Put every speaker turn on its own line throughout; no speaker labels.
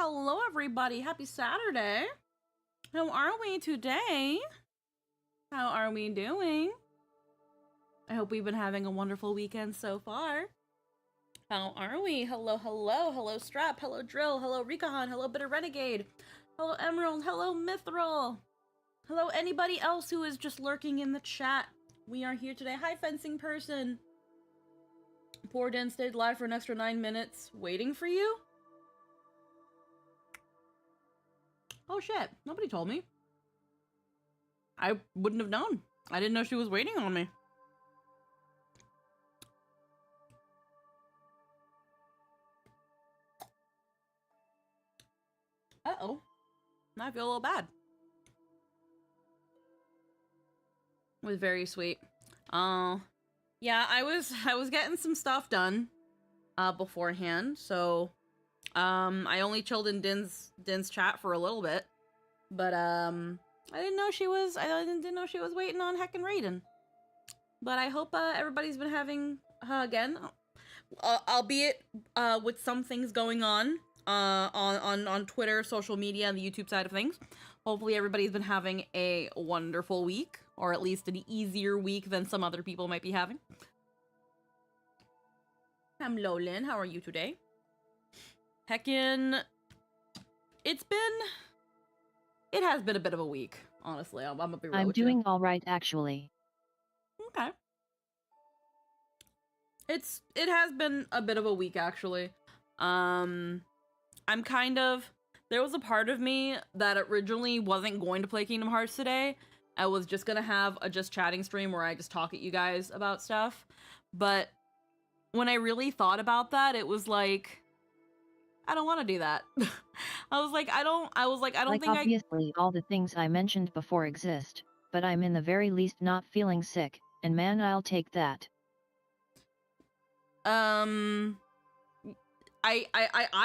hello everybody. Happy Saturday. How are we today? How are we doing? I hope we've been having a wonderful weekend so far. How are we? Hello, hello, hello Strap, hello Drill, hello Rikahan, hello Bitter Renegade, hello Emerald, hello Mithril, hello anybody else who is just lurking in the chat. We are here today. Hi Fencing Person. Poor Den stayed live for an extra 9 minutes waiting for you? Oh shit, nobody told me. I wouldn't have known. I didn't know she was waiting on me. Uh-oh. Now I feel a little bad. It was very sweet. Yeah, I was getting some stuff done beforehand, so I only chilled in Din's chat for a little bit. But I didn't know she was waiting on Heckin' Raiden. But I hope everybody's been having again, albeit with some things going on Twitter, social media, and the YouTube side of things. Hopefully everybody's been having a wonderful week, or at least an easier week than some other people might be having. Hello, Lynn. How are you today? Heckin', it has been a bit of a week, honestly. I'm gonna be real
I'm
with
doing
you.
all right, actually.
Okay. It has been a bit of a week, actually. There was a part of me that originally wasn't going to play Kingdom Hearts today. I was just gonna have a just chatting stream where I just talk at you guys about stuff. But when I really thought about that, it was like, I don't want to do that. I was like, I don't think
obviously all the things I mentioned before exist, but I'm in the very least not feeling sick, and man, I'll take that.
I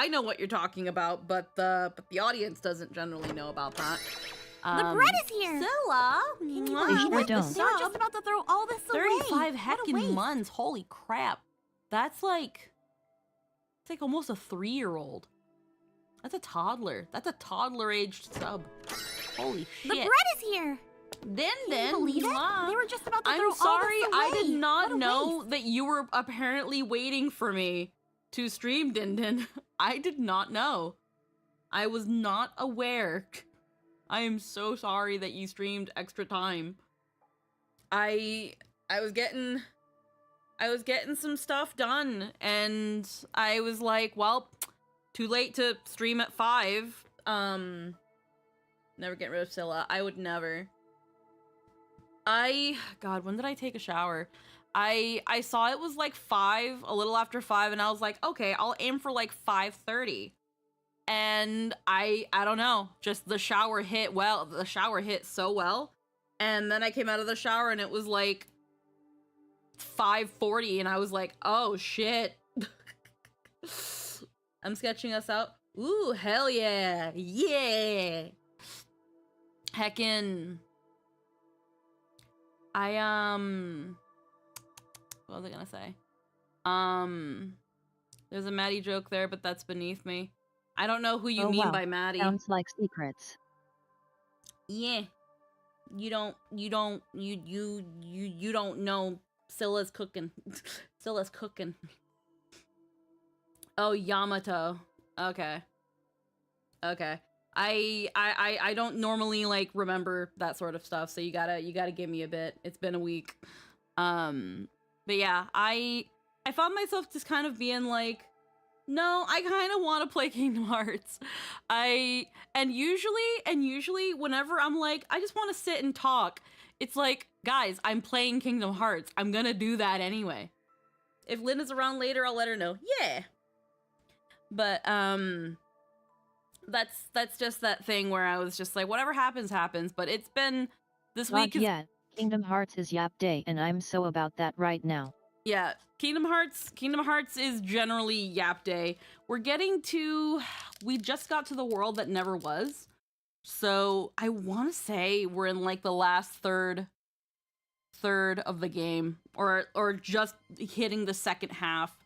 know what you're talking about, but the audience doesn't generally know about that.
The bread is here!
Scylla!
They sure don't.
They were just about to throw all this away!
35 heckin' months, holy crap. That's like, it's like almost a 3-year-old. That's a toddler. That's a toddler-aged sub. Holy shit.
The bread is here!
Then,
Can you believe it? They were just about to throw
I'm
all this
sorry,
away.
I did not
What a
know
waste.
that you were apparently waiting for me to stream, Din. I did not know. I was not aware. I am so sorry that you streamed extra time. I was getting some stuff done, and I was like, well, too late to stream at 5. Never get rid of Scylla. I would never. God, when did I take a shower? I saw it was like 5, a little after 5, and I was like, okay, I'll aim for like 5:30. And I don't know, just the shower hit so well. And then I came out of the shower and it was like 5:40, and I was like, oh shit. I'm sketching us out. Ooh, hell yeah. Yeah. Heckin'. What was I gonna say? There's a Maddie joke there, but that's beneath me. I don't know who you mean by Maddie.
Sounds like secrets.
Yeah. You don't know Scylla's cooking. Scylla's cooking. Oh, Yamato. Okay. I don't normally like remember that sort of stuff, so you gotta give me a bit. It's been a week. But yeah, I found myself just kind of being like, no, I kind of want to play Kingdom Hearts. And usually whenever I'm like, I just want to sit and talk, it's like, guys, I'm playing Kingdom Hearts. I'm gonna do that anyway. If Lynn is around later, I'll let her know. Yeah. But, that's just that thing where I was just like, whatever happens, happens. But it's been, this week is...
Yeah, Kingdom Hearts is Yap Day, and I'm so about that right now.
Yeah, Kingdom Hearts is generally Yap Day. We just got to the world that never was. So I want to say we're in like the last third of the game, or just hitting the second half.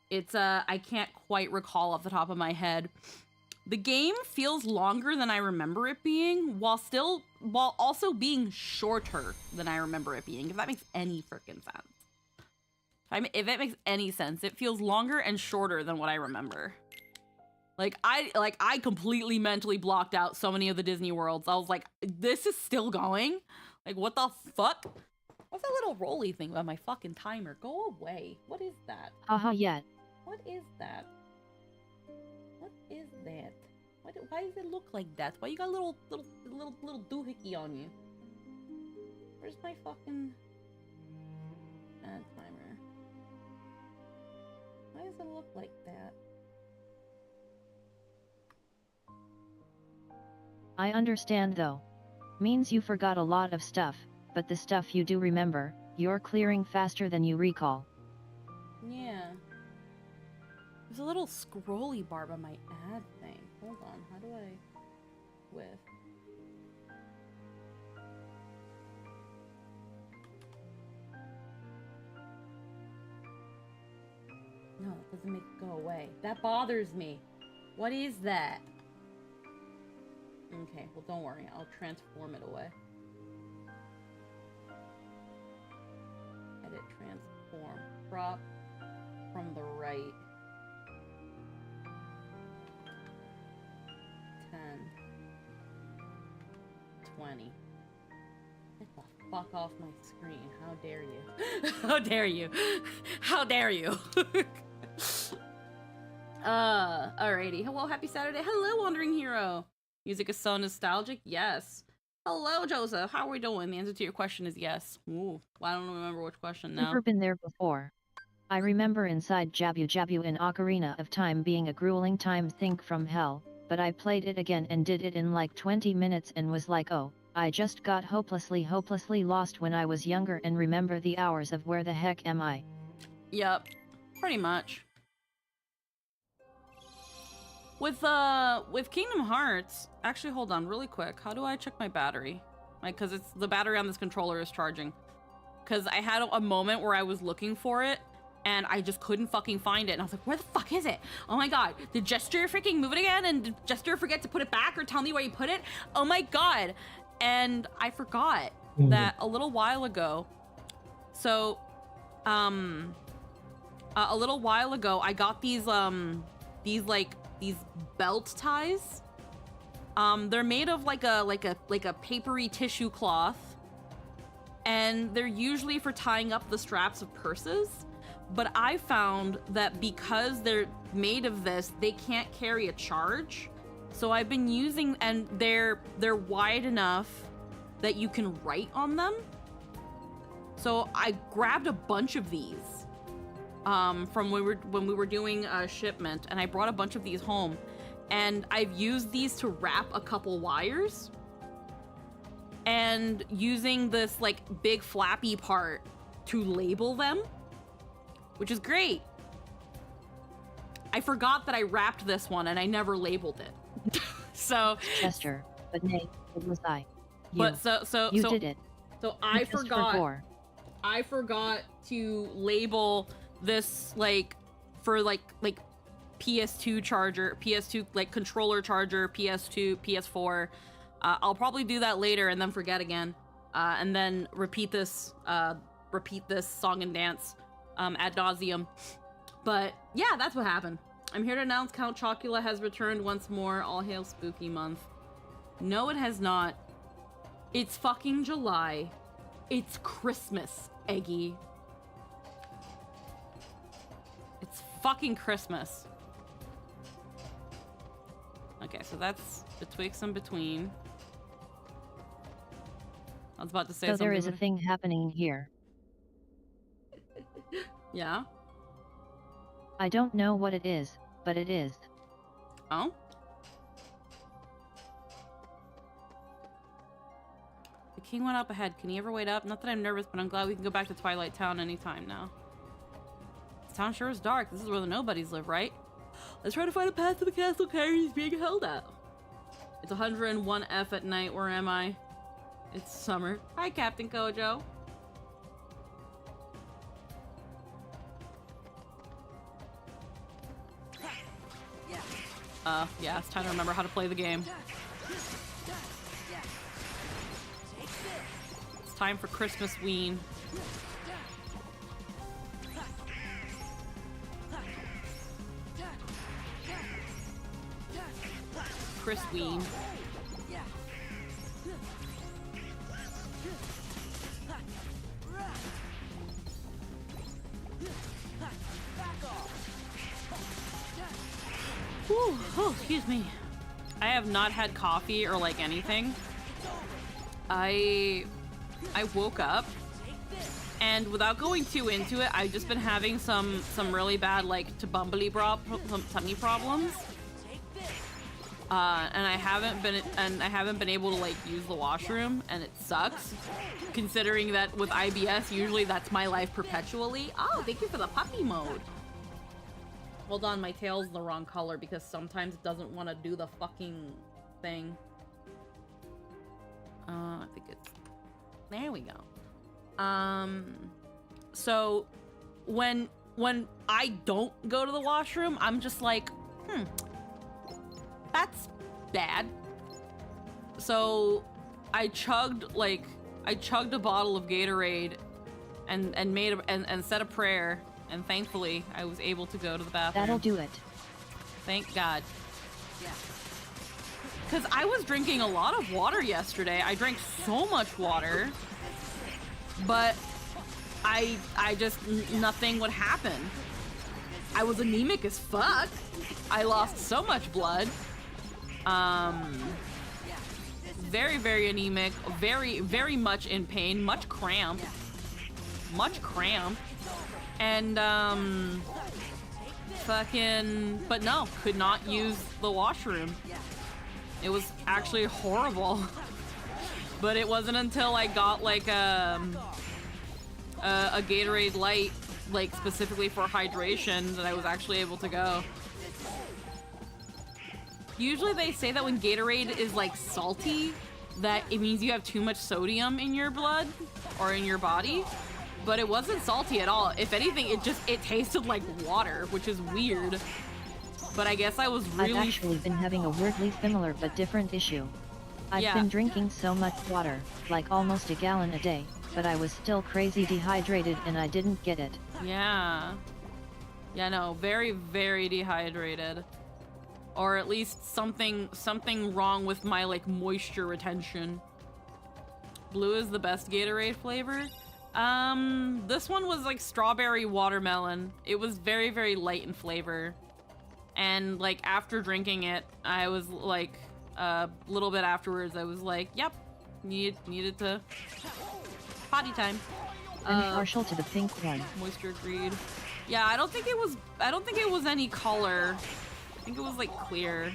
It's I can't quite recall off the top of my head. The game feels longer than I remember it being, while also being shorter than I remember it being, if that makes any freaking sense. If it makes any sense, it feels longer and shorter than what I remember. Like I completely mentally blocked out so many of the Disney worlds. I was like, this is still going? Like, what the fuck? What's that little rolly thing about my fucking timer? Go away. What is that?
Haha, yet.
What is that? What is that? Why does it look like that? Why you got a little doohickey on you? Where's my fucking ad timer? Why does it look like that?
I understand though. Means you forgot a lot of stuff, but the stuff you do remember, you're clearing faster than you recall.
Yeah. There's a little scrolly bar by my ad thing. Hold on, how do I whiff? No, it doesn't make it go away. That bothers me. What is that? Okay, well don't worry, I'll transform it away. Edit, transform, crop from the right. 10. 20. Get the fuck off my screen. How dare you? How dare you? How dare you? Alrighty. Hello, happy Saturday. Hello, Wandering Hero. Music is so nostalgic. Yes. Hello, Joseph. How are we doing? The answer to your question is yes. Ooh. Well, I don't remember which question now.
Never been there before. I remember inside Jabu Jabu in Ocarina of Time being a grueling time think from hell, but I played it again and did it in like 20 minutes and was like, oh, I just got hopelessly lost when I was younger and remember the hours of where the heck am I?
Yep. Pretty much. With Kingdom Hearts, actually, hold on really quick. How do I check my battery? Like, cause the battery on this controller is charging. Cause I had a moment where I was looking for it and I just couldn't fucking find it. And I was like, where the fuck is it? Oh my God, did Jester freaking move it again? And did Jester forget to put it back or tell me where you put it? Oh my God. And I forgot that a little while ago. So, a little while ago, I got these belt ties. They're made of like a papery tissue cloth, and they're usually for tying up the straps of purses. But I found that because they're made of this, they can't carry a charge. So I've been using, and they're wide enough that you can write on them. So I grabbed a bunch of these from when we were doing a shipment, and I brought a bunch of these home, and I've used these to wrap a couple wires, and using this like big flappy part to label them, which is great. I forgot that I wrapped this one and I never labeled it. So
Chester, but nay, it was I. You.
But so
did it.
So I forgot to label this for PS2 charger, PS2 like controller charger, PS2, PS4. I'll probably do that later and then forget again, and then repeat this song and dance ad nauseum. But yeah, that's what happened. I'm here to announce Count Chocula has returned once more. All hail Spooky Month. No, it has not. It's fucking July. It's Christmas, Eggy. It's fucking Christmas. Okay, so that's betwixt and between. I was about to say something.
So there is a thing happening here.
Yeah?
I don't know what it is, but it is.
Oh? The king went up ahead. Can he ever wait up? Not that I'm nervous, but I'm glad we can go back to Twilight Town anytime now. This town sure is dark. This is where the nobodies live, right? Let's try to find a path to the castle Kyrie's being held at. It's 101F at night. Where am I? It's summer. Hi, Captain Kojo. Yeah, it's time to remember how to play the game. It's time for Christmas Ween. Chris Ween. Whew, oh, excuse me. I have not had coffee or like anything. I woke up and without going too into it, I've just been having some really bad like tummy problems. And I haven't been able to like use the washroom, and it sucks considering that with IBS usually that's my life perpetually. Oh, thank you for the puppy mode. Hold on, my tail's the wrong color because sometimes it doesn't want to do the fucking thing. I think it's... There we go. So when I don't go to the washroom, I'm just like, that's bad. So I chugged a bottle of Gatorade and said a prayer. And thankfully, I was able to go to the bathroom.
That'll do it.
Thank God. Because I was drinking a lot of water yesterday. I drank so much water. But I just, nothing would happen. I was anemic as fuck. I lost so much blood. Very, very anemic. Very, very much in pain. Much cramp. And, but no, could not use the washroom. It was actually horrible. But it wasn't until I got, like, a Gatorade Light, like, specifically for hydration that I was actually able to go. Usually they say that when Gatorade is, like, salty, that it means you have too much sodium in your blood or in your body. But it wasn't salty at all. If anything, it tasted like water, which is weird. But I guess I was really...
I've actually been having a weirdly similar but different issue. I've been drinking so much water, like almost a gallon a day, but I was still crazy dehydrated and I didn't get it.
Yeah. Yeah, no, very, very dehydrated. Or at least something wrong with my, like, moisture retention. Blue is the best Gatorade flavor. This one was like strawberry watermelon. It was very, very light in flavor. And like after drinking it, I was like, a little bit afterwards, I was like, yep, needed to potty time.
I'm partial to the pink one.
Moisture greed. Yeah, I don't think it was any color. I think it was like clear.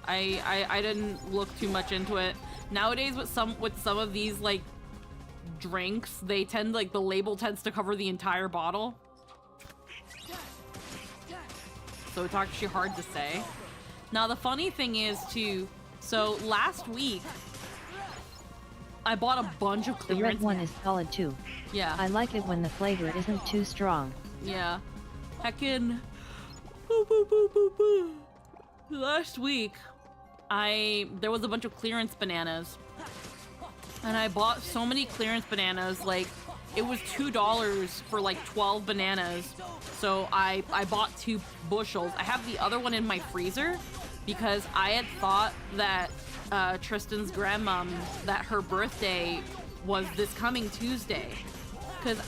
I didn't look too much into it. Nowadays with some of these like drinks, they tend, like, the label tends to cover the entire bottle. So it's actually hard to say. Now, the funny thing is, too, so last week, I bought a bunch of clearance.
The red one is solid, too.
Yeah.
I like it when the flavor isn't too strong.
Yeah. Heckin'. Last week, there was a bunch of clearance bananas. And I bought so many clearance bananas, like, it was $2 for like 12 bananas. So I bought 2 bushels. I have the other one in my freezer because I had thought that Tristan's grandmom, that her birthday was this coming Tuesday. Cause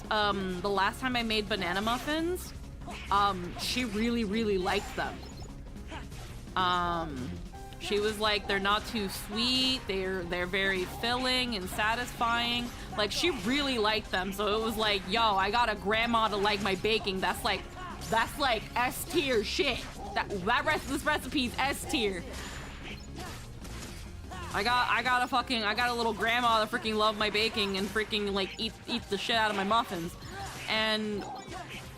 the last time I made banana muffins, she really, really liked them. She was like, they're not too sweet, they're very filling and satisfying. Like, she really liked them, so it was like, yo, I got a grandma to like my baking. That's like S tier shit. This recipe's S tier. I got a little grandma that freaking loved my baking and freaking like eat the shit out of my muffins. And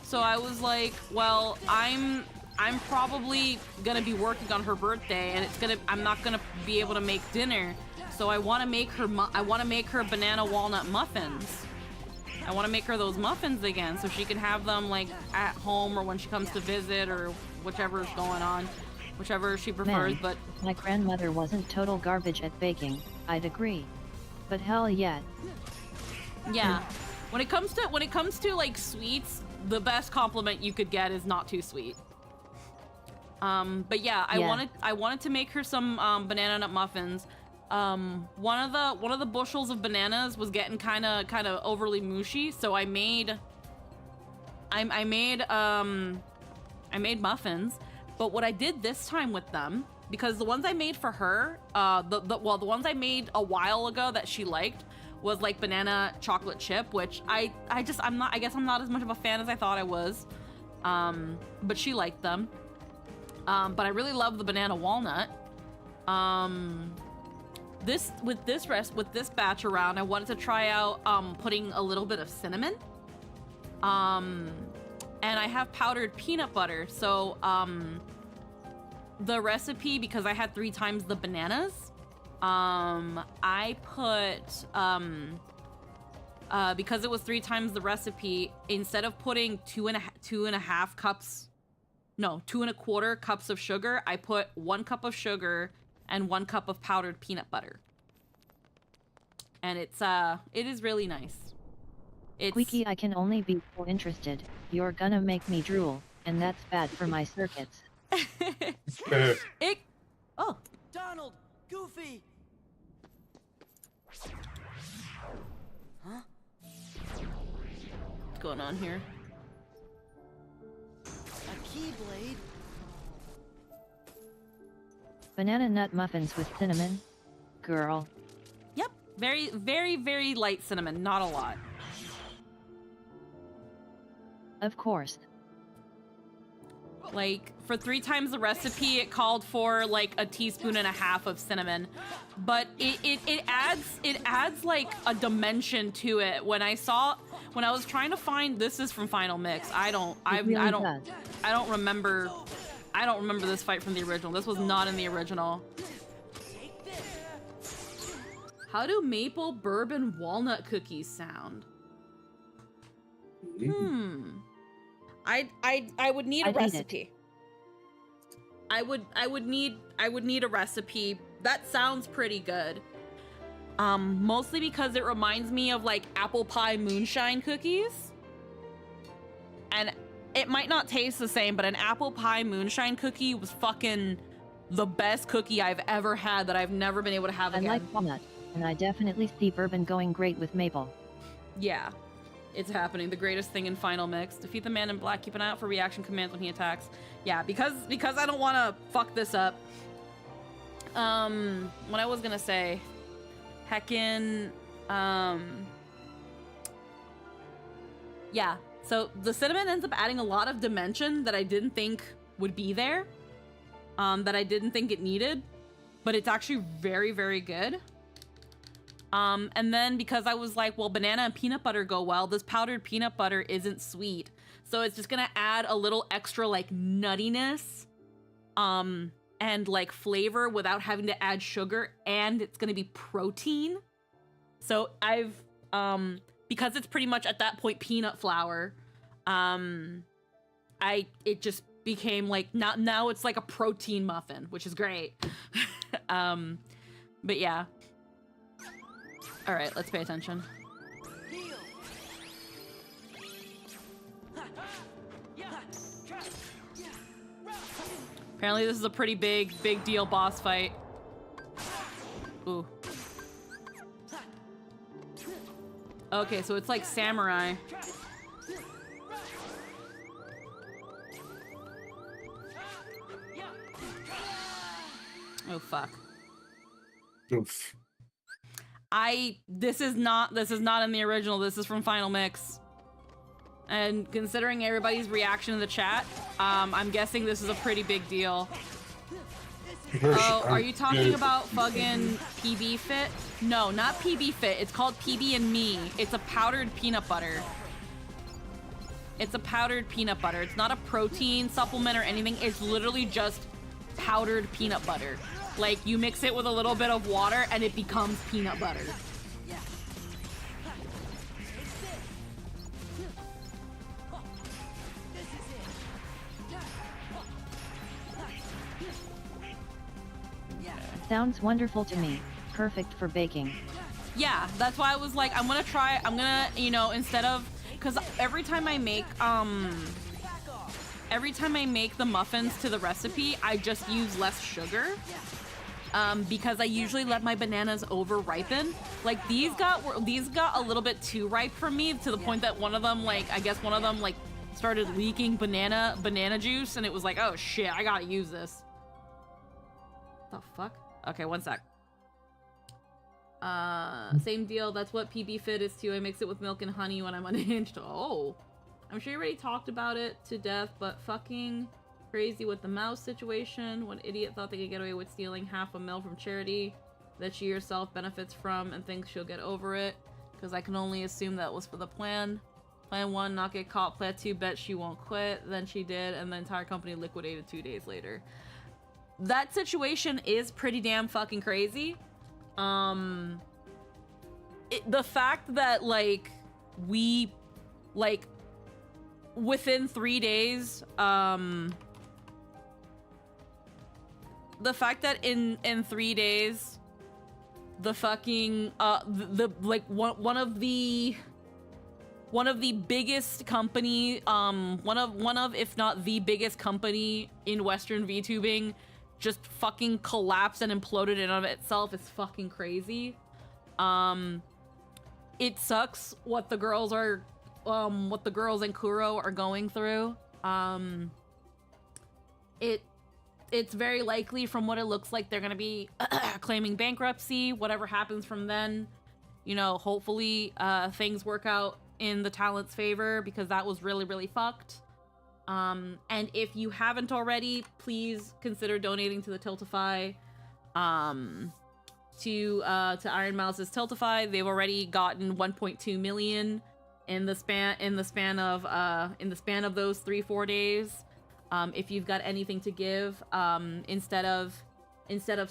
so I was like, well, I'm probably gonna be working on her birthday, and I'm not gonna be able to make dinner. So I want to make her banana walnut muffins. I want to make her those muffins again, so she can have them like at home or when she comes to visit or whichever is going on. whichever she prefers.
Man,
but
if my grandmother wasn't total garbage at baking, I'd agree. But hell yeah.
Yeah, when it comes to like sweets, the best compliment you could get is not too sweet. But yeah, I wanted to make her some banana nut muffins. One of the bushels of bananas was getting kind of overly mushy, so I made muffins. But what I did this time with them, because the ones I made for her, the ones I made a while ago that she liked was like banana chocolate chip, which I guess I'm not as much of a fan as I thought I was. But she liked them. But I really love the banana walnut. With this batch around, I wanted to try out putting a little bit of cinnamon. And I have powdered peanut butter. So the recipe, because I had 3 times the bananas, I put because it was 3 times the recipe, instead of putting 2.25 cups, no, 2.25 cups of sugar, I put 1 cup of sugar and 1 cup of powdered peanut butter. And it is really nice.
Squeaky, I can only be so interested. You're gonna make me drool, and that's bad for my circuits.
Oh.
Donald, Goofy. Huh?
What's going on here?
A keyblade?
Banana nut muffins with cinnamon? Girl.
Yep. Very, very, very light cinnamon, not a lot.
Of course.
Like, for 3 times the recipe, it called for like 1.5 teaspoons of cinnamon, but it adds like a dimension to it. When I was trying to find, this is from Final Mix. I don't remember this fight from the original. This was not in the original. How do maple bourbon walnut cookies sound? I would need a recipe. I would need a recipe. That sounds pretty good. Mostly because it reminds me of like apple pie moonshine cookies. And it might not taste the same, but an apple pie moonshine cookie was fucking the best cookie I've ever had that I've never been able to have again.
I like walnut, and I definitely see bourbon going great with maple.
Yeah. It's happening. The greatest thing in Final Mix. Defeat the man in black. Keep an eye out for reaction commands when he attacks. Yeah, because I don't want to fuck this up. What I was gonna say. Heckin', yeah. So the cinnamon ends up adding a lot of dimension that I didn't think would be there. That I didn't think it needed. But it's actually very, very good. And then because I was like, well, banana and peanut butter go well, this powdered peanut butter isn't sweet. So it's just gonna add a little extra like nuttiness, and like flavor without having to add sugar, and it's gonna be protein. So I've, because it's pretty much at that point peanut flour, it just became like, now it's like a protein muffin, which is great. But yeah. All right, let's pay attention. Apparently this is a pretty big deal boss fight. Ooh. Okay, so it's like samurai. Oh fuck.
Oof.
This is not in the original. This is from Final Mix. And considering everybody's reaction in the chat, I'm guessing this is a pretty big deal. Oh, are you talking about fucking PB Fit? No, not PB Fit. It's called PB and Me. It's a powdered peanut butter. It's a powdered peanut butter. It's not a protein supplement or anything. It's literally just powdered peanut butter. Like, you mix it with a little bit of water and it becomes peanut butter.
Sounds wonderful to me. Perfect for baking.
Yeah, that's why I was like, I'm gonna, you know, instead of, because every time I make the muffins to the recipe, I just use less sugar. Because I usually let my bananas over ripen. Like these got a little bit too ripe for me, to the point that one of them, like, I guess one of them like started leaking banana juice, and it was like, oh shit, I gotta use this. The fuck? Okay, one sec. Same deal. That's what PB Fit is too. I mix it with milk and honey when I'm unhinged. Oh, I'm sure you already talked about it to death, but fucking crazy with the mouse situation. One idiot thought they could get away with stealing half a mil from charity that she herself benefits from and thinks she'll get over it. Because I can only assume that was for the plan. Plan 1, not get caught. Plan 2, bet she won't quit. Then she did, and the entire company liquidated 2 days later. That situation is pretty damn fucking crazy. The fact that, like, we, like, within 3 days, the fact that in 3 days, the fucking, one of the biggest company, one of, if not the biggest company in Western VTubing just fucking collapsed and imploded in of itself is fucking crazy. It sucks what the girls are, what the girls and Kuro are going through. It's very likely, from what it looks like, they're gonna be claiming bankruptcy. Whatever happens from then, you know, hopefully things work out in the talent's favor, because that was really, really fucked. And if you haven't already, please consider donating to the Tiltify, to Iron Mouse's Tiltify. They've already gotten 1.2 million in the span of those 3-4 days. If you've got anything to give, instead of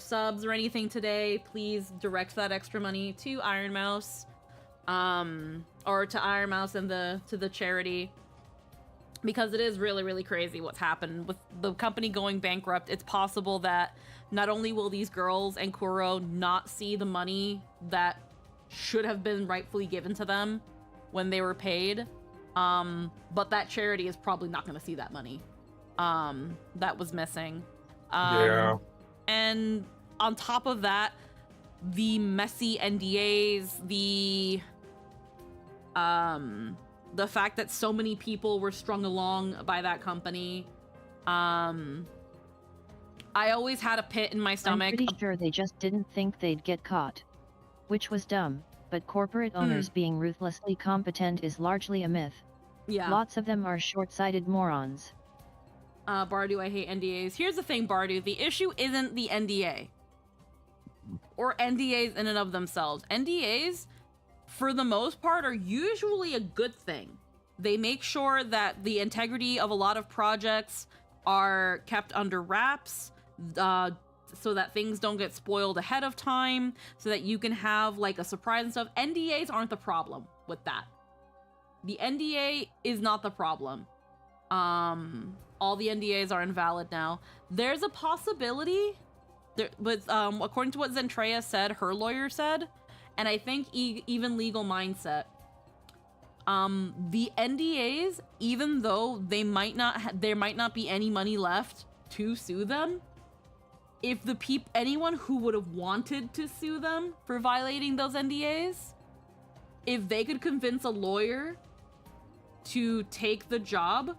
subs or anything today, please direct that extra money to Iron Mouse, or to Iron Mouse and to the charity, because it is really, really crazy what's happened with the company going bankrupt. It's possible that not only will these girls and Kuro not see the money that should have been rightfully given to them when they were paid, but that charity is probably not going to see that money that was missing.
Yeah.
And on top of that, the messy NDAs, the fact that so many people were strung along by that company. I always had a pit in my stomach.
I'm pretty sure they just didn't think they'd get caught. Which was dumb, but corporate owners being ruthlessly competent is largely a myth.
Yeah.
Lots of them are short-sighted morons.
Bardu, I hate NDAs. Here's the thing, Bardu. The issue isn't the NDA. Or NDAs in and of themselves. NDAs, for the most part, are usually a good thing. They make sure that the integrity of a lot of projects are kept under wraps, so that things don't get spoiled ahead of time, so that you can have, like, a surprise and stuff. NDAs aren't the problem with that. The NDA is not the problem. All the NDAs are invalid now. There's a possibility, with according to what Zentreya said, her lawyer said, and I think even Legal Mindset, the NDAs, even though there might not be any money left to sue them, if anyone who would have wanted to sue them for violating those NDAs, if they could convince a lawyer to take the job,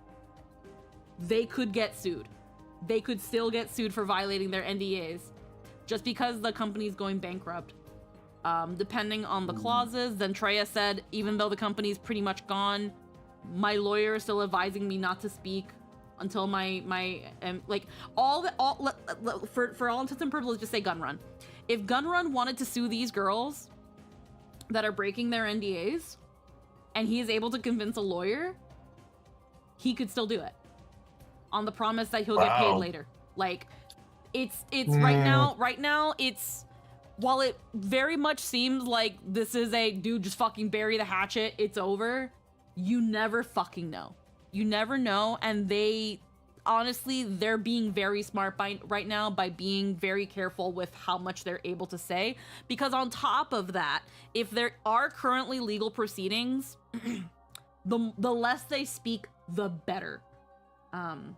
they could get sued. They could still get sued for violating their NDAs, just because the company's going bankrupt. Depending on the clauses, Zentreya said, even though the company's pretty much gone, my lawyer is still advising me not to speak until for all intents and purposes, just say Gunrun. If Gunrun wanted to sue these girls that are breaking their NDAs, and he is able to convince a lawyer, he could still do it, on the promise that he'll get paid later. Like, it's right now, it's, while it very much seems like this is a dude, just fucking bury the hatchet, it's over, you never fucking know. You never know, and honestly, they're being very smart right now by being very careful with how much they're able to say. Because on top of that, if there are currently legal proceedings, the less they speak, the better. And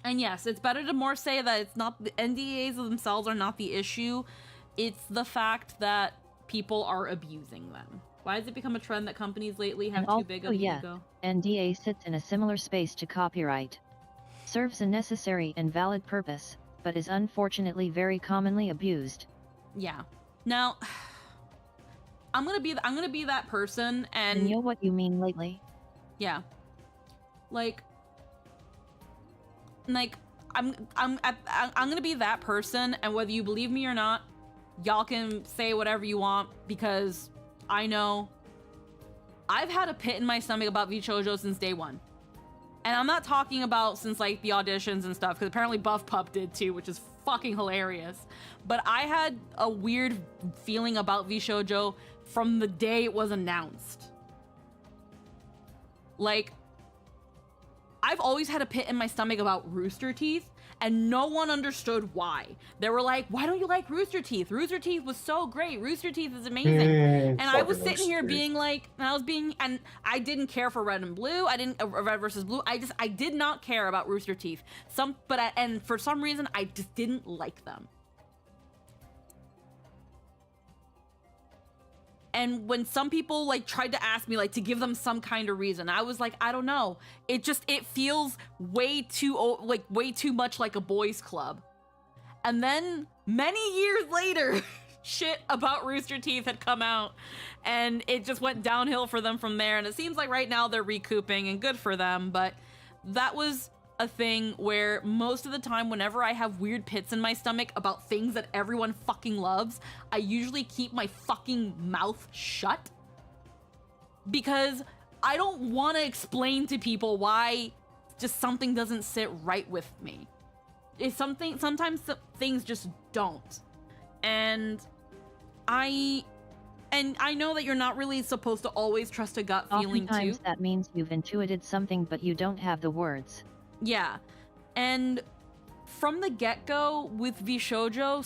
yes, it's better to more say that it's not the NDAs themselves are not the issue. It's the fact that people are abusing them. Why has it become a trend that companies lately have too big of an ego?
NDA sits in a similar space to copyright. Serves a necessary and valid purpose, but is unfortunately very commonly abused.
Yeah. Now, I'm gonna be that person, and
you know what you mean lately?
Yeah. Like I'm gonna be that person, and whether you believe me or not, y'all can say whatever you want, because I know I've had a pit in my stomach about VShojo since day one. And I'm not talking about since like the auditions and stuff, because apparently Buff Pup did too, which is fucking hilarious. But I had a weird feeling about VShojo from the day it was announced. Like, I've always had a pit in my stomach about Rooster Teeth, and no one understood why. They were like, why don't you like Rooster Teeth? Rooster Teeth was so great. Rooster Teeth is amazing. And I was sitting here being like, and I didn't care for Red and Blue. I didn't, Red versus Blue. I did not care about Rooster Teeth. And for some reason, I just didn't like them. And when some people like tried to ask me like to give them some kind of reason, I was like, I don't know. It feels way too much like a boys club. And then many years later, shit about Rooster Teeth had come out, and it just went downhill for them from there. And it seems like right now they're recouping, and good for them. But that was a thing where most of the time, whenever I have weird pits in my stomach about things that everyone fucking loves, I usually keep my fucking mouth shut, because I don't want to explain to people why just something doesn't sit right with me. Sometimes things just don't. And I know that you're not really supposed to always trust a gut feeling too.
Oftentimes that means you've intuited something but you don't have the words.
Yeah, and from the get-go with VShojo,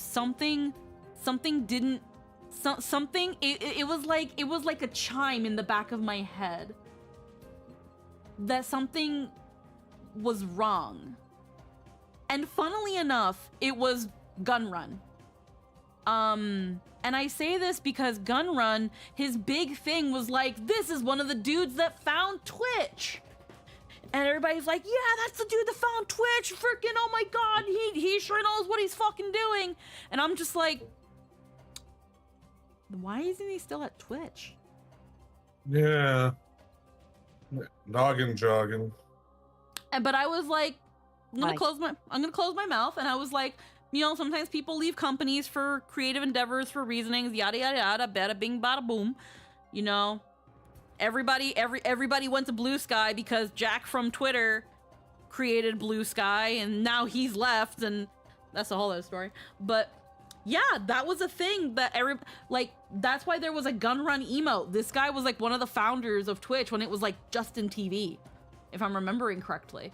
it was like a chime in the back of my head that something was wrong. And funnily enough, it was Gunrun. And I say this because Gunrun, his big thing was like, this is one of the dudes that found Twitch. And everybody's like, yeah, that's the dude that found Twitch. Freaking, oh my god, he sure knows what he's fucking doing. And I'm just like, why isn't he still at Twitch?
Yeah. Noggin jogging.
But I was like, I'm gonna close my mouth, and I was like, you know, sometimes people leave companies for creative endeavors, for reasonings, yada yada yada, bada bing bada boom. You know, everybody went to Blue Sky because Jack from Twitter created Blue Sky, and now he's left, and that's a whole other story. But yeah, that was a thing that that's why there was a Gunrun emote. This guy was like one of the founders of Twitch when it was like Justin TV, if I'm remembering correctly.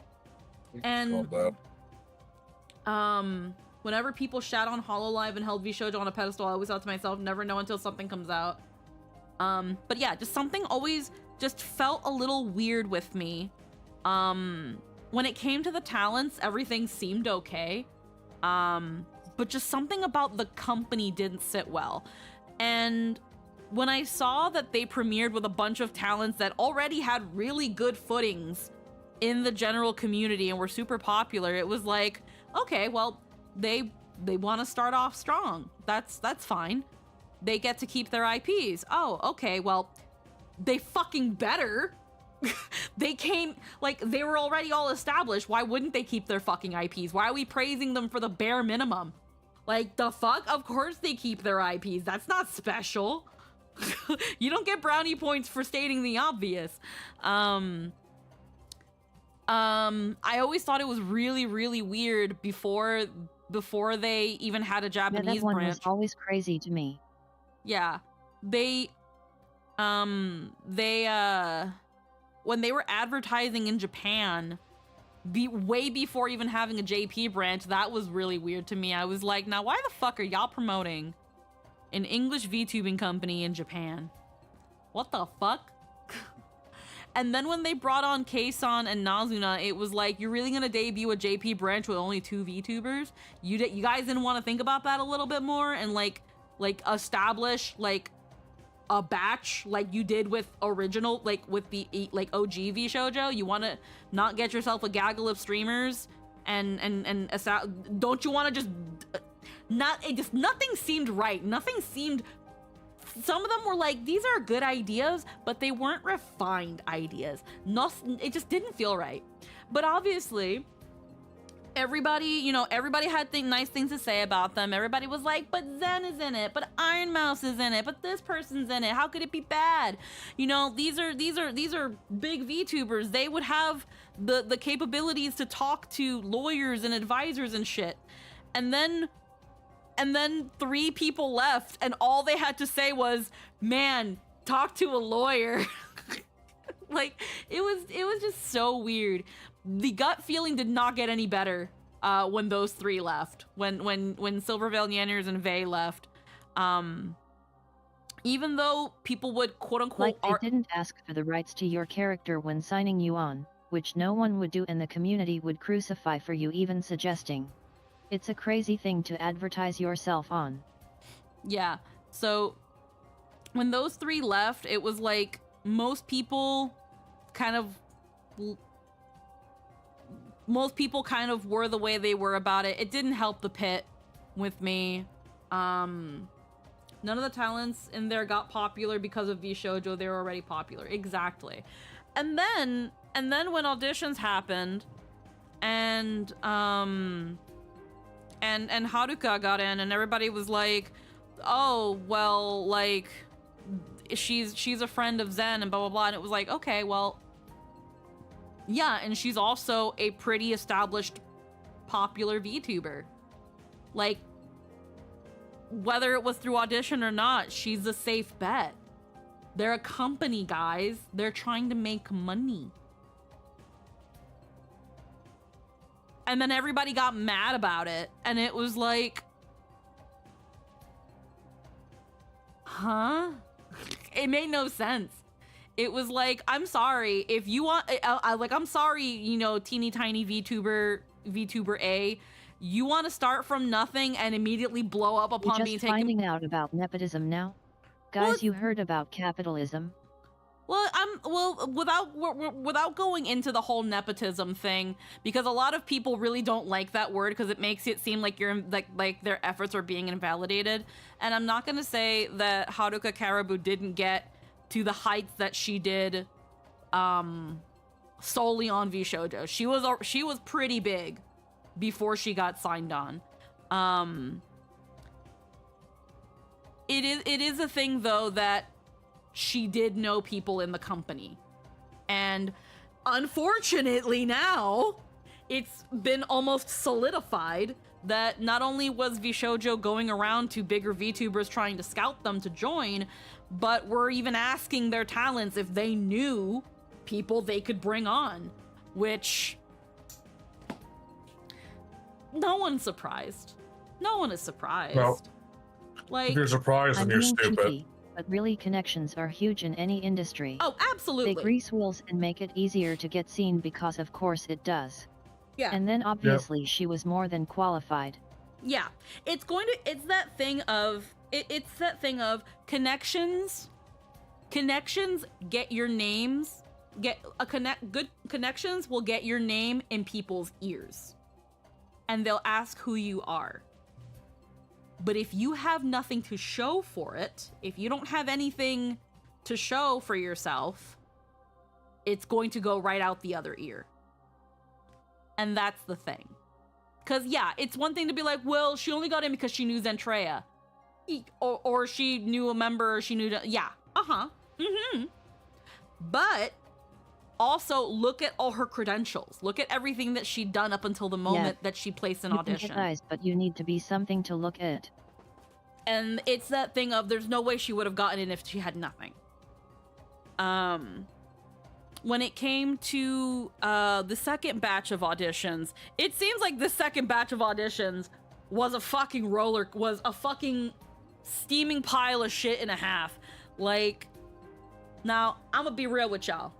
And whenever people shat on HoloLive and held VShojo on a pedestal, I always thought to myself, never know until something comes out. But yeah, just something always just felt a little weird with me. When it came to the talents, everything seemed okay. But just something about the company didn't sit well. And when I saw that they premiered with a bunch of talents that already had really good footings in the general community and were super popular, it was like, okay, well, they want to start off strong. That's fine. They get to keep their IPs. Oh, okay, well, they fucking better. They were already all established. Why wouldn't they keep their fucking IPs? Why are we praising them for the bare minimum? Like, the fuck? Of course they keep their IPs. That's not special. You don't get brownie points for stating the obvious. I always thought it was really, really weird before they even had a Japanese
that one
branch.
was always crazy to me.
Yeah. When they were advertising in Japan, way before even having a JP branch. That was really weird to me. I was like, now why the fuck are y'all promoting an English VTubing company in Japan? What the fuck? And then when they brought on Keisan and Nazuna, it was like, you're really gonna debut a JP branch with only 2 VTubers? You guys didn't want to think about that a little bit more and like establish like a batch like you did with original, like with the like OG V Shoujo? You want to not get yourself a gaggle of streamers and don't you want to just nothing seemed right. Nothing seemed, some of them were like, these are good ideas, but they weren't refined ideas. It just didn't feel right. But obviously everybody, you know, everybody had nice things to say about them. Everybody was like, but Zen is in it, but Iron Mouse is in it, but this person's in it. How could it be bad? You know, these are big VTubers. They would have the capabilities to talk to lawyers and advisors and shit. And then 3 people left, and all they had to say was, man, talk to a lawyer. Like, it was just so weird. The gut feeling did not get any better when those 3 left. When Silverveil, Yanners, and Vey left. Even though people would quote-unquote...
Like they didn't ask for the rights to your character when signing you on, which no one would do and the community would crucify for you even suggesting. It's a crazy thing to advertise yourself on.
Yeah, so when those 3 left, it was like most people kind of were the way they were about it. It didn't help the pit with me. None of the talents in there got popular because of V Shoujo. They were already popular. Exactly. And then when auditions happened and Haruka got in and everybody was like, oh, well, like she's a friend of Zen and blah blah blah, and it was like, okay, well, yeah, and she's also a pretty established popular VTuber. Like, whether it was through audition or not, she's a safe bet. They're a company, guys. They're trying to make money. And then everybody got mad about it, and it was like, huh? It made no sense. It was like, I'm sorry, if you want, I'm sorry, you know, teeny tiny VTuber A, you want to start from nothing and immediately blow up upon being taken.
You're just finding out about nepotism now? Guys, well, you heard about capitalism?
Well, without going into the whole nepotism thing, because a lot of people really don't like that word because it makes it seem like you're like their efforts are being invalidated. And I'm not gonna say that Haruka Caribou didn't get to the heights that she did, solely on V Shoujo. She was pretty big before she got signed on. It is a thing though that she did know people in the company. And unfortunately now, it's been almost solidified that not only was V Shoujo going around to bigger VTubers trying to scout them to join, but we're even asking their talents if they knew people they could bring on, which no one's surprised. No one is surprised.
No.
Like,
if you're surprised, then you're stupid.
Cheeky, but really connections are huge in any industry.
Oh, absolutely.
They grease wheels and make it easier to get seen because of course it does.
Yeah.
And then obviously she was more than qualified.
Yeah. It's that thing of connections. Connections get your names. Good connections will get your name in people's ears. And they'll ask who you are. But if you have nothing to show for it, if you don't have anything to show for yourself, it's going to go right out the other ear. And that's the thing. Because, yeah, it's one thing to be like, well, she only got in because she knew Zentreya. Or she knew a member, or she knew... Yeah, But also look at all her credentials. Look at everything that she'd done up until the moment that she placed an audition.
You can get eyes, but you need to be something to look at.
And it's that thing of there's no way she would have gotten in if she had nothing. when it came to the second batch of auditions, it seems like the second batch of auditions was a fucking steaming pile of shit and a half. Like, now, I'm gonna be real with y'all.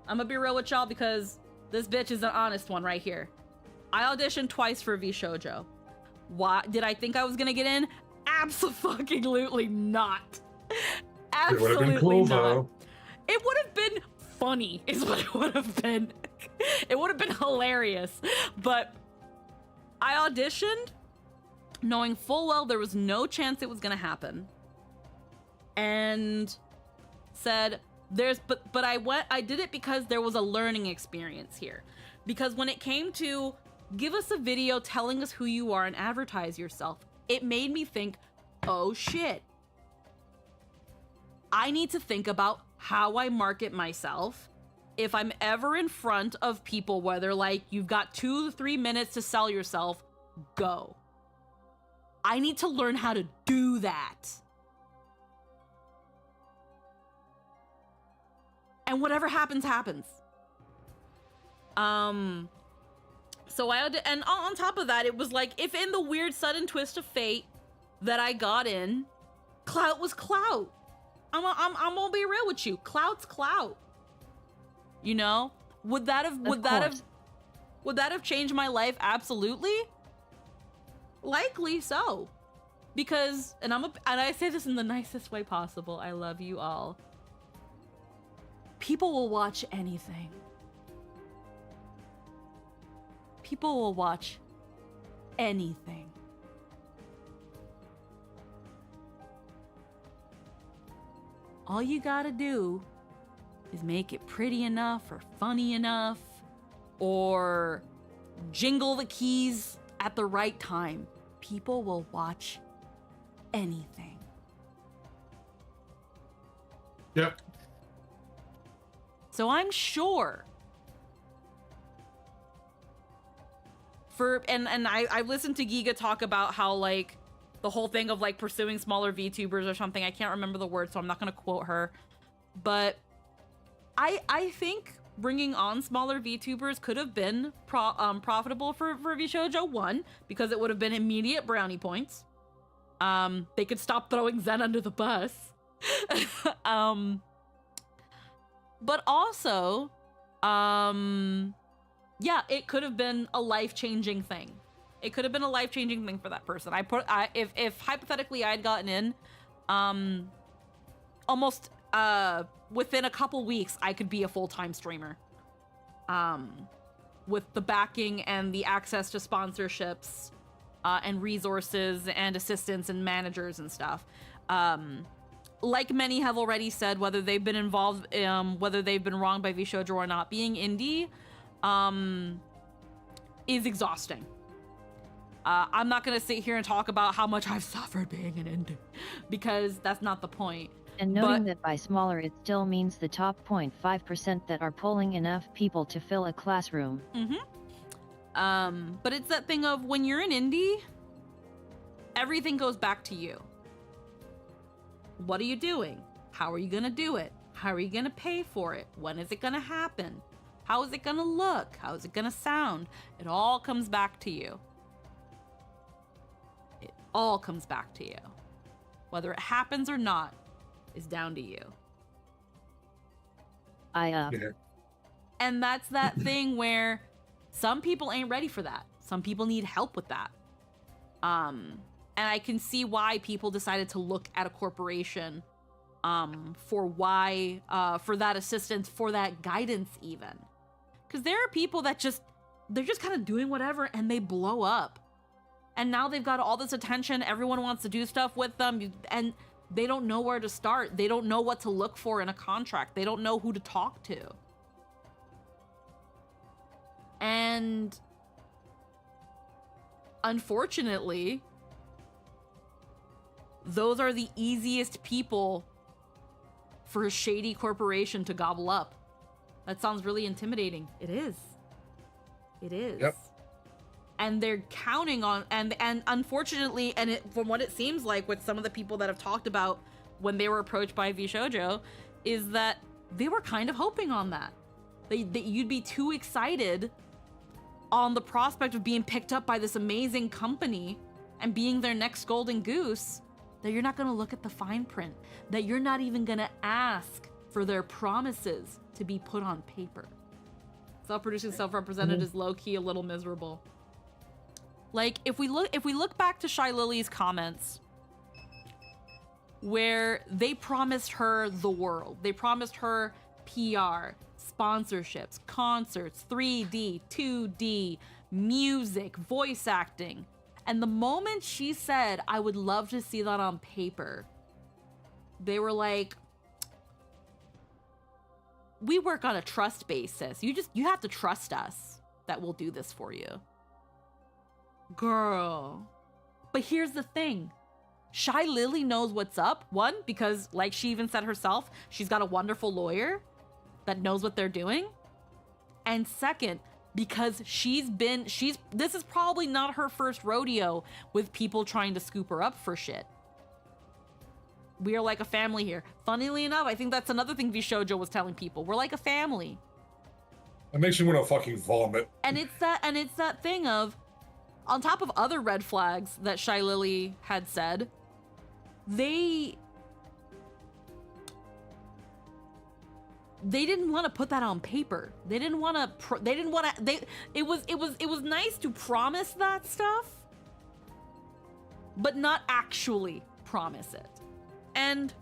Because this bitch is an honest one right here. I auditioned twice for VShojo. Why? Did I think I was gonna get in? Absolutely not.
It would have been cool, though.
It would have been funny, is what it would have been. It would have been hilarious. But I auditioned knowing full well there was no chance it was gonna happen. And said, but I did it because there was a learning experience here. Because when it came to give us a video telling us who you are and advertise yourself, it made me think, oh shit. I need to think about how I market myself if I'm ever in front of people, whether like you've got 2 to 3 minutes to sell yourself, go. I need to learn how to do that. And whatever happens, happens. So and on top of that, it was like, if in the weird sudden twist of fate that I got in, clout was clout. I'm gonna be real with you. Clout's clout. You know? Would that have changed my life? Absolutely. Likely so. Because, and I say this in the nicest way possible. I love you all. People will watch anything. People will watch anything. All you gotta do is make it pretty enough or funny enough or jingle the keys at the right time. People will watch anything.
Yep.
So I'm sure I've listened to Giga talk about how like the whole thing of like pursuing smaller VTubers or something. I can't remember the word, so I'm not going to quote her. But I think bringing on smaller VTubers could have been profitable for VShojo. One, because it would have been immediate brownie points. They could stop throwing Zen under the bus. But also, yeah, it could have been a life-changing thing. It could have been a life-changing thing for that person. If hypothetically I had gotten in, almost within a couple weeks, I could be a full-time streamer. With the backing and the access to sponsorships, and resources and assistants and managers and stuff. Like many have already said, whether they've been involved, whether they've been wronged by VShojo or not, being indie is exhausting. I'm not going to sit here and talk about how much I've suffered being an indie, because that's not the point.
And noting that by smaller it still means the top 0.5% that are pulling enough people to fill a classroom.
But it's that thing of when you're an indie, everything goes back to you. What are you doing? How are you going to do it? How are you going to pay for it? When is it going to happen? How is it going to look? How is it going to sound? It all comes back to you. It all comes back to you. Whether it happens or not is down to you.
Yeah.
And that's that thing where some people ain't ready for that. Some people need help with that. And I can see why people decided to look at a corporation for that assistance, for that guidance even. Because there are people that they're just kind of doing whatever and they blow up. And now they've got all this attention. Everyone wants to do stuff with them. And they don't know where to start. They don't know what to look for in a contract. They don't know who to talk to. And unfortunately, those are the easiest people for a shady corporation to gobble up. That sounds really intimidating. It is. It is.
Yep.
And they're counting on, and unfortunately, and from what it seems like with some of the people that have talked about when they were approached by VShojo, is that they were kind of hoping on that. that you'd be too excited on the prospect of being picked up by this amazing company and being their next golden goose, that you're not going to look at the fine print, that you're not even going to ask for their promises to be put on paper. Self-producing, self-represented is low-key a little miserable. Like, if we look back to Shy Lily's comments, where they promised her the world, they promised her PR, sponsorships, concerts, 3D, 2D, music, voice acting. And the moment she said, I would love to see that on paper, they were like, we work on a trust basis. You have to trust us that we'll do this for you. Girl. But here's the thing. Shy Lily knows what's up. One, because like she even said herself, she's got a wonderful lawyer that knows what they're doing. And second, because this is probably not her first rodeo with people trying to scoop her up for shit. We are like a family here. Funnily enough, I think that's another thing Vishojo was telling people. We're like a family.
It makes me want to fucking vomit.
And it's that thing of, on top of other red flags that Shy Lily had said, they didn't want to put that on paper. They didn't want to. It was nice to promise that stuff, but not actually promise it. And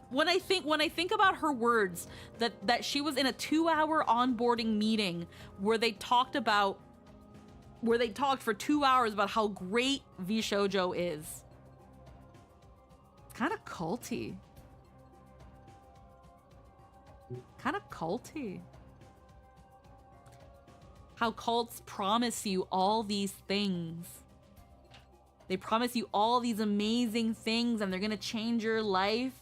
when I think about her words, that she was in a 2-hour onboarding meeting where they talked for 2 hours about how great Vishojo is. It's kind of culty. Kind of culty. How cults promise you all these things. They promise you all these amazing things and they're going to change your life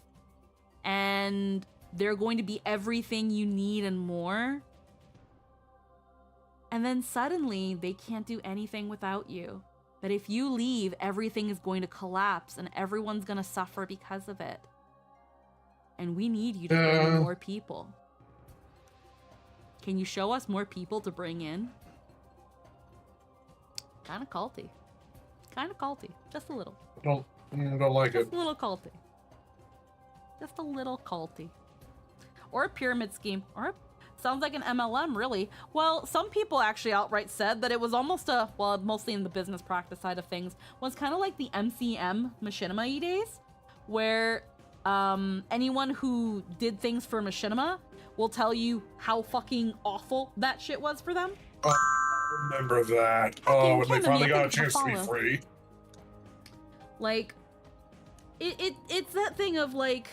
and they're going to be everything you need and more. And then suddenly they can't do anything without you. That if you leave, everything is going to collapse and everyone's going to suffer because of it. And we need you to bring in more people. Can you show us more people to bring in? Kind of culty. Kind of culty. Just a little.
Don't like it.
Just a little culty. Just a little culty. Or a pyramid scheme. Or sounds like an MLM, really. Well, some people actually outright said that it was almost mostly in the business practice side of things, was kind of like the MCM Machinima days, where anyone who did things for Machinima will tell you how fucking awful that shit was for them.
I remember that. Oh, when they finally got a chance to be free.
Like, it's that thing of like,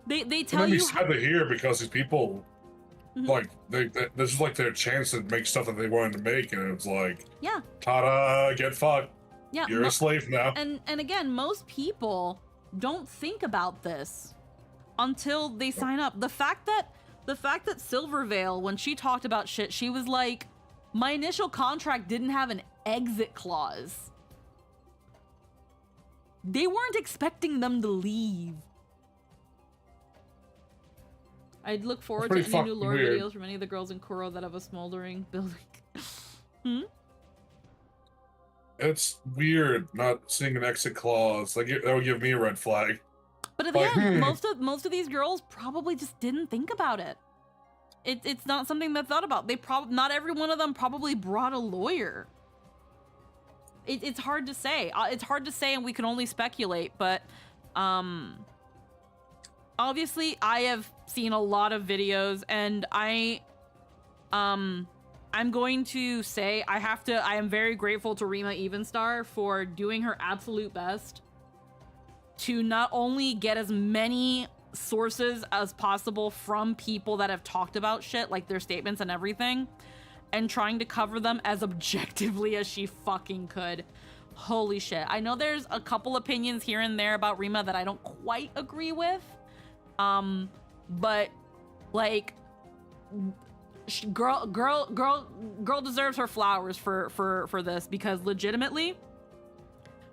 they tell
It made me
you.
sad to hear because these people, like, this is like their chance to make stuff that they wanted to make, and it's like,
Yeah.
ta-da, get fucked.
Yeah.
You're a slave now.
And again, most people don't think about this until they sign up. The fact that Silvervale, when she talked about shit, she was like, my initial contract didn't have an exit clause. They weren't expecting them to leave. I'd look forward to any new lore videos from any of the girls in Kuro that have a smoldering building.
It's weird not seeing an exit clause. Like, that would give me a red flag.
But again, most of these girls probably just didn't think about it. It's not something they thought about. Not every one of them probably brought a lawyer. It's hard to say. It's hard to say, and we can only speculate. But obviously, I have seen a lot of videos, and I'm going to say I am very grateful to Rima Evenstar for doing her absolute best to not only get as many sources as possible from people that have talked about shit, like their statements and everything, and trying to cover them as objectively as she fucking could. Holy shit. I know there's a couple opinions here and there about Rima that I don't quite agree with. But like, girl deserves her flowers for this, because legitimately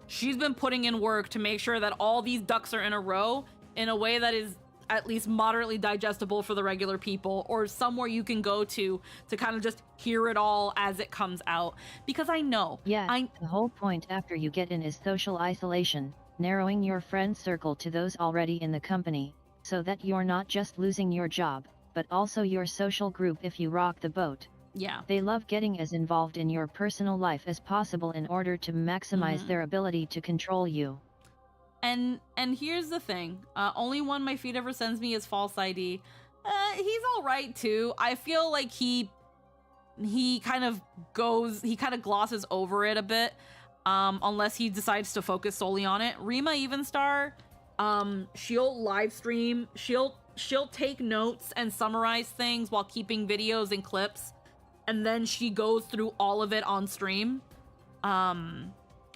she's been putting in work to make sure that all these ducks are in a row in a way that is at least moderately digestible for the regular people, or somewhere you can go to kind of just hear it all as it comes out. Because I know.
Yeah, the whole point after you get in is social isolation, narrowing your friend circle to those already in the company, so that you're not just losing your job, but also your social group if you rock the boat.
Yeah.
They love getting as involved in your personal life as possible in order to maximize their ability to control you.
And here's the thing, only one my feed ever sends me is false ID. He's all right too. I feel like he kind of glosses over it a bit, unless he decides to focus solely on it. Rima Evenstar, she'll live stream, she'll take notes and summarize things while keeping videos and clips, and then she goes through all of it on stream.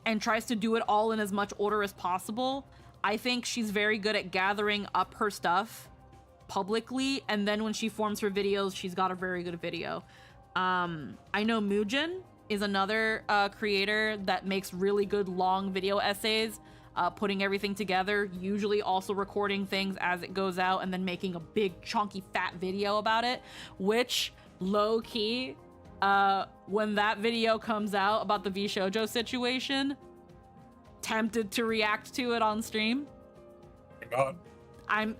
And tries to do it all in as much order as possible. I think she's very good at gathering up her stuff publicly, and then when she forms her videos, she's got a very good video. I know Mujin is another creator that makes really good long video essays, putting everything together, usually also recording things as it goes out, and then making a big, chunky, fat video about it, which, low-key, when that video comes out about the V-Shoujo situation, tempted to react to it on stream.
God.
I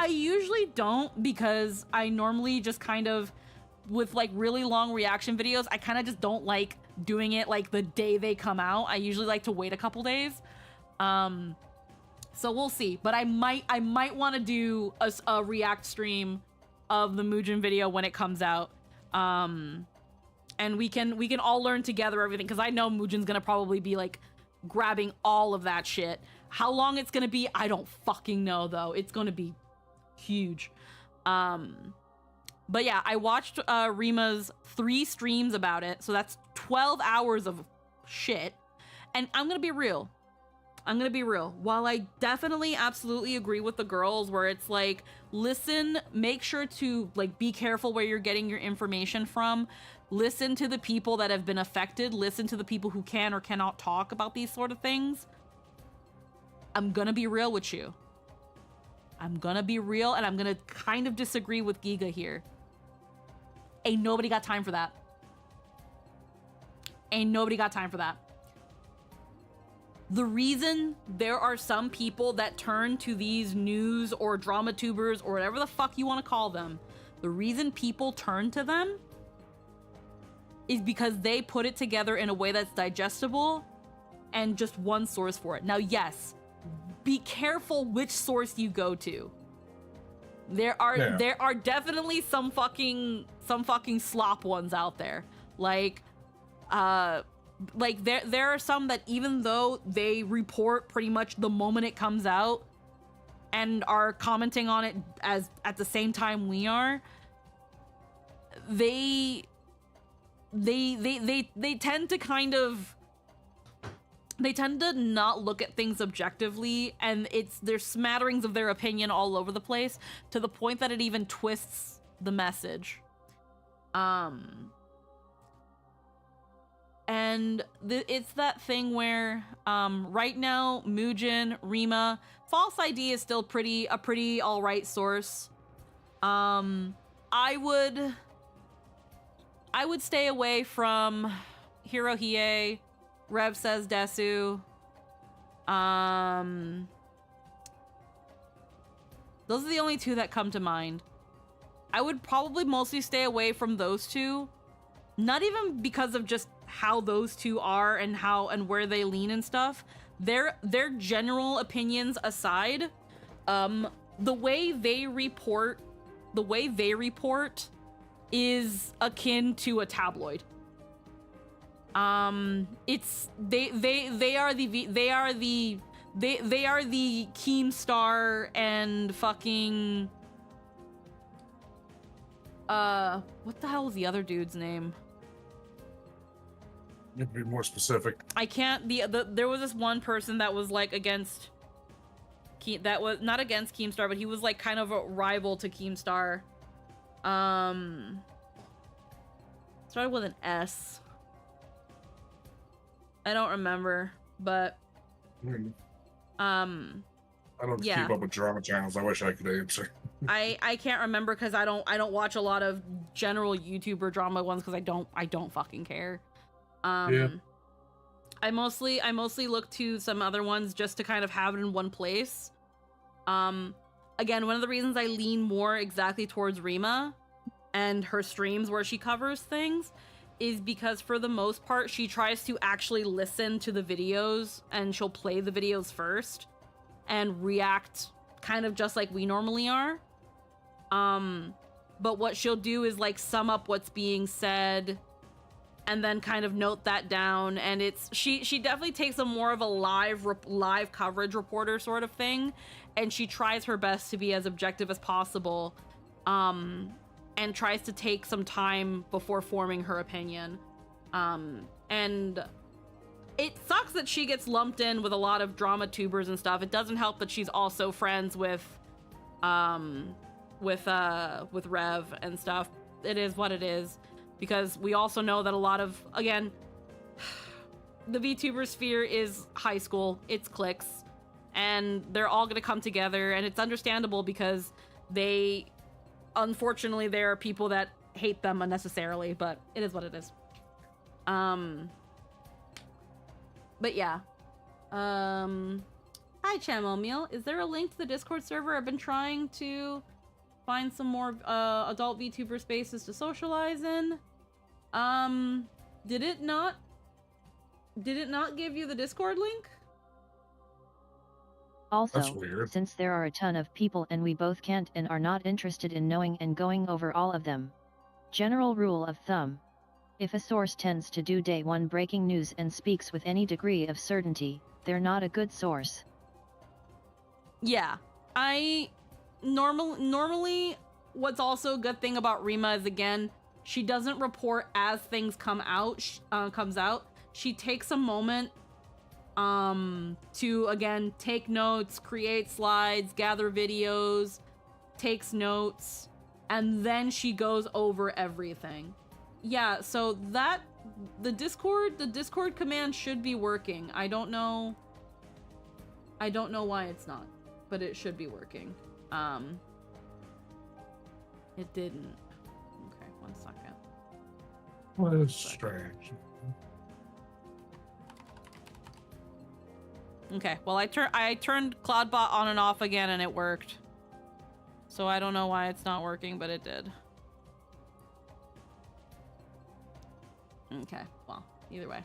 usually don't, because I normally just kind of, with like really long reaction videos, I kind of just don't like doing it like the day they come out. I usually like to wait a couple days. So we'll see, but I might want to do a react stream of the Mujin video when it comes out. And we can all learn together everything, because I know Mujin's gonna probably be like grabbing all of that shit. How long it's gonna be, I don't fucking know though. It's gonna be huge. But yeah, I watched Rima's 3 streams about it, so that's 12 hours of shit. And I'm gonna be real. While I definitely absolutely agree with the girls where it's like, listen, make sure to like be careful where you're getting your information from. Listen to the people that have been affected. Listen to the people who can or cannot talk about these sort of things. I'm gonna be real with you. I'm gonna be real, and I'm gonna kind of disagree with Giga here. Ain't nobody got time for that. The reason there are some people that turn to these news or drama tubers or whatever the fuck you want to call them, the reason people turn to them is because they put it together in a way that's digestible and just one source for it. Now, yes, be careful which source you go to. There are definitely some fucking slop ones out there. Like there are some that, even though they report pretty much the moment it comes out and are commenting on it as at the same time we are, they tend to not look at things objectively, and there's smatterings of their opinion all over the place, to the point that it even twists the message. And it's that thing where right now, Mujin, Rima, False ID is still a pretty all right source. I would stay away from Hirohie, Rev Says Desu. Those are the only two that come to mind. I would probably mostly stay away from those two. Not even because of just how those two are and where they lean and stuff. Their general opinions aside, the way they report is akin to a tabloid. It's they are the Keemstar and fucking what the hell is the other dude's name?
You have to be more specific.
I can't. There was this one person that was like against that was not against Keemstar, but he was like kind of a rival to Keemstar. Started with an S. I don't remember, but
I don't
Yeah.
keep up with drama channels. I wish I could answer.
I can't remember because I don't watch a lot of general YouTuber drama ones because I don't fucking care.
Yeah.
I mostly look to some other ones just to kind of have it in one place. Again, one of the reasons I lean more exactly towards Rima and her streams where she covers things is because for the most part she tries to actually listen to the videos and she'll play the videos first and react kind of just like we normally are. But what she'll do is like sum up what's being said and then kind of note that down, and it's she definitely takes a more of a live coverage reporter sort of thing, and she tries her best to be as objective as possible, and tries to take some time before forming her opinion. And it sucks that she gets lumped in with a lot of drama tubers and stuff. It doesn't help that she's also friends with Rev and stuff. It is what it is. Because we also know that a lot of, again, the VTuber sphere is high school, it's cliques, and they're all gonna come together, and it's understandable because unfortunately, there are people that hate them unnecessarily, but it is what it is. But yeah. Hi, Chamo Meal. Is there a link to the Discord server? I've been trying to find some more adult VTuber spaces to socialize in. Did it not give you the Discord link?
Also,
That's weird.
since there are a ton of people and we both can't and are not interested in knowing and going over all of them. General rule of thumb. If a source tends to do day one breaking news and speaks with any degree of certainty, they're not a good source.
Yeah. Normally, what's also a good thing about Rima is, again, she doesn't report as things comes out. She takes a moment to, again, take notes, create slides, gather videos, takes notes, and then she goes over everything. Yeah, so the Discord command should be working. I don't know why it's not, but it should be working. It didn't. Okay, 1 second.
Well, it's strange.
Okay, well I turned CloudBot on and off again and it worked. So I don't know why it's not working, but it did. Okay, well, either way.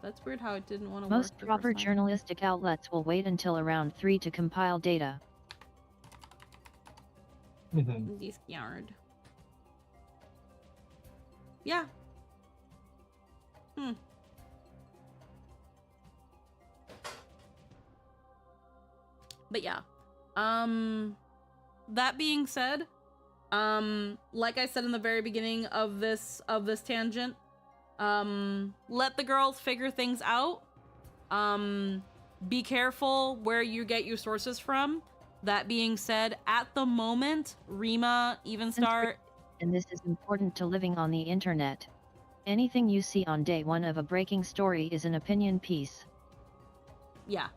That's weird how it didn't want to work.
Most proper journalistic outlets will wait until around 3 to compile data.
This yard. Yeah. But yeah. That being said, like I said in the very beginning of this tangent, let the girls figure things out. Be careful where you get your sources from. That being said, at the moment, Rima, Evenstar...
And this is important to living on the internet. Anything you see on day one of a breaking story is an opinion piece.
Yeah.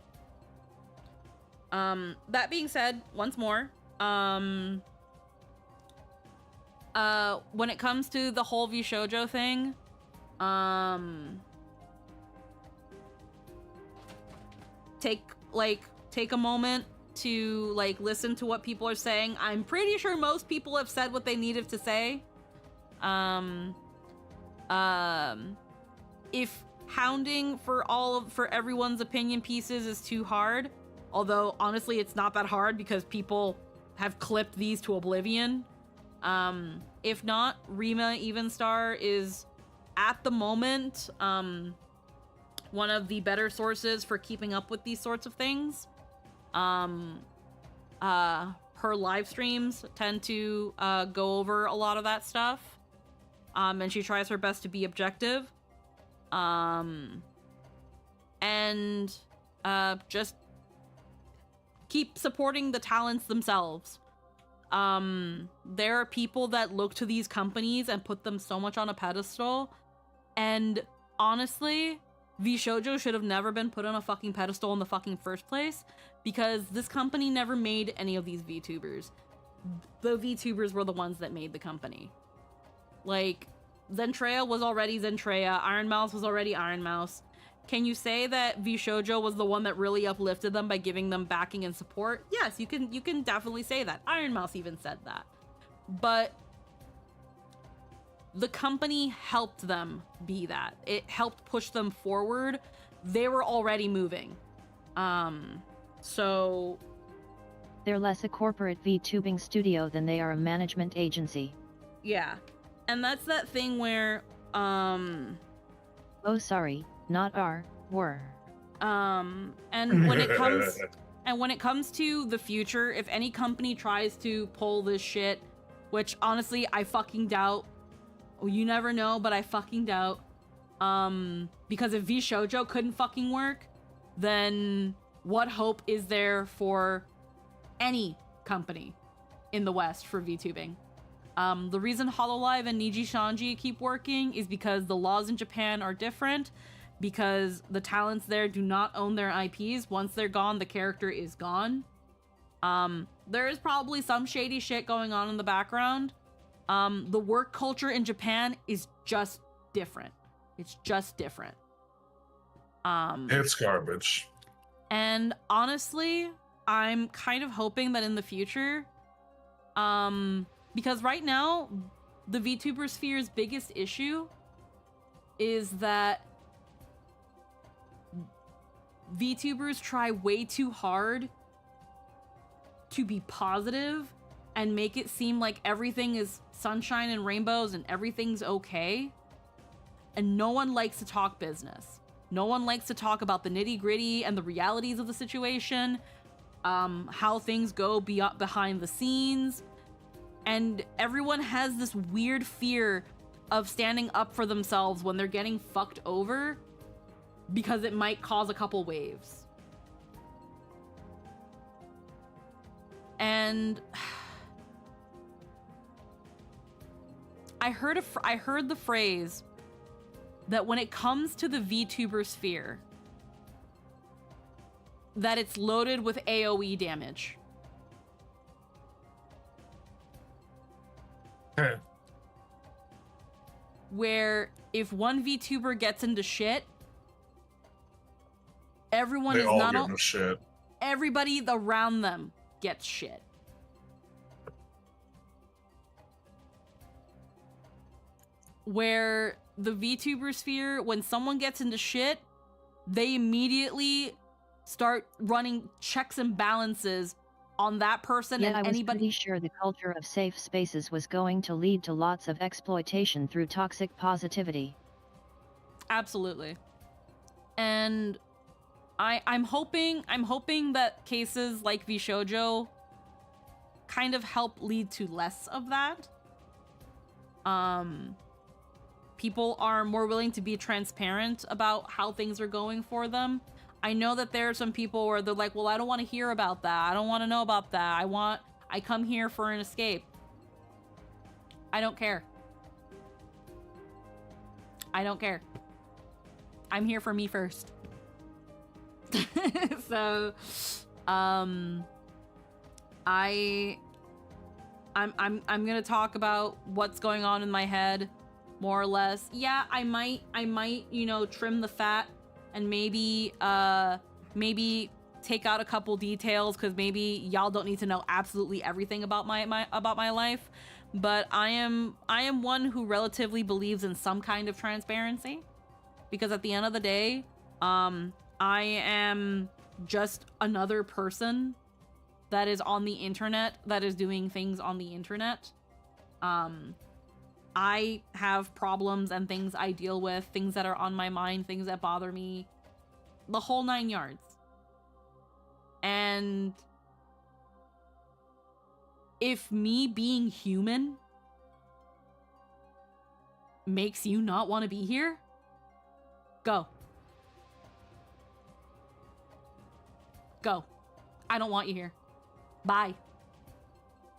That being said, once more, when it comes to the whole V Shoujo thing, take a moment to listen to what people are saying. I'm pretty sure most people have said what they needed to say. If hounding for everyone's opinion pieces is too hard, although honestly it's not that hard because people have clipped these to oblivion. If not, Rima Evenstar is at the moment one of the better sources for keeping up with these sorts of things. Her live streams tend to go over a lot of that stuff, and she tries her best to be objective, and just keep supporting the talents themselves. There are people that look to these companies and put them so much on a pedestal, and honestly, VShojo should have never been put on a fucking pedestal in the fucking first place, because this company never made any of these VTubers. The VTubers were the ones that made the company. Like, Zentreya was already Zentreya, Iron Mouse was already Iron Mouse. Can you say that VShojo was the one that really uplifted them by giving them backing and support? Yes, you can definitely say that. Iron Mouse even said that. But the company helped them be that. It helped push them forward. They were already moving. So
They're less a corporate VTubing studio than they are a management agency.
yeah. And that's that thing where
Oh sorry, not are, were.
and when it comes to the future, if any company tries to pull this shit, which honestly I fucking doubt. You never know, but I fucking doubt. Because if VShojo couldn't fucking work, then what hope is there for any company in the West for VTubing? The reason Hololive and Niji Shanji keep working is because the laws in Japan are different, because the talents there do not own their IPs. Once they're gone, the character is gone. There is probably some shady shit going on in the background. The work culture in Japan is just different. It's just different.
It's garbage.
And honestly, I'm kind of hoping that in the future, because right now, the VTuber sphere's biggest issue is that VTubers try way too hard to be positive and make it seem like everything is sunshine and rainbows and everything's okay. And no one likes to talk business. No one likes to talk about the nitty-gritty and the realities of the situation, how things go behind the scenes. And everyone has this weird fear of standing up for themselves when they're getting fucked over because it might cause a couple waves. And I heard the phrase that when it comes to the VTuber sphere, that it's loaded with AoE damage. Where if one VTuber gets into shit, everyone
They
is
all
not
give a shit.
everybody around them gets shit. Where the VTuber sphere, when someone gets into shit, they immediately start running checks and balances on that person
Yeah,
and
I was
anybody.
pretty sure the culture of safe spaces was going to lead to lots of exploitation through toxic positivity.
Absolutely. And I'm hoping that cases like VShojo kind of help lead to less of that. People are more willing to be transparent about how things are going for them. I know that there are some people where they're like, well, I don't want to hear about that. I don't want to know about that. I come here for an escape. I don't care. I don't care. I'm here for me first. So, I'm gonna talk about what's going on in my head, more or less. Yeah, I might, you know, trim the fat and maybe take out a couple details, because maybe y'all don't need to know absolutely everything about my life. But I am one who relatively believes in some kind of transparency, because at the end of the day, I am just another person that is on the internet, that is doing things on the internet. I have problems and things I deal with, things that are on my mind, things that bother me, the whole 9 yards. And if me being human makes you not want to be here, go. Go. I don't want you here. Bye.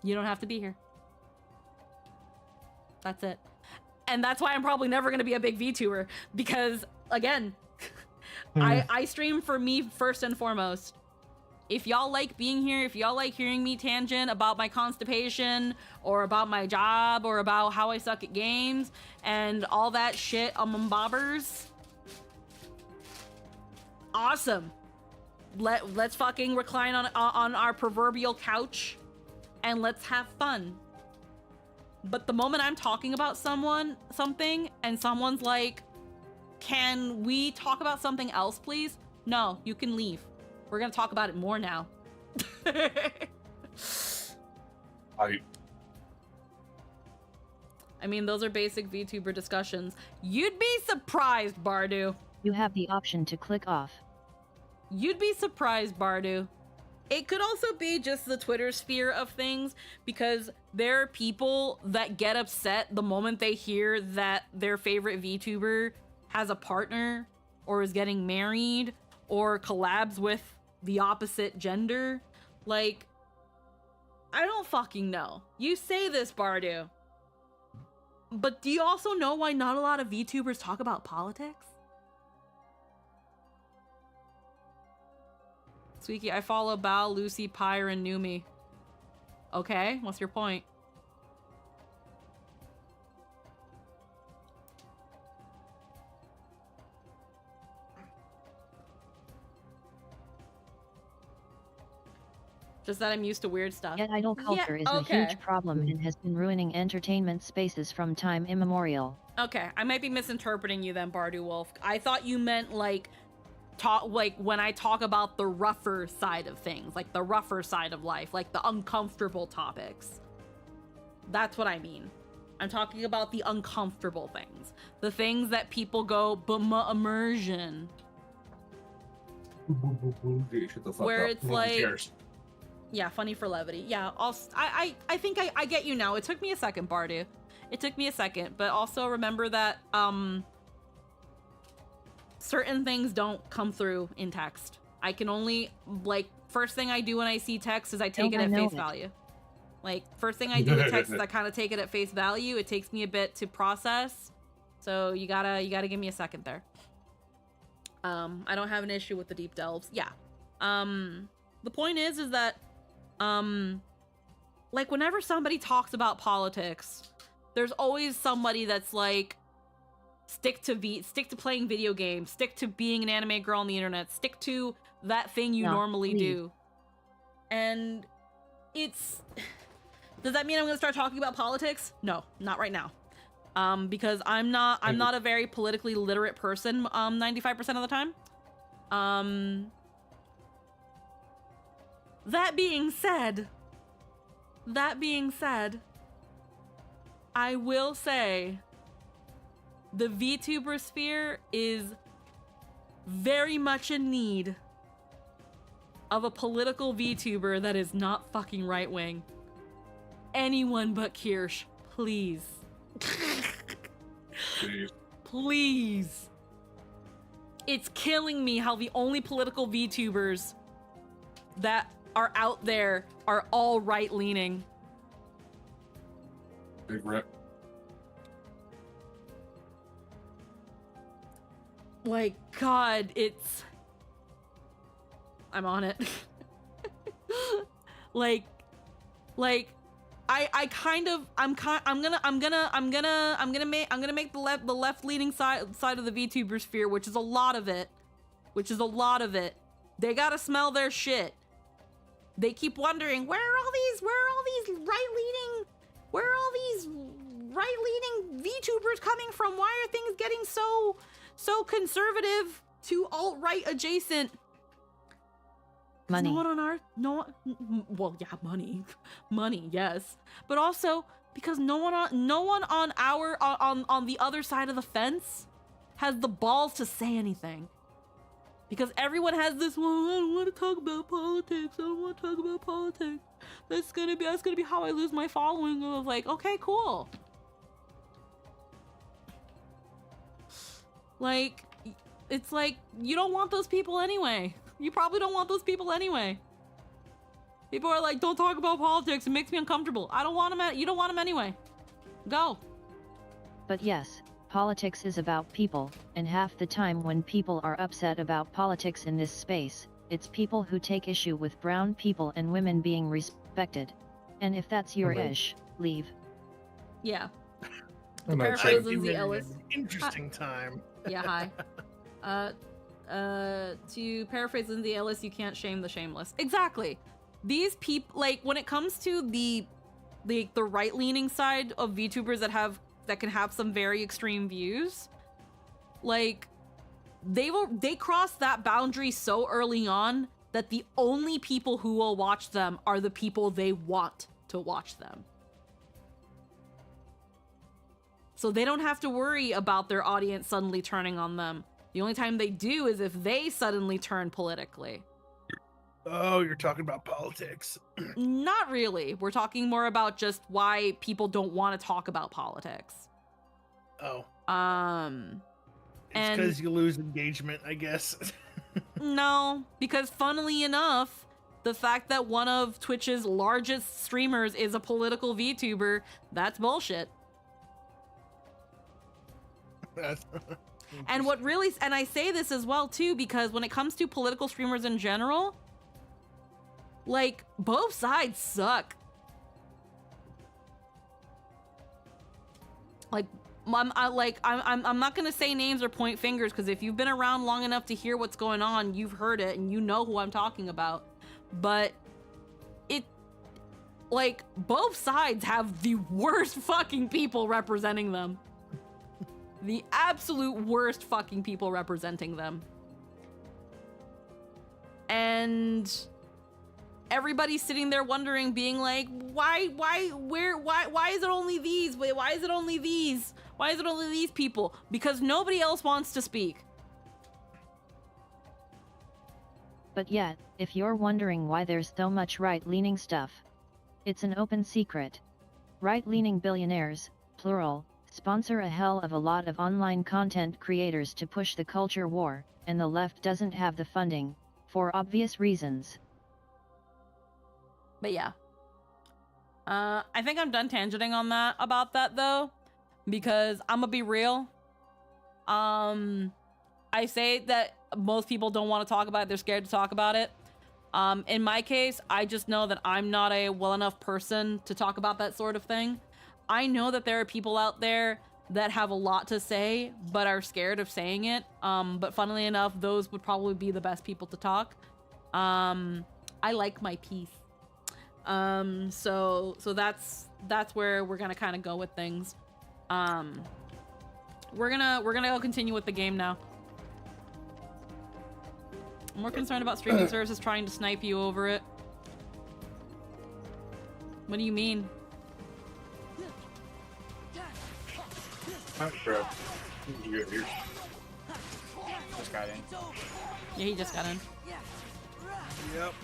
You don't have to be here. That's it. And that's why I'm probably never going to be a big VTuber, because, again, I stream for me first and foremost. If y'all like being here, if y'all like hearing me tangent about my constipation or about my job or about how I suck at games and all that shit bobbers, awesome. Let's fucking recline on our proverbial couch and let's have fun. But the moment I'm talking about something and someone's like, can we talk about something else, please? No, you can leave. We're gonna talk about it more now.
I
mean, those are basic VTuber discussions. You'd be surprised, Bardu.
You have the option to click off.
You'd be surprised, Bardu. It could also be just the Twitter sphere of things, because there are people that get upset the moment they hear that their favorite VTuber has a partner or is getting married or collabs with the opposite gender. Like, I don't fucking know. You say this, Bardu. But do you also know why not a lot of VTubers talk about politics? Squeaky, I follow Bao, Lucy, Pyre, and Numi. Okay, what's your point? Just that I'm used to weird stuff.
Yet idol culture is a huge problem and has been ruining entertainment spaces from time immemorial.
Okay, I might be misinterpreting you then, Bardu Wolf. I thought you meant like when I talk about the rougher side of things, like the rougher side of life, like the uncomfortable topics. That's what I mean. I'm talking about the uncomfortable things. The things that people go, but my immersion.
Shut the fuck
where
up.
it's
No one
like,
cares.
yeah, funny for levity. Yeah, I think I get you now. It took me a second, Bardu. It took me a second, but also remember that certain things don't come through in text. I can only, like, first thing I do when I see text is I take it at face value. Like, first thing I do with text is I kind of take it at face value. It takes me a bit to process, so you gotta give me a second there. I don't have an issue with the deep delves. Yeah. The point is that like, whenever somebody talks about politics, there's always somebody that's like, stick to playing video games, stick to being an anime girl on the internet, stick to that thing you normally do. And it's, does that mean I'm gonna start talking about politics? No, not right now. Because I'm not a very politically literate person 95% of the time. That being said, I will say the VTuber sphere is very much in need of a political VTuber that is not fucking right-wing. Anyone but Kirsch, please. Please. It's killing me how the only political VTubers that are out there are all right-leaning.
Big rip.
Like, God, it's... I'm on it. like, I'm gonna make the left leaning side of the VTuber sphere, which is a lot of it. They gotta smell their shit. They keep wondering, where are all these right-leaning VTubers coming from? Why are things getting so conservative to alt-right adjacent?
Money.
Well, yeah, money, yes, but also because no one on the other side of the fence has the balls to say anything, because everyone has this, well, I don't want to talk about politics. That's gonna be how I lose my following. I was like, okay, cool. Like, it's like, you don't want those people anyway. You probably don't want those people anyway. People are like, don't talk about politics. It makes me uncomfortable. I don't want them. You don't want them anyway. Go.
But yes, Politics is about people, and half the time when people are upset about politics in this space, it's people who take issue with brown people and women being respected. And if that's your ish, leave.
Yeah.
I'm not
paraphrase
sure.
Lindsay Ellis.
Interesting time.
Yeah, hi. To paraphrase Lindsay Ellis, you can't shame the shameless. Exactly. These people, like, when it comes to the right-leaning side of VTubers that can have some very extreme views, like, they cross that boundary so early on that the only people who will watch them are the people they want to watch them. So they don't have to worry about their audience suddenly turning on them. The only time they do is if they suddenly turn politically.
Oh, you're talking about politics.
Not really. We're talking more about just why people don't want to talk about politics.
Oh. It's
And
because you lose engagement, I guess.
no, because funnily enough, the fact that one of Twitch's largest streamers is a political VTuber, that's bullshit. And what really, and I say this as well too, because when it comes to political streamers in general, like, both sides suck. Like, I'm not gonna say names or point fingers, because if you've been around long enough to hear what's going on, you've heard it and you know who I'm talking about. But it, like, both sides have the worst fucking people representing them. The absolute worst fucking people representing them. And everybody's sitting there wondering, being like, why is it only these? Why is it only these? Why is it only these people? Because nobody else wants to speak.
But yet, if you're wondering why there's so much right-leaning stuff, it's an open secret. Right-leaning billionaires, plural, sponsor a hell of a lot of online content creators to push the culture war, and the left doesn't have the funding, for obvious reasons.
But yeah. I think I'm done tangenting on that, about that though, because I'm gonna be real. I say that most people don't want to talk about it, they're scared to talk about it. In my case, I just know that I'm not a well enough person to talk about that sort of thing. I know that there are people out there that have a lot to say, but are scared of saying it. But funnily enough, those would probably be the best people to talk. I like my peace. So that's where we're gonna kind of go with things. We're gonna go continue with the game now. I'm more concerned about streaming services trying to snipe you over it. What do you mean?
Oh, crap. You get here.
Just got in.
Yeah, he just got in.
Yep.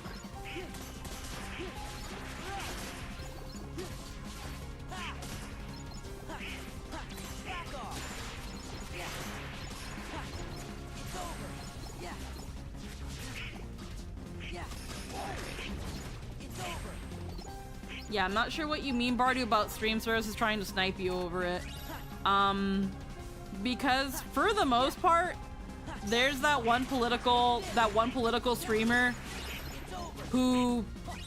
Yeah, I'm not sure what you mean, Bardu, about stream services trying to snipe you over it. Because for the most part, there's that one political streamer who,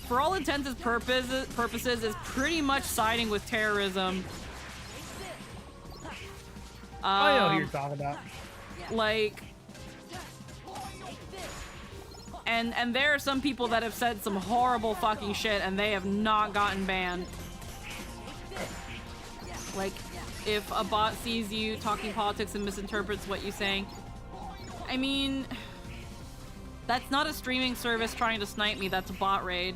for all intents and purposes, is pretty much siding with terrorism.
I know who you're talking about.
Like, and there are some people that have said some horrible fucking shit and they have not gotten banned. Like, if a bot sees you talking politics and misinterprets what you're saying, I mean, that's not a streaming service trying to snipe me, that's a bot raid.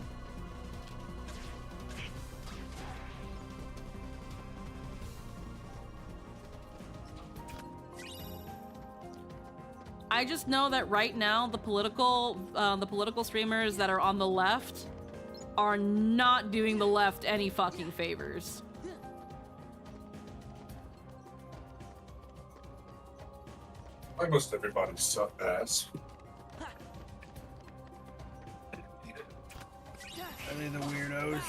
I just know that right now the political streamers that are on the left are not doing the left any fucking favors.
Why must everybody suck ass?
I mean, the weirdos.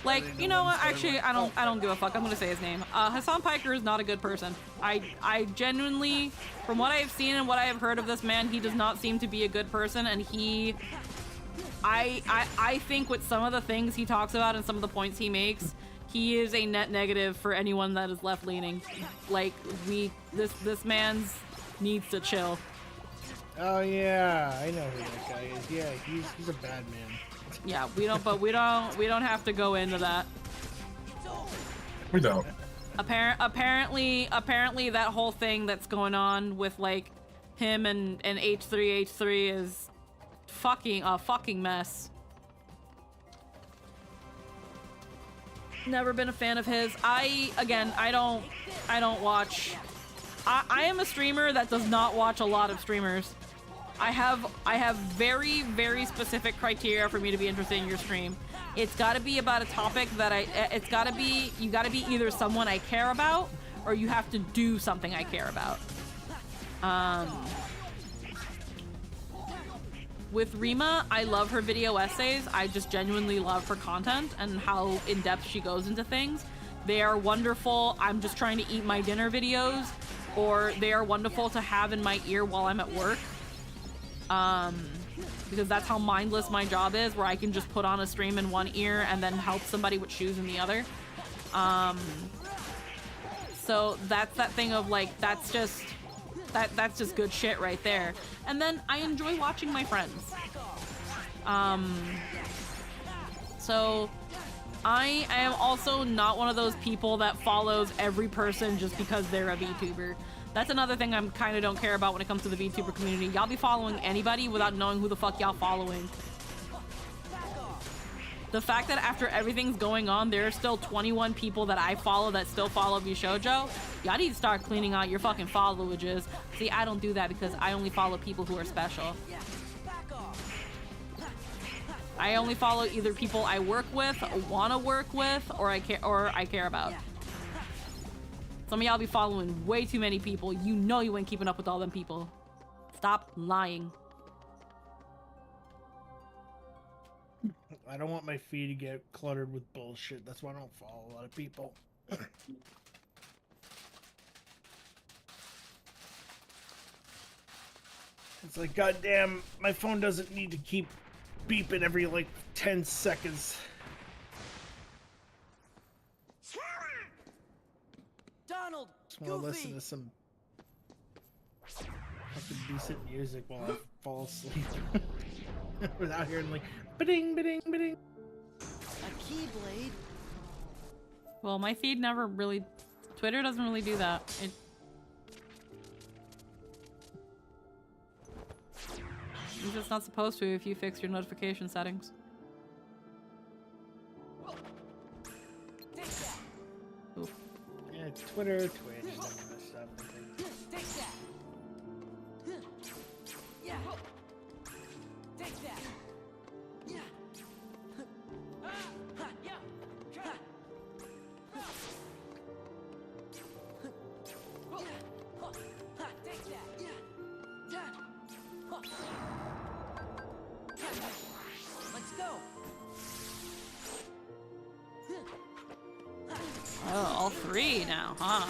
Like, you know what? Actually, I don't give a fuck. I'm gonna say his name. Hassan Piker is not a good person. I genuinely, from what I have seen and what I have heard of this man, he does not seem to be a good person, and I think with some of the things he talks about and some of the points he makes, he is a net negative for anyone that is left leaning. Like, this man's needs to chill.
Oh yeah, I know who that guy is. Yeah, he's a bad man.
Yeah, we don't have to go into that.
We don't.
Apparently that whole thing that's going on with like him and H3 is a fucking mess. Never been a fan of his. I don't watch. I am a streamer that does not watch a lot of streamers. I have very, very specific criteria for me to be interested in your stream. It's got to be about a topic that you got to be either someone I care about, or you have to do something I care about. With Rima, I love her video essays. I just genuinely love her content and how in-depth she goes into things. They are wonderful. I'm just trying to eat my dinner videos, or they are wonderful to have in my ear while I'm at work. Because that's how mindless my job is, where I can just put on a stream in one ear and then help somebody with shoes in the other. So that's that thing of like, that's just good shit right there. And then I enjoy watching my friends. So I am also not one of those people that follows every person just because they're a VTuber. That's another thing I'm kind of don't care about when it comes to the VTuber community. Y'all be following anybody without knowing who the fuck y'all following. The fact that after everything's going on, there are still 21 people that I follow that still follow Bishojo, y'all need to start cleaning out your fucking followages. See, I don't do that because I only follow people who are special. I only follow either people I work with, want to work with, or I care about. Some of y'all be following way too many people. You know you ain't keeping up with all them people. Stop lying.
I don't want my feed to get cluttered with bullshit. That's why I don't follow a lot of people. It's like, goddamn, my phone doesn't need to keep beeping every like 10 seconds.
Donald,
Just want to listen to some fucking decent music while I fall asleep. Without hearing like, ba-ding, ba-ding, ba-ding.
A keyblade?
Well, my feed never really... Twitter doesn't really do that. It's just not supposed to if you fix your notification settings. Oof.
Yeah, Twitter, Twitch, that kind of stuff. I think.
Take that. Yeah. Take that. Yeah. Take that. Let's go.
Oh, all three now, huh?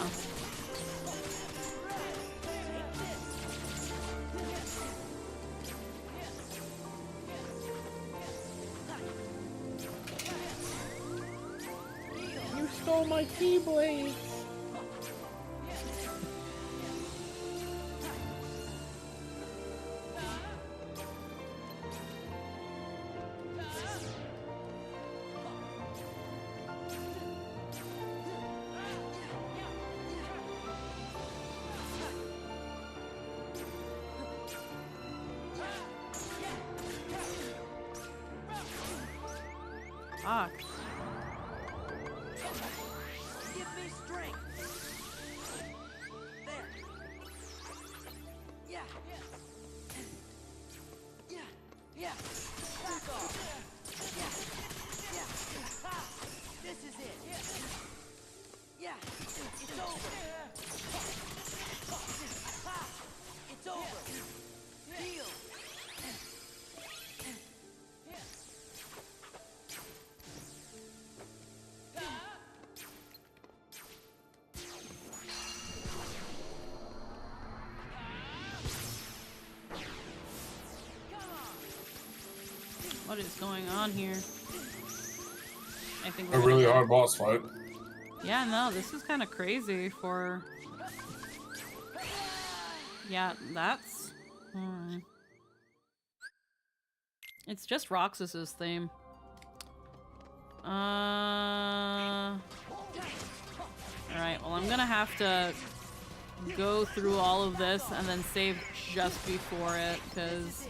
You stole my keyblade!
Fuck.
Give me strength. There. Yeah. Yeah. Yeah. Back off. Yeah. Yeah. This is it. Yeah. It's over. It's over. Heal.
What is going on here? I think
A
we're
really
gonna-
hard boss fight.
Yeah, no, this is kind of crazy for... Yeah, that's... It's just Roxas's theme. Alright, well I'm gonna have to go through all of this and then save just before it, because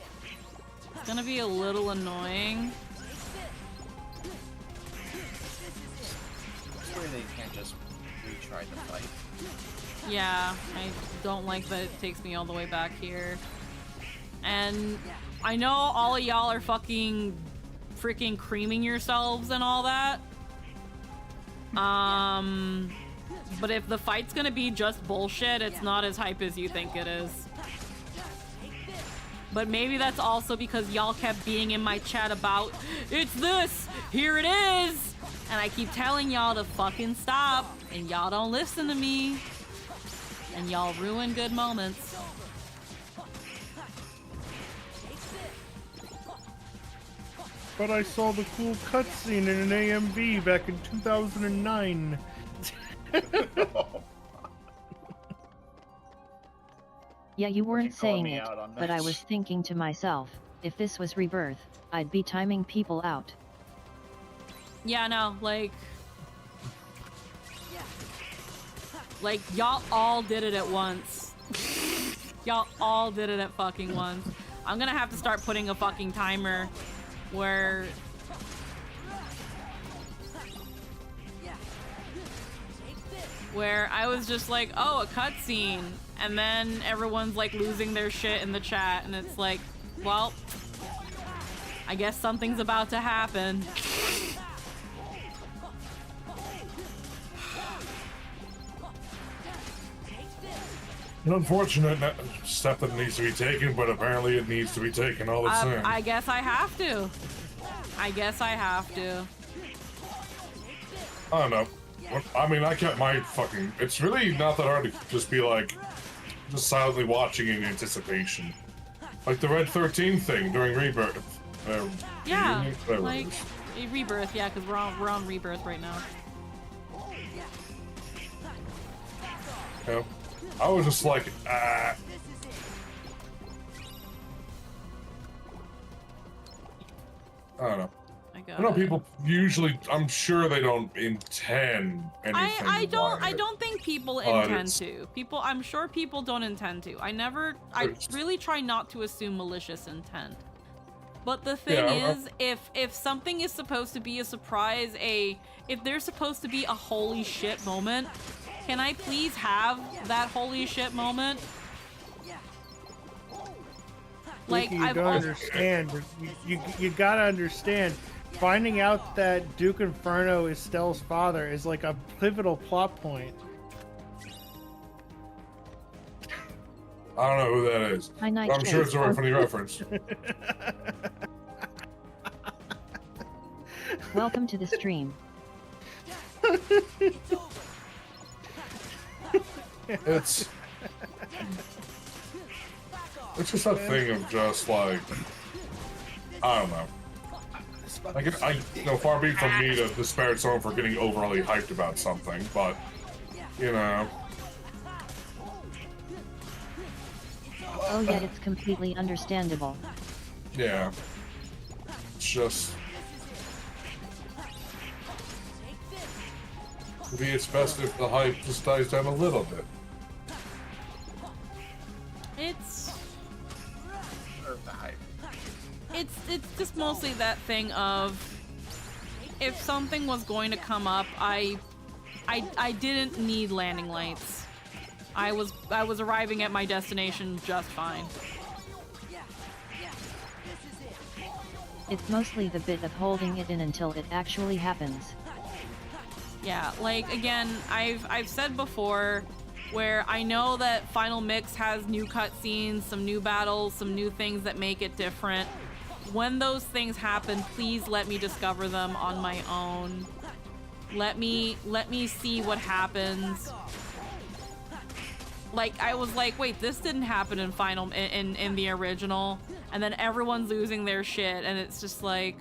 it's gonna be a little annoying.
Where they can't just retry the fight.
Yeah, I don't like that it takes me all the way back here. And I know all of y'all are freaking creaming yourselves and all that. But if the fight's gonna be just bullshit, it's not as hype as you think it is. But maybe that's also because y'all kept being in my chat about, it's this, here it is! And I keep telling y'all to fucking stop, and y'all don't listen to me. And y'all ruin good moments.
But I saw the cool cutscene in an AMV back in 2009.
Yeah, you weren't
Keep calling
saying
me
it,
out on
but I
this.
was thinking to myself, if this was Rebirth, I'd be timing people out.
Yeah, no, like y'all all did it at once. Y'all all did it at fucking once. I'm gonna have to start putting a fucking timer where I was just like, oh, a cutscene, and then everyone's like losing their shit in the chat, and it's like, well, I guess something's about to happen.
An unfortunate step that needs to be taken, but apparently it needs to be taken all the same.
I guess I have to. I guess I have to.
I don't know. I mean, I kept my fucking... It's really not that hard to just be like... Just silently watching in anticipation. Like the Red 13 thing during Rebirth.
Yeah,
whatever it
like
is.
Rebirth. Yeah, because we're on Rebirth right now.
You know? I was just like, I don't know. I know people usually, I'm sure they don't intend anything.
I
by it.
don't think people
But
intend
it's-
to. I'm sure people don't intend to. I
It's-
really try not to assume malicious intent. But the thing
Yeah,
is, if something is supposed to be a surprise, if there's supposed to be a holy shit moment, can I please have that holy shit moment? Like,
Wiki, you
I've
don't
al-
understand. You gotta understand. Finding out that Duke Inferno is Stell's father is like a pivotal plot point.
I don't know who that is.
Hi, Night
I'm sure
Chase.
it's a very funny reference.
Welcome to the stream.
It's just a thing of just like, I don't know. Far be it from me to disparage someone for getting overly hyped about something, but you know,
Oh, yet it's completely understandable.
yeah. It's just maybe it's best if the hype just dies down a little bit.
It's
Or the hype.
it's just mostly that thing of, if something was going to come up, I didn't need landing lights. I was arriving at my destination just fine.
It's mostly the bit of holding it in until it actually happens.
Yeah, like again, I've said before, where I know that Final Mix has new cutscenes, some new battles, some new things that make it different. When those things happen, please let me discover them on my own. Let me see what happens. Like, I was like, wait, this didn't happen in the original.
and then everyone's losing their shit, and it's just like,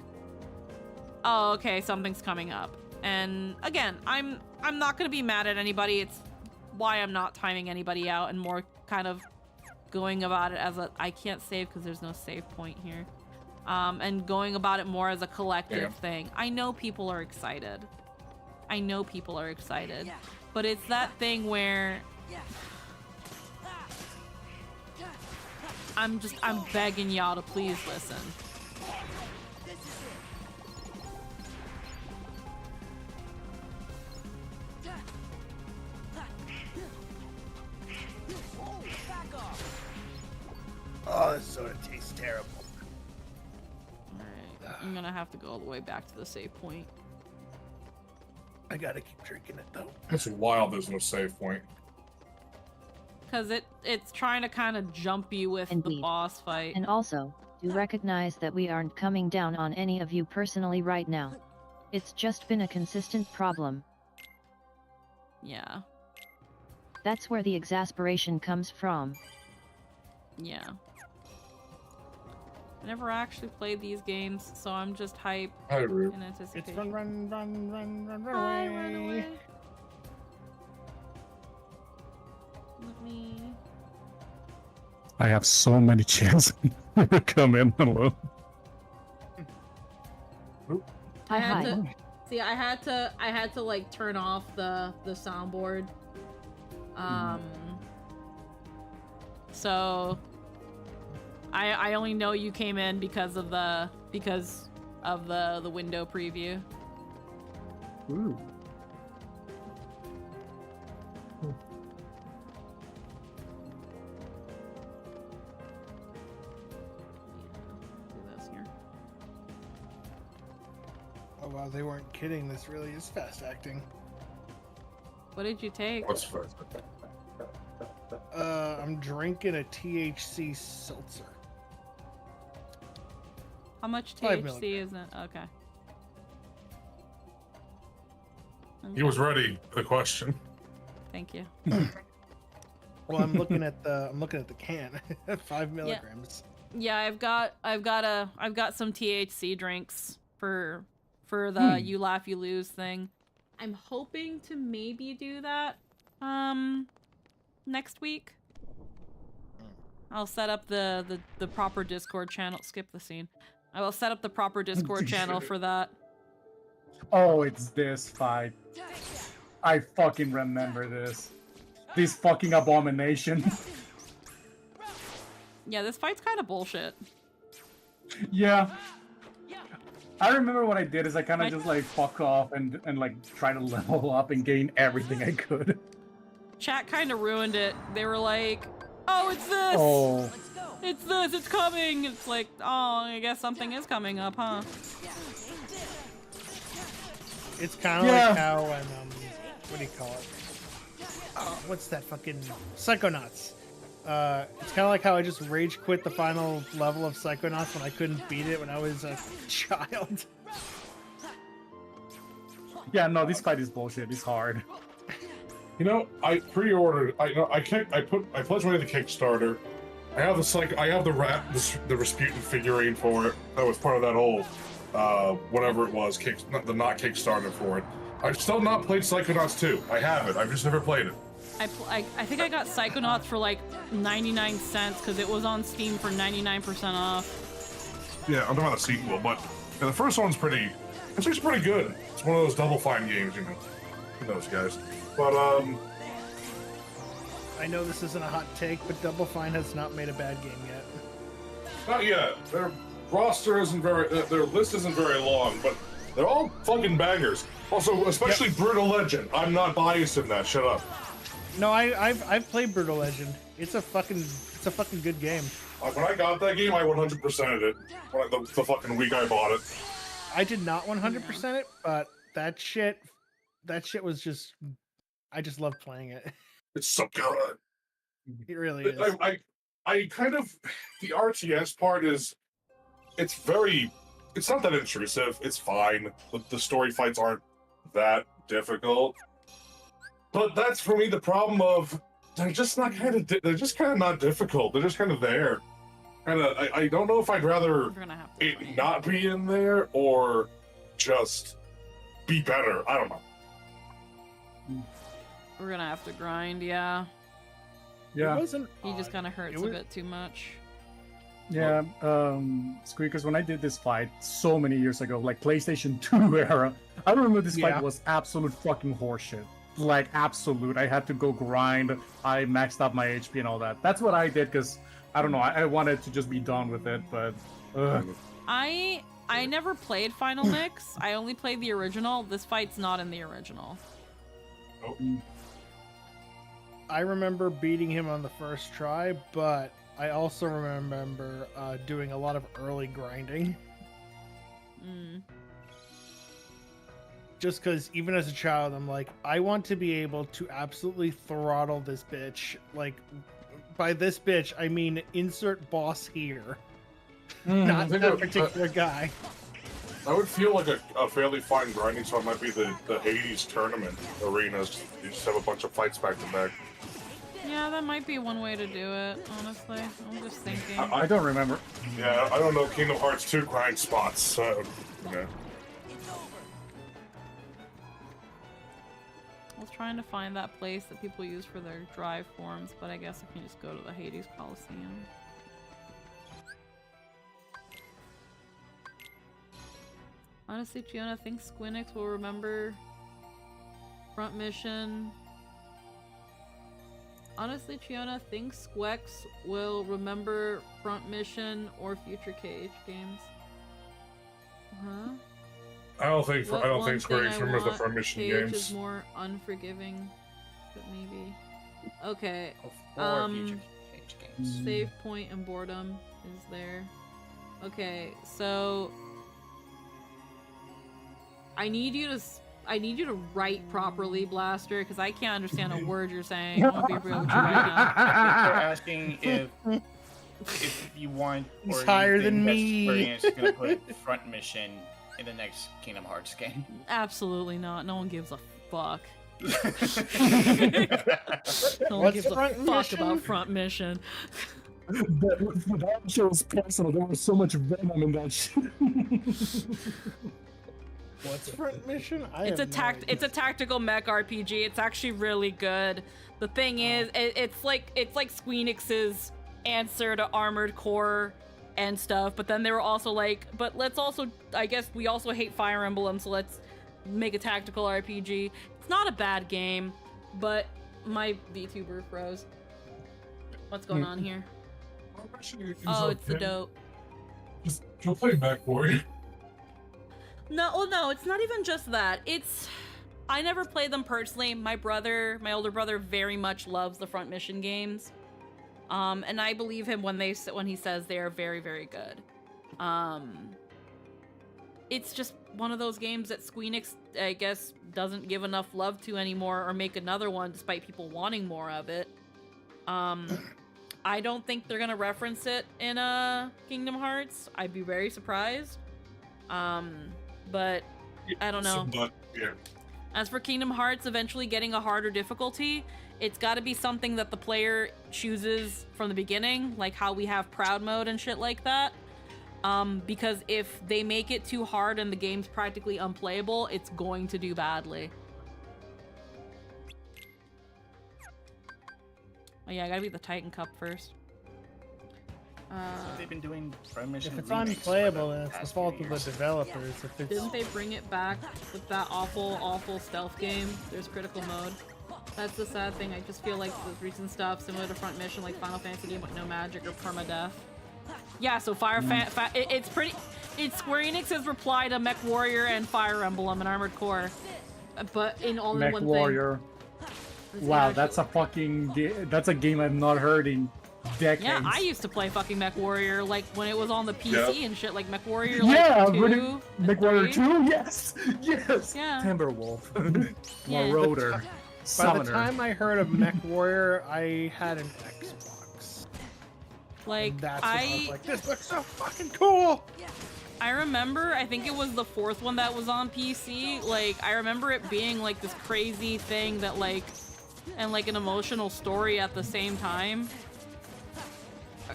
oh, okay, something's coming up. And again, I'm not gonna be mad at anybody. It's why I'm not timing anybody out and more kind of going about it as a I can't save because there's no save point here. And going about it more as a collective thing. I know people are excited. I know people are excited. But it's that thing where I'm begging y'all to please listen.
Oh, this soda tastes terrible.
Alright, I'm gonna have to go all the way back to the save point.
I gotta keep drinking it though.
It's wild there's no save point.
Because it's trying to kind of jump you with the
Indeed.
boss fight.
And also, do recognize that we aren't coming down on any of you personally right now. It's just been a consistent problem.
Yeah.
That's where the exasperation comes from.
Yeah. I never actually played these games, so I'm just hype
Hi, Rude.
in anticipation.
It's run
Hi,
away.
run away. Let me...
I have so many chances to come in. Hello.
Hi,
I had
hi.
to see. I had to like turn off the soundboard.
So I only know you came in because of the window preview.
Ooh.
Do this here.
Oh wow, they weren't kidding. This really is fast acting.
What did you take?
What's first?
I'm drinking a THC seltzer.
How much
5
THC
milligrams.
is it? Okay.
He was ready for the question.
Thank you.
Well, I'm looking at the can. 5 milligrams.
Yeah, I've got some THC drinks for the you laugh you lose thing. I'm hoping to maybe do that next week. I'll set up the proper Discord channel. Skip the scene. I will set up the proper Discord channel for that.
Oh, it's this fight. I fucking remember this. This fucking abomination.
Yeah, this fight's kind of bullshit.
Yeah. I remember what I did is I kind of just like fuck off and like try to level up and gain everything I could.
Chat kind of ruined it. They were like, "Oh, it's this.
Oh.
It's this. It's coming." It's like, oh, I guess something is coming up, huh?
It's kind of like how what do you call it? What's that fucking Psychonauts? It's kind of like how I just rage quit the final level of Psychonauts when I couldn't beat it when I was a child.
Yeah, no, this fight is bullshit. It's hard.
You know, I pre-ordered. I pledged money to the Kickstarter. I have the Rasputin figurine for it. That was part of that whole whatever it was, the not Kickstarter for it. I've still not played Psychonauts 2. I have it. I've just never played it.
I think I got Psychonauts for like 99 cents because it was on Steam for 99% off.
Yeah, I'm talking about the sequel, but yeah, the first one's pretty. It's actually pretty good. It's one of those Double Fine games, you know. Who knows, guys? But
I know this isn't a hot take, but Double Fine has not made a bad game yet.
not yet. Their roster isn't very. Their list isn't very long, but they're all fucking bangers. Also, especially Brutal Legend. I'm not biased in that. Shut up.
No, I've played Brutal Legend. It's a fucking good game.
When I got that game, I 100%ed it. The fucking week I bought it.
I did not 100% it, but that shit was just. I just love playing it.
It's so good.
It really is.
I kind of the RTS part is. It's not that intrusive. It's fine. The story fights aren't that difficult. But that's for me the problem of they're just kind of not difficult. They're just kind of there. And I don't know if I'd rather
We're gonna have to
it
grind.
not be in there or just be better. I don't know.
We're gonna have to grind, yeah.
It
Yeah,
wasn't.
He just
odd.
kind of hurts
It
a
was-
bit too much.
yeah. Squeakers, when I did this fight so many years ago, like PlayStation 2 era, I remember this
Yeah.
fight was absolute fucking horseshit. Like absolute. I had to go grind. I maxed out my HP and all that. That's what I did because I don't know. I wanted to just be done with it, but.
I never played Final Mix. I only played the original. This fight's not in the original.
I remember beating him on the first try, but I also remember doing a lot of early grinding.
Mm.
Just because even as a child, I'm like, I want to be able to absolutely throttle this bitch. Like, by this bitch, I mean insert boss here. Not that particular guy.
I would feel like a fairly fine grinding spot might be the Hades tournament arenas. You just have a bunch of fights back to back.
Yeah, that might be one way to do it, honestly. I'm just thinking.
I don't remember.
Yeah, I don't know Kingdom Hearts 2 grind spots, so yeah.
I was trying to find that place that people use for their drive forms, but I guess I can just go to the Hades Coliseum. Honestly, Giona thinks Squinix will remember Front Mission. Honestly, Chiona thinks Squex will remember Front Mission or future KH games. Huh?
I don't think
What
I don't
one
think Square
thing
Enix
I
remembers the
want,
Front Mission
KH is
games.
more unforgiving, but maybe. Okay.
Or future Cage games.
Save point and boredom is there. Okay, so I need you to write properly, Blaster, because I can't understand a word you're saying. I'm gonna be real with you right now.
They're asking if you want
He's
or you
higher
think
than
that
me.
Square Enix is gonna put Front Mission in the next Kingdom Hearts game.
Absolutely not. No one gives a fuck. No one
What's
gives a
Front
fuck
Mission?
about Front Mission.
That show was personal. There was so much venom in that shit.
What's Front Mission?
It's a tactical mech RPG. It's actually really good. The thing is, it's like Squeenix's answer to Armored Core and stuff. But then they were also like, but let's also, I guess we also hate Fire Emblem, so let's make a tactical RPG. It's not a bad game, but my VTuber froze. What's going on here? Oh, it's the dope.
Just go play Mech Warrior.
No, well, no, it's not even just that. I never played them personally. My older brother, very much loves the Front Mission games, and I believe him when he says they are very, very good. It's just one of those games that Squeenix, I guess, doesn't give enough love to anymore, or make another one despite people wanting more of it. I don't think they're gonna reference it in Kingdom Hearts. I'd be very surprised. But I don't know.
But yeah,
As for Kingdom Hearts eventually getting a harder difficulty, it's got to be something that the player chooses from the beginning, like how we have Proud Mode and shit like that. Because if they make it too hard and the game's practically unplayable, it's going to do badly. Oh yeah, I gotta beat the Titan Cup first.
They've been doing Front Mission
If it's
remakes for
unplayable, then it's the
past
fault
few
of the
years.
developers. If it's
Didn't they bring it back with that awful stealth game? There's critical mode. That's the sad thing. I just feel like the recent stuff, similar to Front Mission, like Final Fantasy game with no magic or permadeath. Yeah, so it's pretty. It's Square Enix's reply to Mech Warrior and Fire Emblem and Armored Core, but in all in
Mech
one
Warrior.
thing.
Wow, that's a that's a game I've not heard in decades.
Yeah, I used to play fucking Mech Warrior like when it was on the PC and shit, like Mech Warrior.
Yeah,
like, 2
really,
and
Mech Warrior
3.
2? Yes! Yes!
Yeah.
Timberwolf.
Yeah.
Marauder.
by the
Summoner.
time I heard of Mech Warrior, I had an Xbox.
Like
That's when I was like, this looks so fucking cool.
I remember, I think it was the 4th one that was on PC. Like, I remember it being like this crazy thing that like, and like an emotional story at the same time.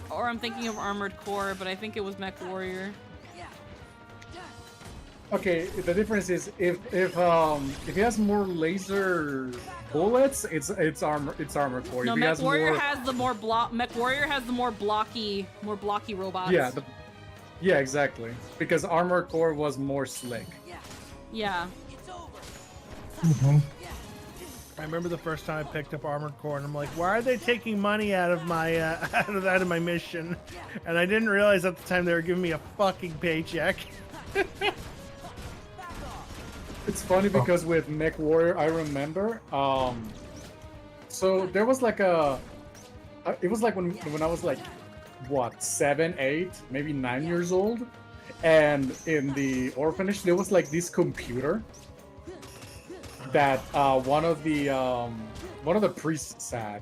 or I'm thinking of Armored Core, but I think it was Mech Warrior.
Okay, the difference is if he has more laser bullets, it's armor core.
No,
If he
Mech
has
Warrior
more,
has the more Mech Warrior has the more blocky robots.
yeah, yeah, exactly. Because armor core was more slick.
Yeah.
I remember the first time I picked up Armored Core, and I'm like, why are they taking money out of my out of my mission? And I didn't realize at the time they were giving me a fucking paycheck.
It's funny because with Mech Warrior, I remember, so there was like it was like when I was like, what, 7, 8, maybe 9 years old, and in the orphanage there was like this computer that one of the priests had.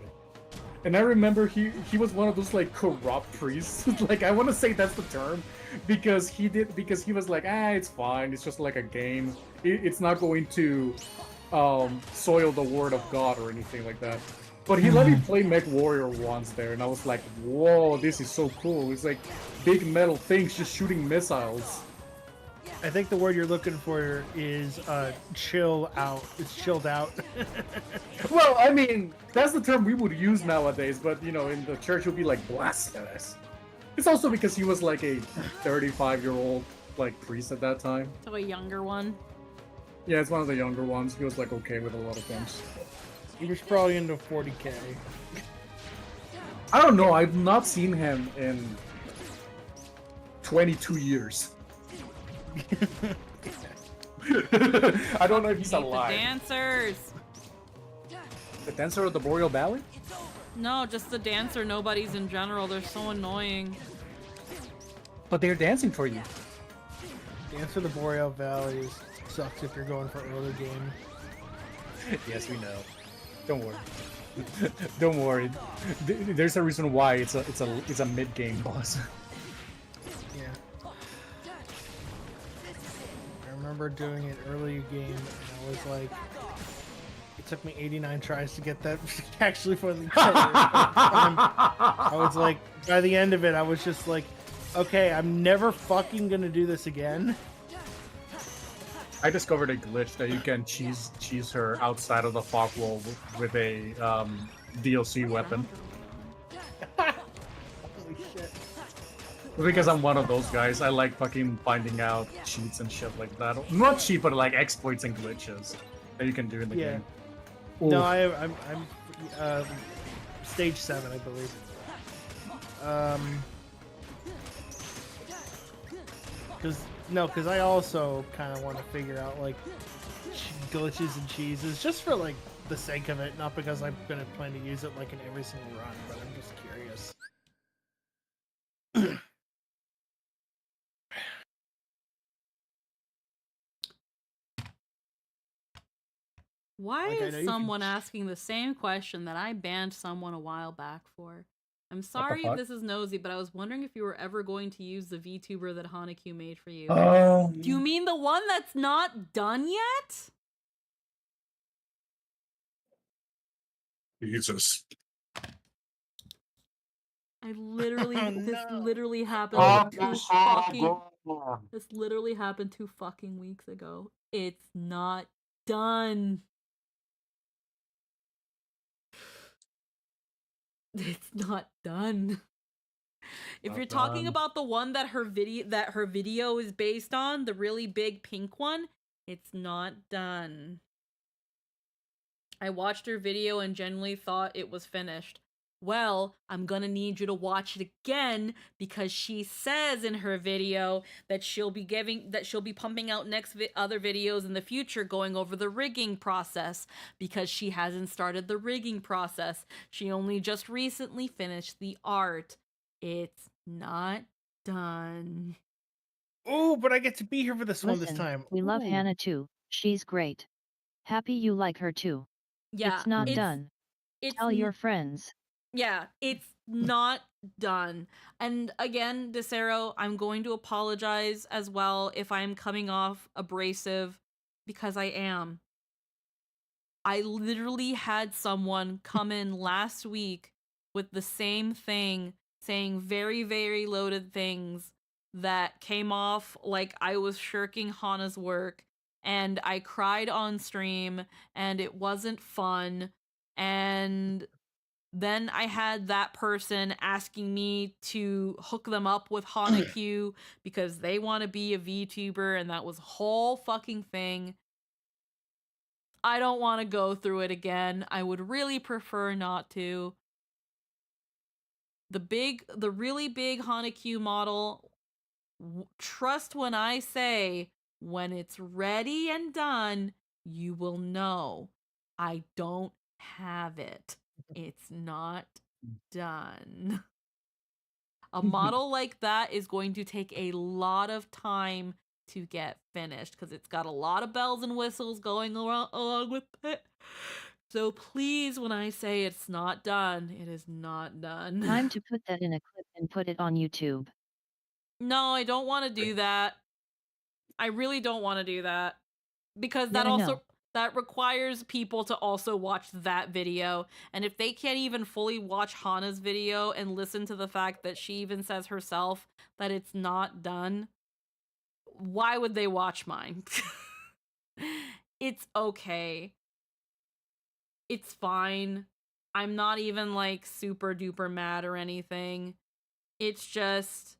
And I remember he was one of those like corrupt priests. Like I want to say that's the term, because he was like, it's fine. It's just like a game. It's not going to soil the word of God or anything like that. But he let me play Mech Warrior once there, and I was like, whoa, this is so cool. It's like big metal things just shooting missiles.
I think the word you're looking for is chill out. It's chilled out.
Well, I mean, that's the term we would use nowadays, but you know, in the church it would be like blasphemous. It's also because he was like a 35-year-old like priest at that time.
So a younger one.
Yeah, it's one of the younger ones. He was like okay with a lot of things.
He was probably into 40K.
I don't know. I've not seen him in 22 years. I don't know if he's alive.
The dancers.
The dancer of the Boreal Valley?
No, just the dancer nobodies in general. They're so annoying.
But they're dancing for you.
Dance of the Boreal Valley sucks if you're going for early game.
Yes, we know. Don't worry. Don't worry. There's a reason why it's a mid-game boss.
Yeah. I remember doing it early game, and I was like, it took me 89 tries to get that actually for the I was like, by the end of it, I was just like, okay, I'm never fucking gonna do this again.
I discovered a glitch that you can cheese her outside of the fog wall with a DLC weapon.
Holy shit.
Because I'm one of those guys, I like fucking finding out cheats and shit like that. Not cheat, but like exploits and glitches that you can do in the game.
No,
Oof.
I'm stage 7, I believe. Because I also kind of want to figure out like glitches and cheeses just for like the sake of it, not because I'm gonna plan to use it like in every single run, but I'm just curious.
Why
Like, I know
is
you can
someone asking the same question that I banned someone a while back for? I'm sorry if
fuck?
this is nosy, but I was wondering if you were ever going to use the VTuber that Hanekyu made for you.
Oh.
Do you mean the one that's not done yet?
Jesus.
I literally,
Oh,
this
no.
literally happened this literally happened 2 fucking weeks ago. It's not done. It's not done. If
Not
you're talking
done.
about the one that her video is based on, the really big pink one, it's not done. I watched her video and genuinely thought it was finished. Well, I'm gonna need you to watch it again because she says in her video that she'll be pumping out other videos in the future going over the rigging process because she hasn't started the rigging process. She only just recently finished the art. It's not done.
Oh, but I get to be here for this one
Listen,
this time.
we love
Ooh.
Hannah too. She's great. Happy you like her too.
Yeah,
It's not done. Tell your friends.
Yeah, it's not done. And again, Desero, I'm going to apologize as well if I'm coming off abrasive, because I am. I literally had someone come in last week with the same thing, saying very, very loaded things that came off like I was shirking Hana's work, and I cried on stream, and it wasn't fun, and then I had that person asking me to hook them up with Hana Q because they want to be a VTuber, and that was a whole fucking thing. I don't want to go through it again. I would really prefer not to. The really big Hana Q model, trust when I say, when it's ready and done, you will know. I don't have it. It's not done. A model like that is going to take a lot of time to get finished because it's got a lot of bells and whistles going along with it. So please, when I say it's not done, it is not done.
Time to put that in a clip and put it on YouTube.
No, I don't want to do that. I really don't want to do that. Because that
Yeah,
also that requires people to also watch that video. And if they can't even fully watch Hana's video and listen to the fact that she even says herself that it's not done, why would they watch mine? It's okay. It's fine. I'm not even like super duper mad or anything. It's just,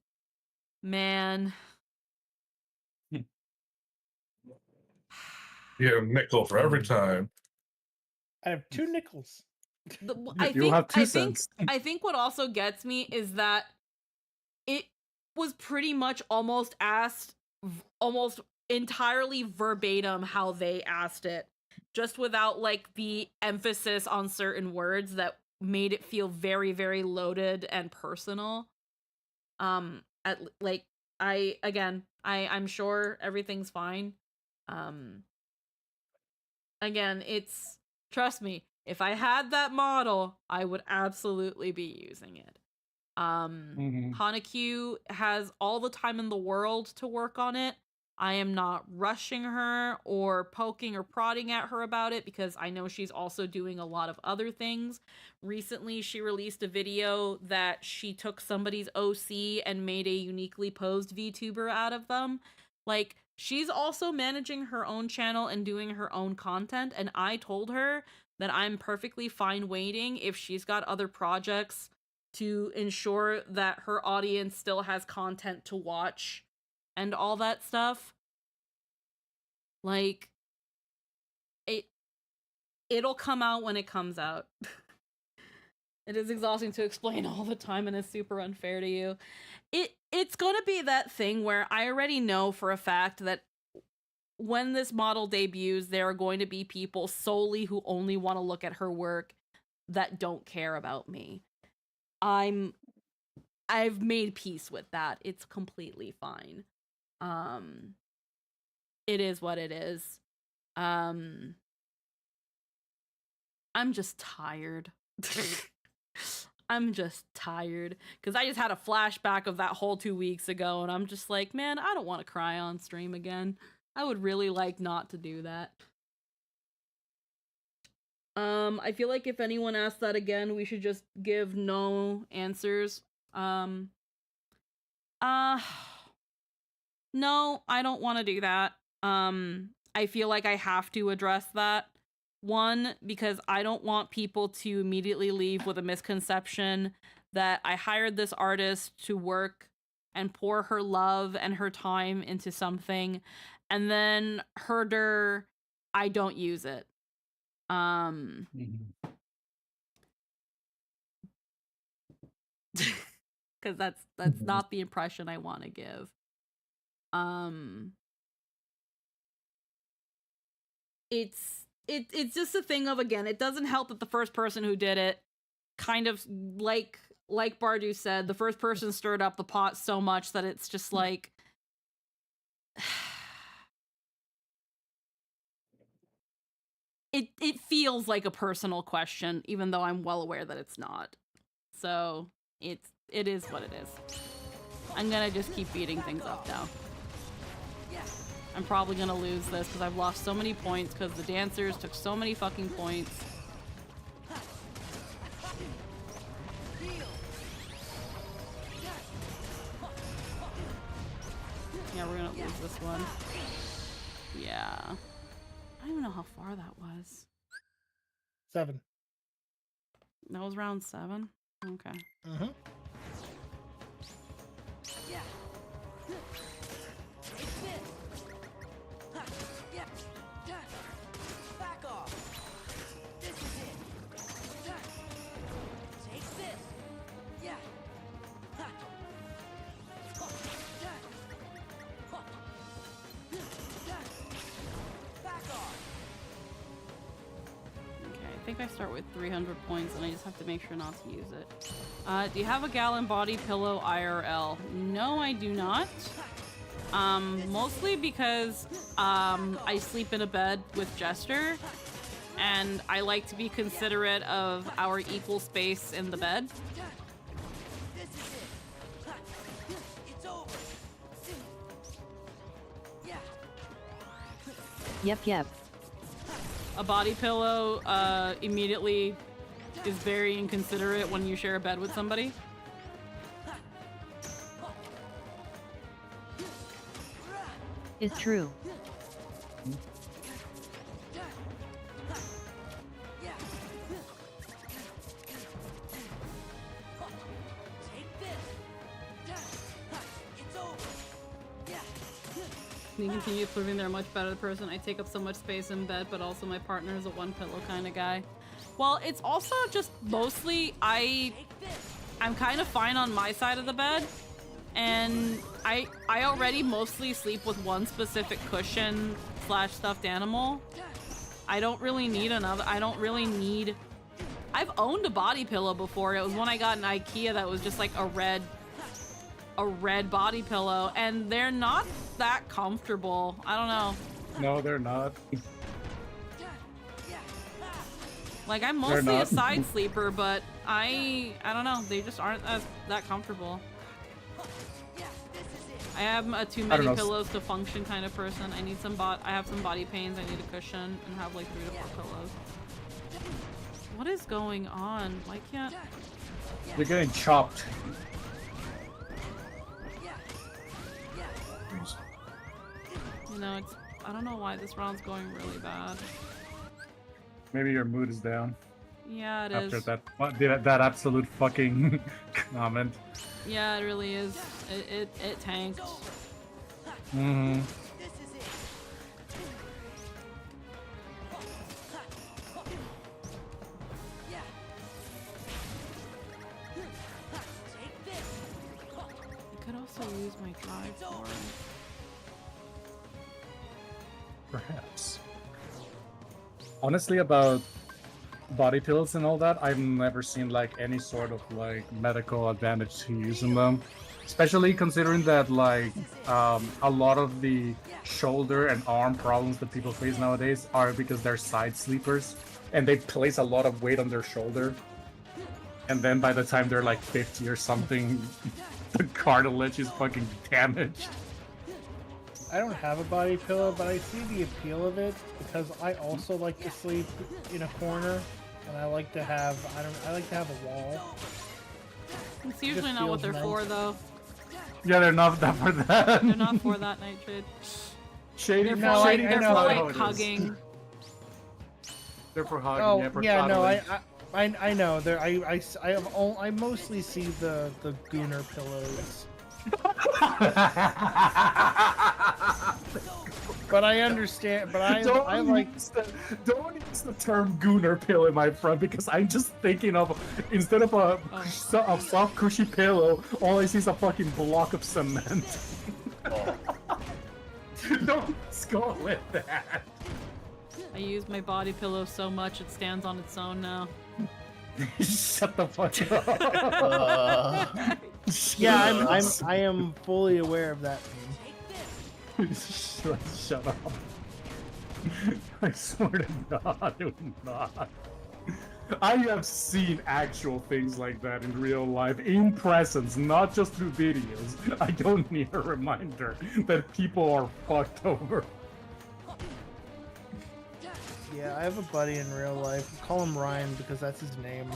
man.
Yeah, nickel for every time.
I have 2 nickels.
You'll have 2 cents.
I think what also gets me is that it was pretty much almost asked almost entirely verbatim how they asked it, just without like the emphasis on certain words that made it feel very, very loaded and personal. I'm sure everything's fine. Again, it's, trust me, if I had that model, I would absolutely be using it. Hana Q has all the time in the world to work on it. I am not rushing her or poking or prodding at her about it because I know she's also doing a lot of other things. Recently, she released a video that she took somebody's OC and made a uniquely posed VTuber out of them. Like, she's also managing her own channel and doing her own content, and I told her that I'm perfectly fine waiting if she's got other projects to ensure that her audience still has content to watch and all that stuff. Like, it'll come out when it comes out. It is exhausting to explain all the time and it's super unfair to you. It's gonna be that thing where I already know for a fact that when this model debuts, there are going to be people solely who only want to look at her work that don't care about me. I've made peace with that. It's completely fine. It is what it is. I'm just tired. I'm just tired because I just had a flashback of that whole 2 weeks ago, and I'm just like, man, I don't want to cry on stream again. I would really like not to do that. I feel like if anyone asks that again, we should just give no answers. No, I don't want to do that. I feel like I have to address that. One, because I don't want people to immediately leave with a misconception that I hired this artist to work and pour her love and her time into something, and then herder, I don't use it. Because that's not the impression I want to give. It's just a thing of, again, it doesn't help that the first person who did it, kind of like Bardu said, the first person stirred up the pot so much that it's just like it feels like a personal question, even though I'm well aware that it's not. So it is what it is. I'm gonna just keep beating things up now. I'm probably gonna lose this because I've lost so many points because the dancers took so many fucking points.
one. Yeah. I don't even know how far that was.
7.
That was round 7? Okay.
Mm-hmm.
Yeah. Take this. Ha. Yeah. Yeah. Back off. This is it. Yeah. Take this. Yeah. Ha. Ha. Yeah. Ha. Yeah. Back off.
Okay, I think I start with 300 points and I just have to make sure not to use it. Do you have a gallon body pillow IRL? No, I do not. Mostly because I sleep in a bed with Jester and I like to be considerate of our equal space in the bed.
This is it. Ha. It's over. Yeah.
Yep.
A body pillow immediately is very inconsiderate when you share a bed with somebody.
Is true.
Yeah. Take this. Yeah. It's over. Yeah.
You continue proving they're a much better person. I take up so much space in bed, but also my partner is a one pillow kind of guy. Well, it's also just mostly I'm kind of fine on my side of the bed, and I already mostly sleep with one specific cushion / stuffed animal. I don't really need another. I've owned a body pillow before. It was when I got an IKEA that was just like a red body pillow, and they're not that comfortable. I don't know.
No, they're not.
Like, I'm mostly a side sleeper, but I don't know. They just aren't that comfortable. I am a too many pillows to function kind of person. I need I have some body pains. I need a cushion and have like 3 to 4 pillows. What is going on? Why can't...
You're getting chopped.
You know, I don't know why this round's going really bad.
Maybe your mood is down.
Yeah, it is.
After that absolute fucking comment.
Yeah, it really is. It tanked.
Mm-hmm.
I could also use my drive force.
Perhaps. Honestly, about body pills and all that, I've never seen like any sort of like medical advantage to using them. Especially considering that like a lot of the shoulder and arm problems that people face nowadays are because they're side sleepers and they place a lot of weight on their shoulder. And then by the time they're like 50 or something, the cartilage is fucking damaged.
I don't have a body pillow, but I see the appeal of it because I also like to sleep in a corner, and I like to have a wall.
It's usually not what they're for, though.
Yeah, they're not for that.
They're not for that, Nightshade.
Shady,
they're for like hugging.
They're for hugging.
Oh,
yeah, for
yeah, no,
cuddling.
I know. There, I mostly see the Gooner pillows. But I understand. But I like.
Don't use the term Gooner pillow, my friend, because I'm just thinking of instead of a soft cushy pillow, all I see is a fucking block of cement. Don't go with that.
I use my body pillow so much it stands on its own now.
Shut the fuck up.
Yeah, I am fully aware of that.
Shut up. I swear to God, it was not. I have seen actual things like that in real life, in presence, not just through videos. I don't need a reminder that people are fucked over.
Yeah, I have a buddy in real life. We call him Ryan because that's his name.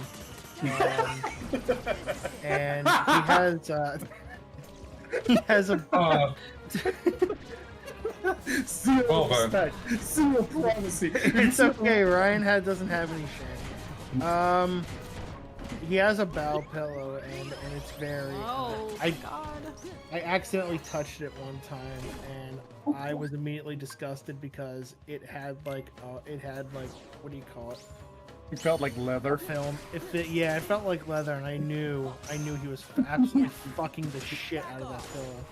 And he has a
Zero
Well then.
respect. Zero privacy.
It's okay. Ryan doesn't have any shame. He has a bow pillow and it's very.
Oh
I-
God.
I accidentally touched it one time and I was immediately disgusted because it had like what do you call it?
It felt like leather.
Film. It felt like leather, and I knew he was absolutely fucking the shit out of that pillow.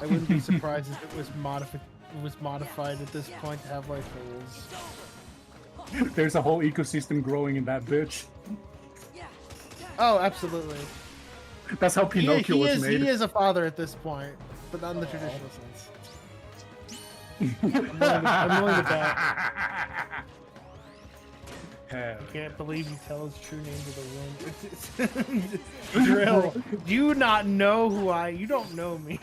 I wouldn't be surprised if it was modified at this point to have like holes.
There's a whole ecosystem growing in that bitch.
Oh, absolutely.
That's how Pinocchio was made.
He is a father at this point, but not in the traditional sense. I'm willing to bet. I can't believe you tell his true name to the room. Drill, do you not know who you don't know me.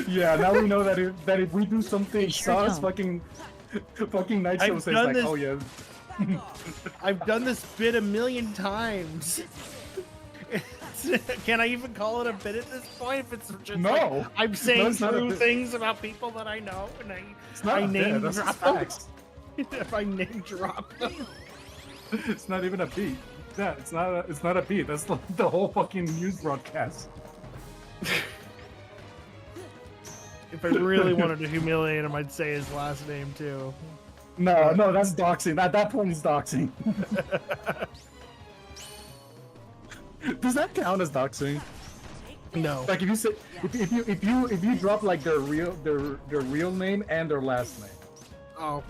Yeah, now we know that if we do something,
Sure
Sauce
don't.
fucking Night Show
I've
says
done
like,
this-
oh yeah.
I've done this bit 1,000,000 times. Can I even call it a bit at this point? If it's just
No.
like, I'm saying
it's not a
true
bit.
things about people that I know, and
It's not
I
a bit,
name
that's
drop
just
them.
facts.
If I name drop them.
It's not even a beat. Yeah, it's not a beat. That's the whole fucking news broadcast.
If I really wanted to humiliate him, I'd say his last name too.
No, that's doxing. At that point, it's doxing. Does that count as doxing?
No.
Like if you say if you drop like their real name and their last name.
Oh.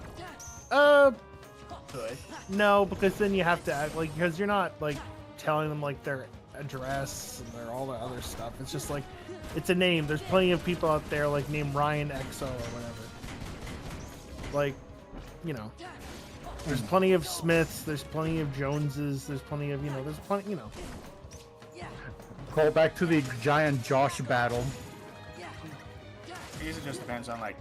Good. No, because then you have to act like, because you're not like telling them like their address and their all the other stuff. It's just like, it's a name. There's plenty of people out there like named Ryan XO or whatever. Like, you know, there's plenty of Smiths. There's plenty of Joneses. There's plenty of there's plenty
Call back to the giant Josh battle.
I guess it just depends on like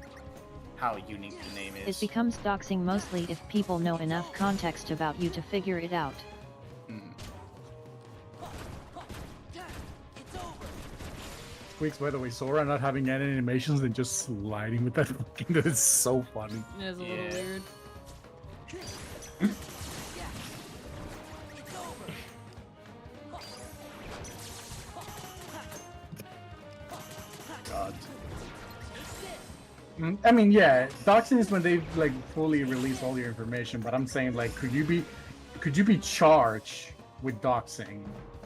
how unique the name
It
is.
becomes doxing mostly if people know enough context about you to figure it out.
Squeaks, by the way, Sora not having any animations and just sliding with that fucking, that is so funny.
It is a little
Yeah.
weird.
God.
I mean, yeah, doxing is when they like fully release all your information, but I'm saying like, could you be charged with doxing?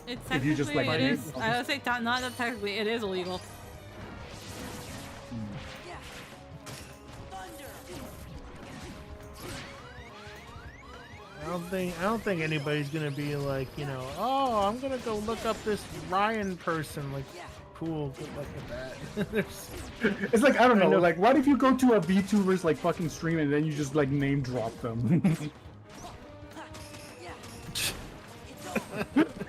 It's
If you just,
technically,
like,
it
use-
is. I would say not that technically, it is illegal.
I don't think anybody's gonna be like, oh, I'm gonna go look up this Ryan person. Like, cool, good luck with that.
It's like, I don't
I
know,
know.
like, what if you go to a VTuber's like fucking stream and then you just like name drop them?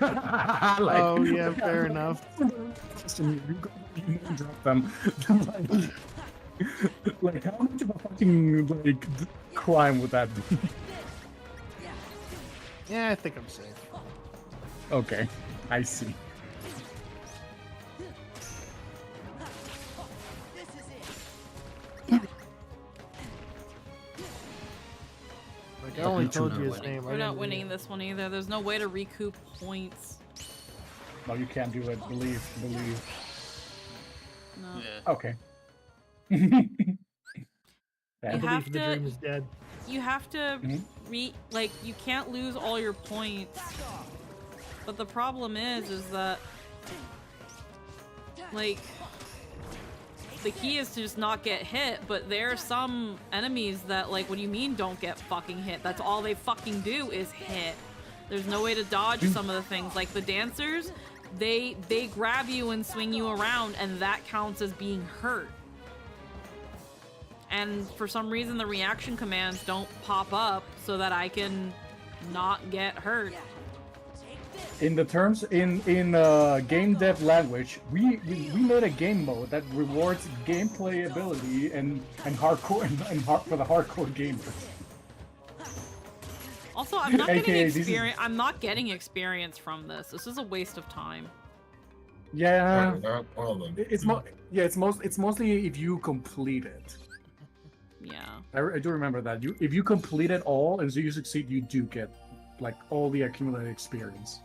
Like,
Oh yeah, fair enough.
you name drop them. Like, how much of a fucking like crime would that be?
Yeah, I think I'm safe.
Okay, I see.
Like, I only
You two
told
not
you his
winning.
name.
We're not winning this one either. There's no way to recoup points.
No, you can't do it. Believe.
No.
Yeah.
Okay.
I
You
believe
have
the
to-
dream is dead.
You have to
Mhm.
you can't lose all your points. But the problem is that like the key is to just not get hit, but there are some enemies that like, what do you mean don't get fucking hit? That's all they fucking do is hit. There's no way to dodge some of the things. Like the dancers, they grab you and swing you around and that counts as being hurt. And for some reason the reaction commands don't pop up so that I can not get hurt.
In the terms in game dev language, we made a game mode that rewards gameplay ability and hardcore for the hardcore gamers.
Also, I'm not
AKA
getting
this is-
experience. I'm not getting experience from this. This is a waste of time.
Yeah.
Well then.
It's mostly if you complete it.
Yeah.
I do remember that. If you complete it all and so you succeed, you do get like all the accumulated experience.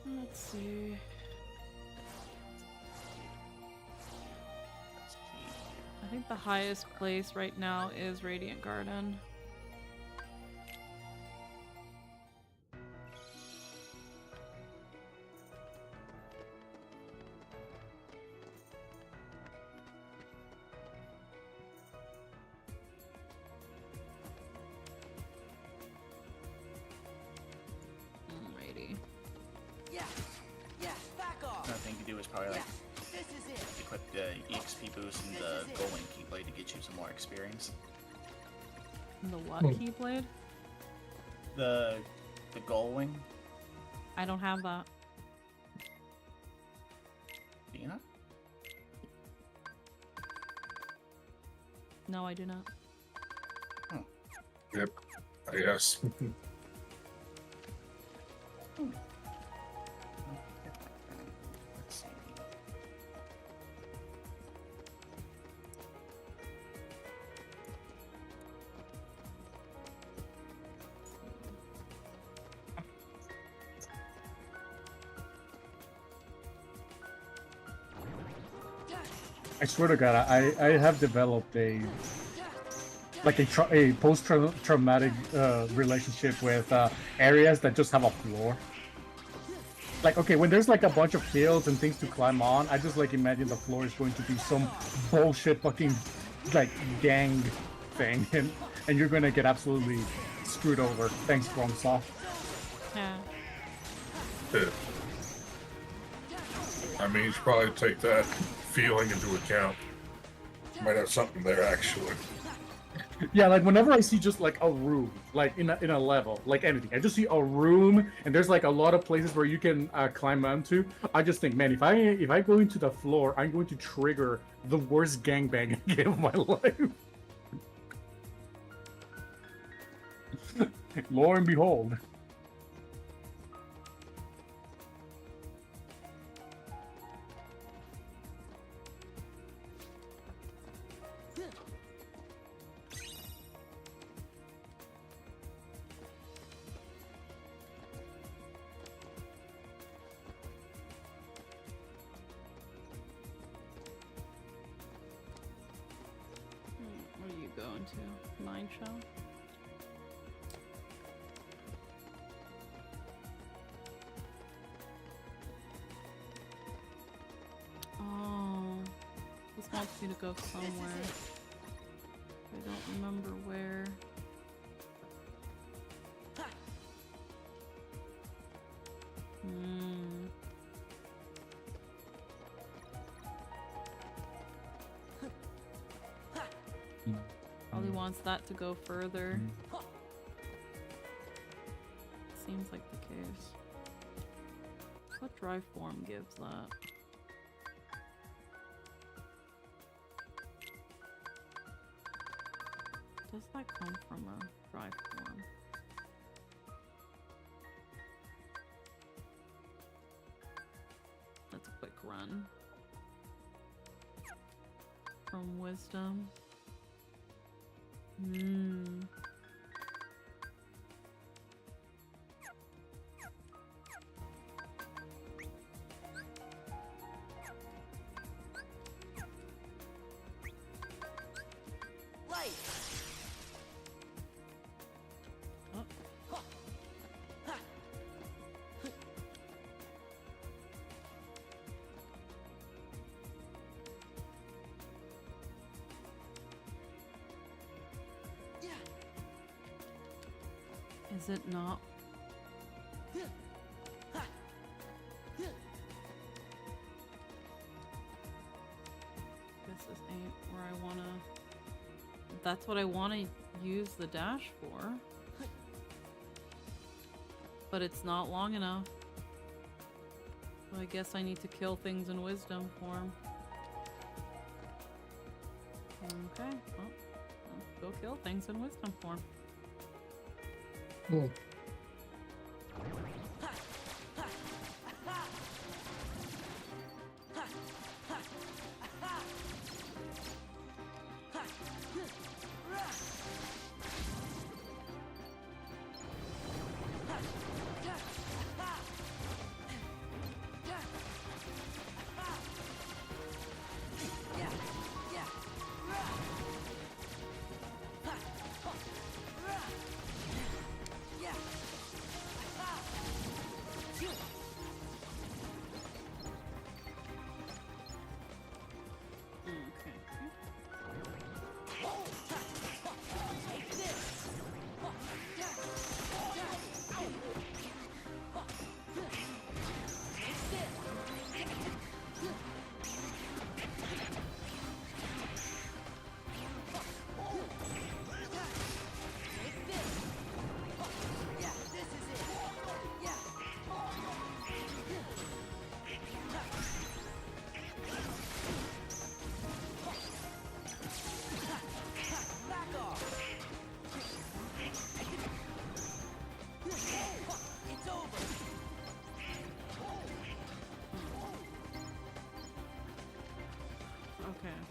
Let's see. I think the highest place right now is Radiant Garden. Alrighty.
Yeah, back off.
Another thing to do is probably like
This is it.
equip the EXP boost and the Golden Keyblade to get you some more experience.
The what
Hmm.
Keyblade?
The Gullwing,
I don't have that.
do you know?
No, I do not.
Yep. I guess.
Let's see.
I swear to God, I have developed a post-traumatic relationship with areas that just have a floor. Like, okay, when there's like a bunch of fields and things to climb on, I just like imagine the floor is going to be some bullshit fucking like gang thing, and you're gonna get absolutely screwed over. Thanks, FromSoft.
Yeah.
Yeah. I mean, you should probably take that feeling into account. Might have something there, actually.
Yeah, like whenever I see just like a room, like in a level, like anything, I just see a room and there's like a lot of places where you can climb onto. I just think, man, if I go into the floor, I'm going to trigger the worst gangbang game of my life. Lo and behold.
Where are you going to? Mine show? Oh, this wants me to go somewhere. I don't remember where. Hmm. Probably wants that to go further. Seems like the case. What dry form gives that? Does that come from a dry form? That's a quick run. From wisdom. Hmm.
Light.
Oh. Is it not? Guess this ain't where I wanna... That's what I wanna use the dash for. But it's not long enough. So I guess I need to kill things in wisdom form. Okay, well, let's go kill things in wisdom form.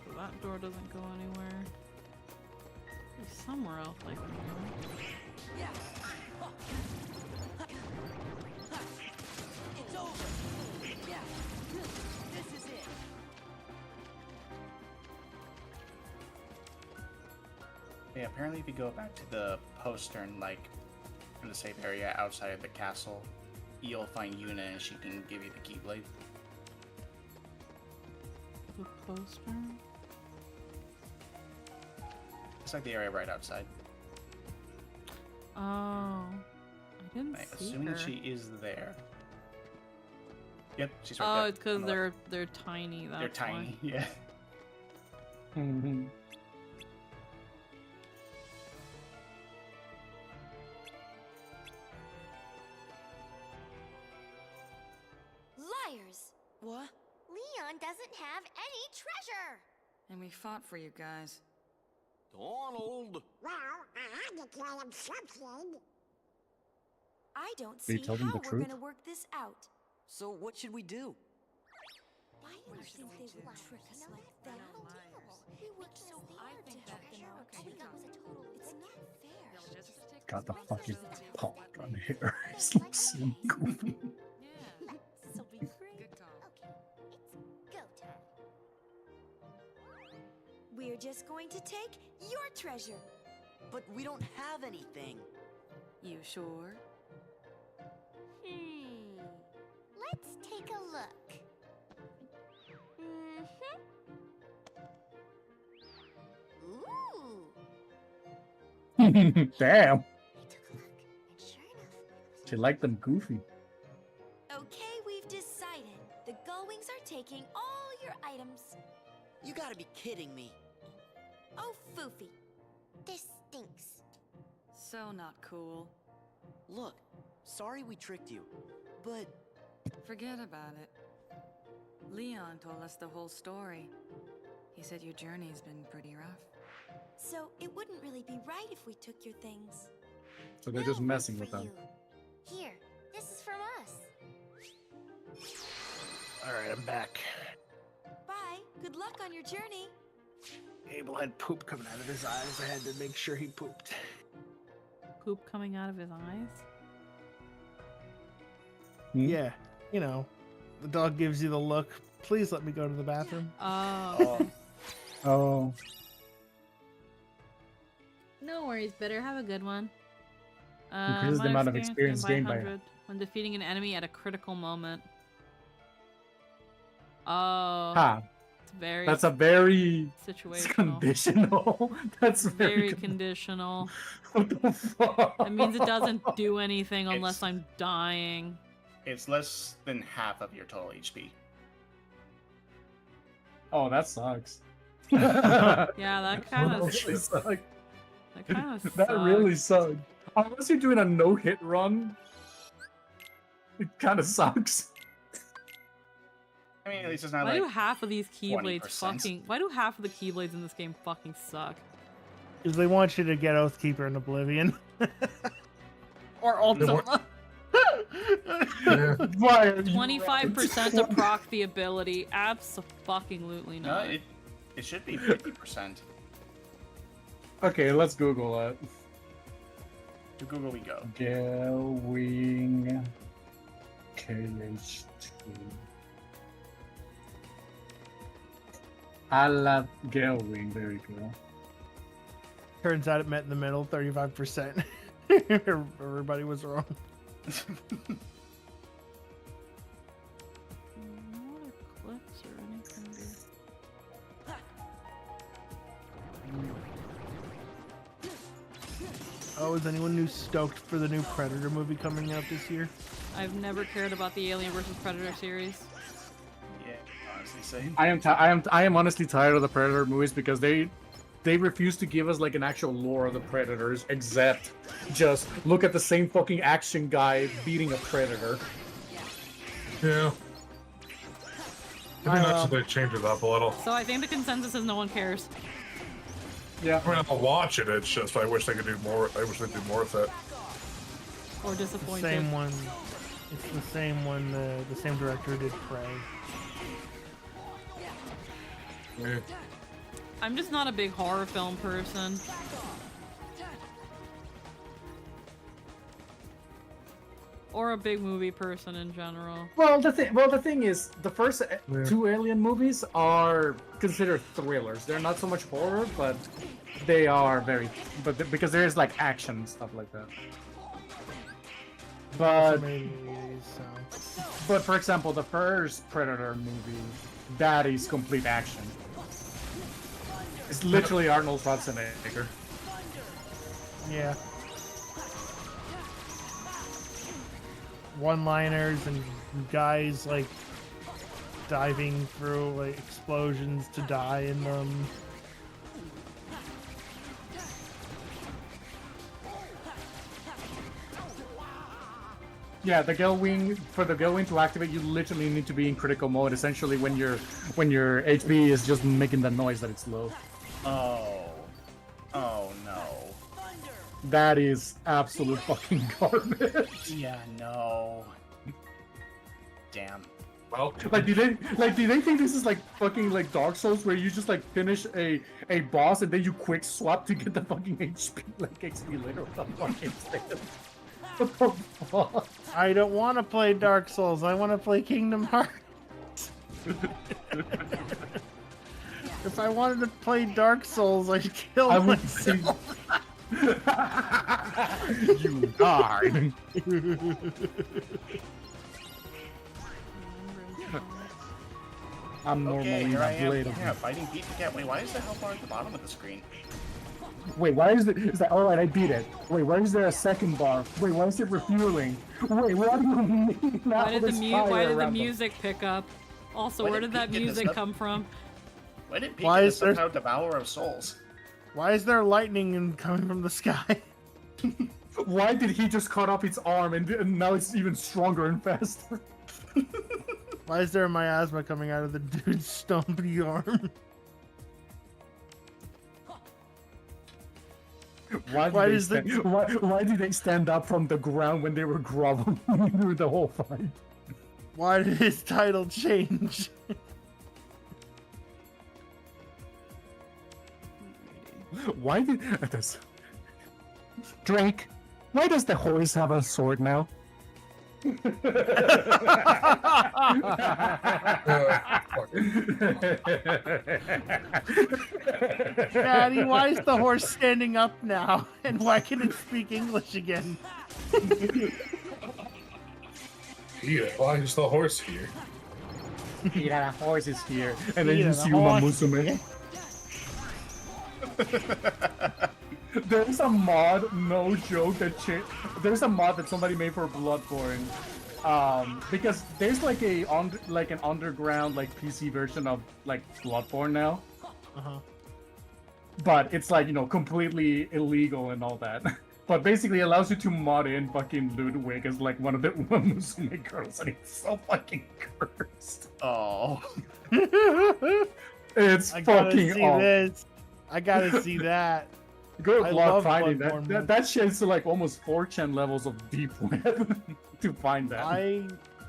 so that door doesn't go anywhere. There's somewhere else I can go.
Yeah. It's over. Yeah. This is it.
Yeah, apparently if you go back to the postern, like, in the safe area outside of the castle, you'll find Yuna and she can give you the Keyblade.
The poster?
It's like the area right outside.
Oh. I didn't
I'm
see
assuming
her.
she is there. Yep, she's right
Oh,
there.
it's because
on the left.
they're tiny. That's
They're tiny,
why.
yeah.
Mhm.
Liars!
What?
Leon doesn't have any treasure!
And we fought for you guys.
Donald!
Well, I had to tell him something.
I don't
you
see
told him
how
the
we're
truth?
gonna work this out.
So what should we do?
Why do you think they would trick us like that? We worked so hard to help them out. All we got was a total. It's not fair.
Got the fucking punk on here. It's like so goofy.
This'll be great. Okay, it's go time.
We're just going to take your treasure.
But we don't have anything.
You sure?
Let's take a look. Ooh.
Damn.
I took a look, and sure enough, it was
She liked them goofy.
Okay, we've decided. The Gullwings are taking all your items.
You gotta be kidding me.
Oh, Foofy.
This stinks.
So not cool.
Look, sorry we tricked you, but
Forget about it. Leon told us the whole story. He said your journey's been pretty rough. So it wouldn't really be right if we took your things.
So they're just
We'll wait
messing
for
with them.
you. Here, this is from us.
Alright, I'm back.
Bye. Good luck on your journey.
Abel had poop coming out of his eyes. I had to make sure he pooped.
Poop coming out of his eyes?
Yeah, you know, the dog gives you the look. Please let me go to the bathroom.
Oh.
Oh.
No worries, Bitter. Have a good one.
Increases the
my
amount of experience gained by
100 when defeating an enemy at a critical moment. Oh.
Ha.
It's very
That's a very
situational.
conditional. That's
Very
very
conditional.
What the fuck?
It means it doesn't do anything
It's-
unless I'm dying.
It's less than half of your total HP.
Oh, that sucks.
Yeah, that kind
That
of
really sucked.
that kind of
That really sucked. Unless you're doing a no-hit run, it kind of sucks.
I mean, at least it's not
Why
like
do half of these keyblades
20%.
fucking? Why do half of the keyblades in this game fucking suck?
Because they want you to get Oathkeeper in Oblivion. Or Ultima. Why are you
25% to proc the ability. Absolutely
no,
not.
it should be 50%.
Okay, let's Google it.
To Google we go.
Gelwing KH2. I love Gelwing, there we go.
Turns out it met in the middle, 35%. Everybody was wrong.
No other clips or anything.
Oh, is anyone new stoked for the new Predator movie coming out this year?
I've never cared about the Alien vs Predator series.
Yeah, honestly, same.
I am honestly tired of the Predator movies because they refuse to give us like an actual lore of the Predators, except just look at the same fucking action guy beating a Predator.
Yeah. It'd be nice if they change it up a little.
So I think the consensus is no one cares.
Yeah.
I mean, I'll watch it. It's just I wish they could do more. I wish they'd do more with it.
Or
The
disappointed.
same one. It's the same one. The same director did Prey.
Yeah.
I'm just not a big horror film person. Or a big movie person in general.
Well, the thing is, the first two Alien movies are considered thrillers. They're not so much horror, but they are because there is like action and stuff like that. But for example, the first Predator movie, that is complete action. It's literally Arnold Schwarzenegger.
Yeah. One-liners and guys like diving through like explosions to die in them.
Yeah, the Gale Wing, for the Gale Wing to activate, you literally need to be in critical mode. Essentially, when your HP is just making the noise that it's low.
Oh no.
That is absolute fucking garbage.
Yeah, no. Damn.
Well,
Like, do they think this is like fucking like Dark Souls, where you just like finish a boss and then you quick swap to get the fucking XP later? What the fuck is this? What the fuck?
I don't want to play Dark Souls. I want to play Kingdom Hearts. If I wanted to play Dark Souls, I'd kill myself.
You died. I'm normally
here I
not
am.
blade.
Yeah, fighting Pete the Cat. Wait, why is the health bar at the bottom of the screen?
Wait, why is that? All right, I beat it. Wait, why is there a second bar? Wait, why is it refueling? Wait, what do you mean?
Why did the music pick up? Also, where did that music come from?
Why did Pete somehow devour of souls?
Why is there lightning coming from the sky?
Why did he just cut off its arm and now it's even stronger and faster?
Why is there a miasma coming out of the dude's stumpy arm?
Why did they stand up from the ground when they were groveling through the whole fight?
Why did his title change?
Why did Drake? Why does the horse have a sword now?
Daddy, why is the horse standing up now? And why can it speak English again?
Yeah, why is the horse here?
Yeah, the horse is here. And then you see Uma Musume. There's a mod, no joke, there's a mod that somebody made for Bloodborne. Because there's like an underground like PC version of like Bloodborne now. But it's like, completely illegal and all that. But basically it allows you to mod in fucking Ludwig as like one of the Musume girls, and it's so fucking cursed.
Oh.
It's fucking awful.
I gotta see that.
Good luck finding that. That shit's like almost 4chan levels of deep web to find that.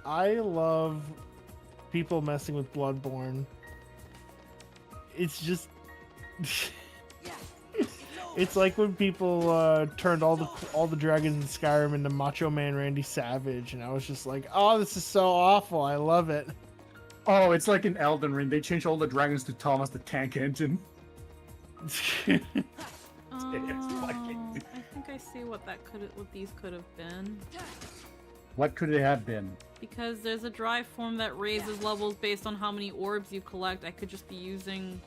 I love people messing with Bloodborne. It's just it's like when people turned all the dragons in Skyrim into Macho Man Randy Savage, and I was just like, oh, this is so awful. I love it.
Oh, it's like in Elden Ring. They changed all the dragons to Thomas the Tank Engine.
I think I see what these could have been.
What could it have been?
Because there's a drive form that raises levels based on how many orbs you collect. I could just be using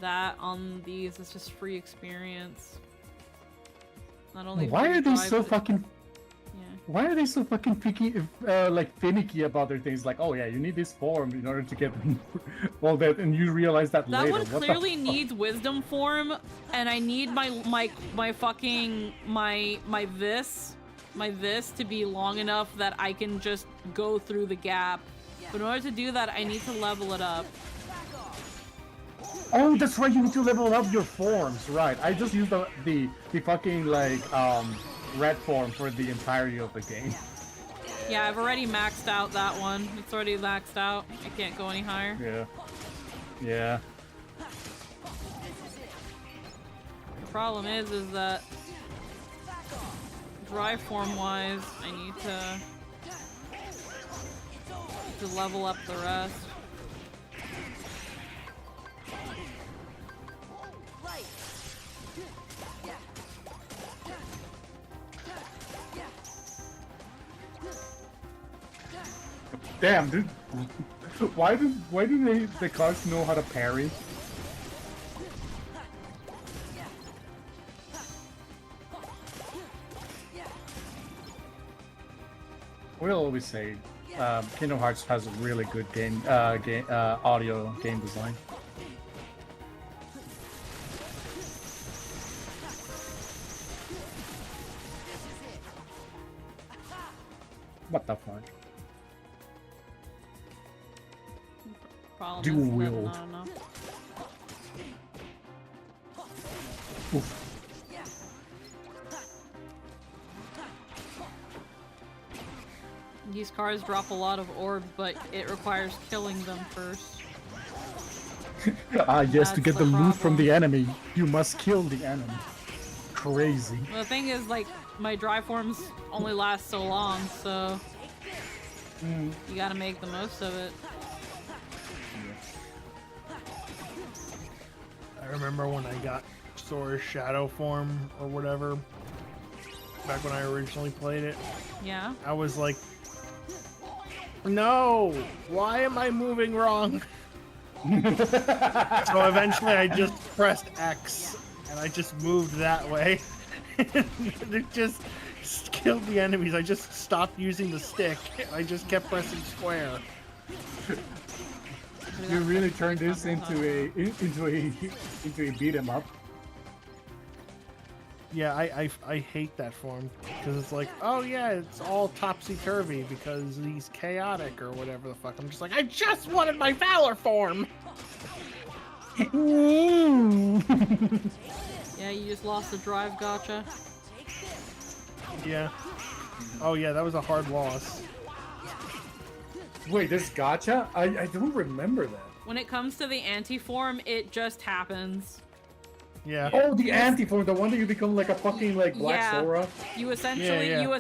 that on these. It's just free experience. Not only.
Why are they so fucking?
Yeah.
Why are they so fucking picky, finicky about their things? Like, oh yeah, you need this form in order to get all that, and you realize that later.
That one clearly needs wisdom form, and I need my fucking vis to be long enough that I can just go through the gap. But in order to do that, I need to level it up.
Oh, that's right. You need to level up your forms, right? I just used the fucking red form for the entirety of the game.
Yeah, I've already maxed out that one. It's already maxed out. I can't go any higher.
Yeah.
problem is that dry form wise, I need to level up the rest.
Damn, dude. Why do the cards know how to parry? We'll always say Kingdom Hearts has a really good audio game design. What the fuck?
Problem
Dual
is that
wield.
not enough.
Oof.
These cards drop a lot of orbs, but it requires killing them first.
Yes, to
That's
get the
the
loot from
problem.
the enemy, you must kill the enemy. Crazy.
The thing is, like, my dry forms only last so long, so you gotta make the most of it.
I remember when I got Sora's shadow form or whatever, back when I originally played it.
Yeah.
I was like, no, why am I moving wrong? So eventually I just pressed X and I just moved that way. It just killed the enemies. I just stopped using the stick. I just kept pressing square. You really turned this into a beat 'em up. Yeah, I hate that form because it's like, oh yeah, it's all topsy-turvy because he's chaotic or whatever the fuck. I'm just like, I just wanted my Valor form.
Yeah, you just lost the drive, gotcha.
Yeah. Oh yeah, that was a hard loss.
Wait, this gotcha? I don't remember that.
When it comes to the anti-form, it just happens.
Yeah.
Oh, the anti-form, the one that you become like a fucking like Black
Yeah.
Sora.
You essentially,
Yeah.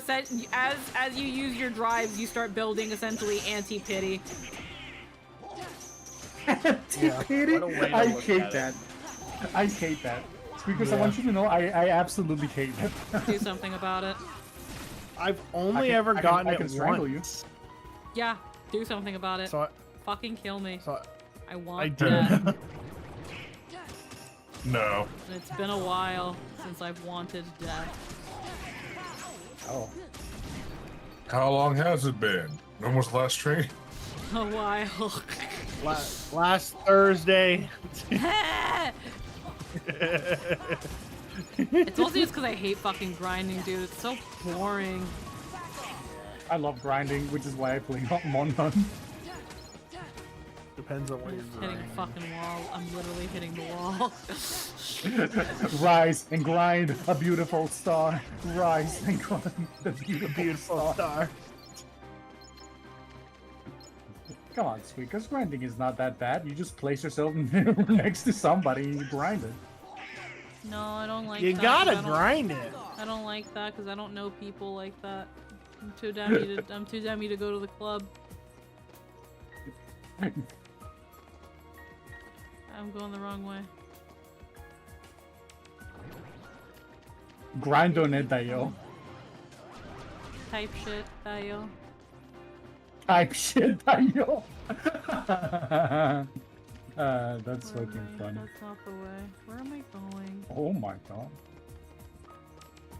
as you use your drives, you start building essentially anti-pity.
Anti-pity?
What a way to
I
look
hate
at
that. I hate that. Because I
Yeah.
want you to know, I absolutely hate that.
Do something about it.
I've only ever gotten
I can
it
strangle
once.
Yeah, do something about it.
So
Fucking kill me.
I
I want
did.
death.
No.
It's been a while since I've wanted death.
Oh.
How long has it been? When was the last train?
A while.
Last Thursday.
It's mostly just because I hate fucking grinding, dude. It's so boring.
I love grinding, which is why I play Monhan.
Depends on what you're
Hitting
doing.
a fucking wall. I'm literally hitting the wall.
Rise and grind a beautiful star. Rise and grind the beautiful star. Come on, sweet, because grinding is not that bad. You just place yourself next to somebody and you grind it.
No, I don't like
You
that.
gotta
'cause I don't-
grind it.
I don't like that because I don't know people like that. I'm too dummy to go to the club. I'm going the wrong way.
Grind on it, Dayo.
Type shit, Dayo.
Type shit, Dayo. That's
Where am
fucking
I?
funny.
That's not the way. Where am I going?
Oh my god.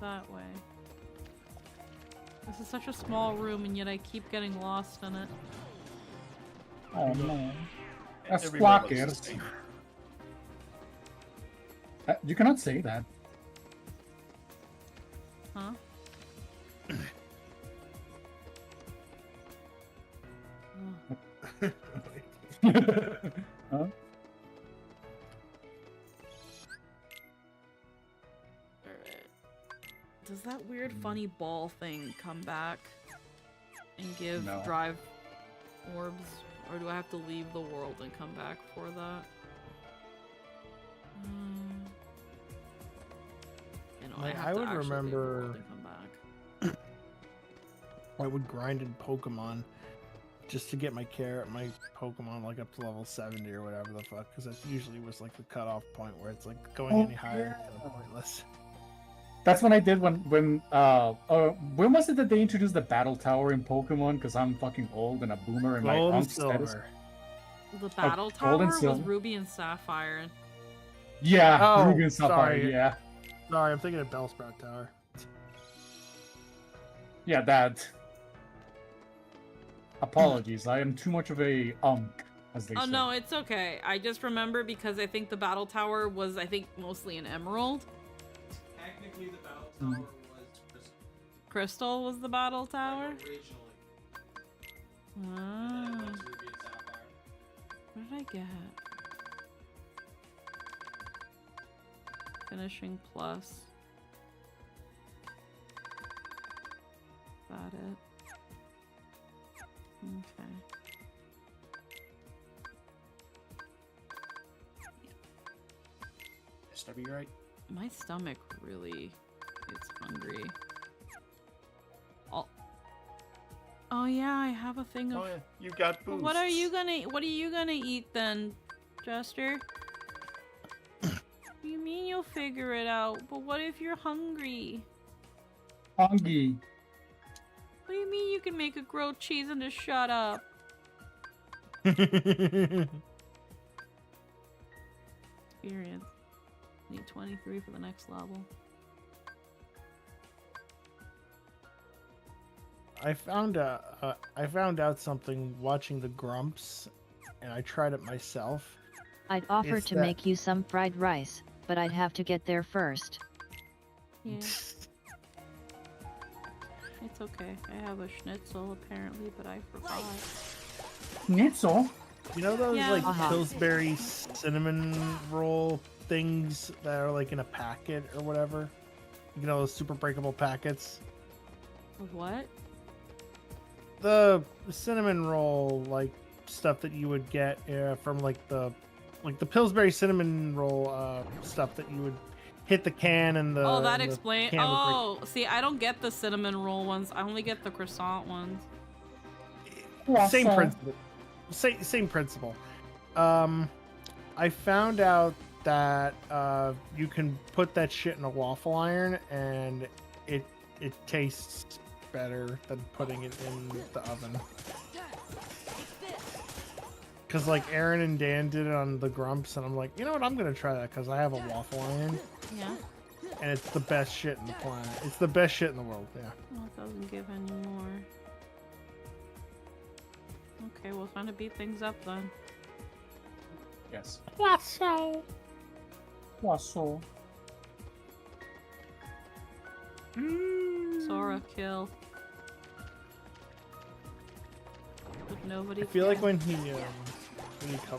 That way. This is such a small room and yet I keep getting lost in it.
Oh no. That's
Everywhere looks the
squawkers.
same.
You cannot say that.
Huh?
Huh?
Does that weird funny ball thing come back and give
No.
drive orbs? Or do I have to leave the world and come back for that? know,
Like,
have
I
to
would
actually be
remember-
able to come back.
I would grind in Pokemon just to get my Pokemon like up to level 70 or whatever the fuck, because that usually was like the cutoff point where it's like going any higher is kind of pointless.
That's what I did when was it that they introduced the battle tower in Pokemon? Because I'm fucking old and a boomer and my
Gold and
unc's status.
silver.
The battle
Gold
tower
and
was
silver.
Ruby and Sapphire.
Yeah,
Oh,
Ruby and Sapphire,
sorry.
yeah.
Sorry, I'm thinking of Bellsprout Tower.
Yeah, that. Apologies, I am too much of a as they
Oh
say.
no, it's okay. I just remember because I think the battle tower was, I think, mostly an emerald.
Technically, the battle tower was
Crystal was the battle tower.
originally.
Ah.
Ruby and Sapphire.
What did I get? Finishing plus. Is that it? Okay.
Stubby, right?
My stomach really is hungry. Oh yeah, I have a thing of.
Oh yeah, you got boosts.
What are you gonna eat then, Jester? What do you mean you'll figure it out? But what if you're hungry?
Hungry.
What do you mean you can make a grilled cheese and just shut up? Experience. Need 23 for the next level.
I found out something watching the Grumps, and I tried it myself.
I'd offer
It's
to
that-
make you some fried rice, but I'd have to get there first.
Yeah. It's okay. I have a schnitzel apparently, but I forgot.
Schnitzel?
You know those
Yeah.
like
Uh-huh.
Pillsbury cinnamon roll things that are like in a packet or whatever? You know those super breakable packets?
What?
The cinnamon roll like stuff that you would get from like the Pillsbury cinnamon roll stuff that you would hit the can and the
Oh, that
and the
explains.
can would
Oh, see, I don't get the cinnamon roll ones. I only get the croissant ones.
Same principle. Same principle. I found out that you can put that shit in a waffle iron and it tastes better than putting it in the oven. Cause like Aaron and Dan did it on the Grumps, and I'm like, you know what? I'm gonna try that because I have a waffle iron,
Yeah.
and it's the best shit in the planet. It's the best shit in the world. Yeah.
Well, it doesn't give any more. Okay, well, time to beat things up then.
Yes.
Wasso.
Sora kill. But nobody.
I feel like
cares.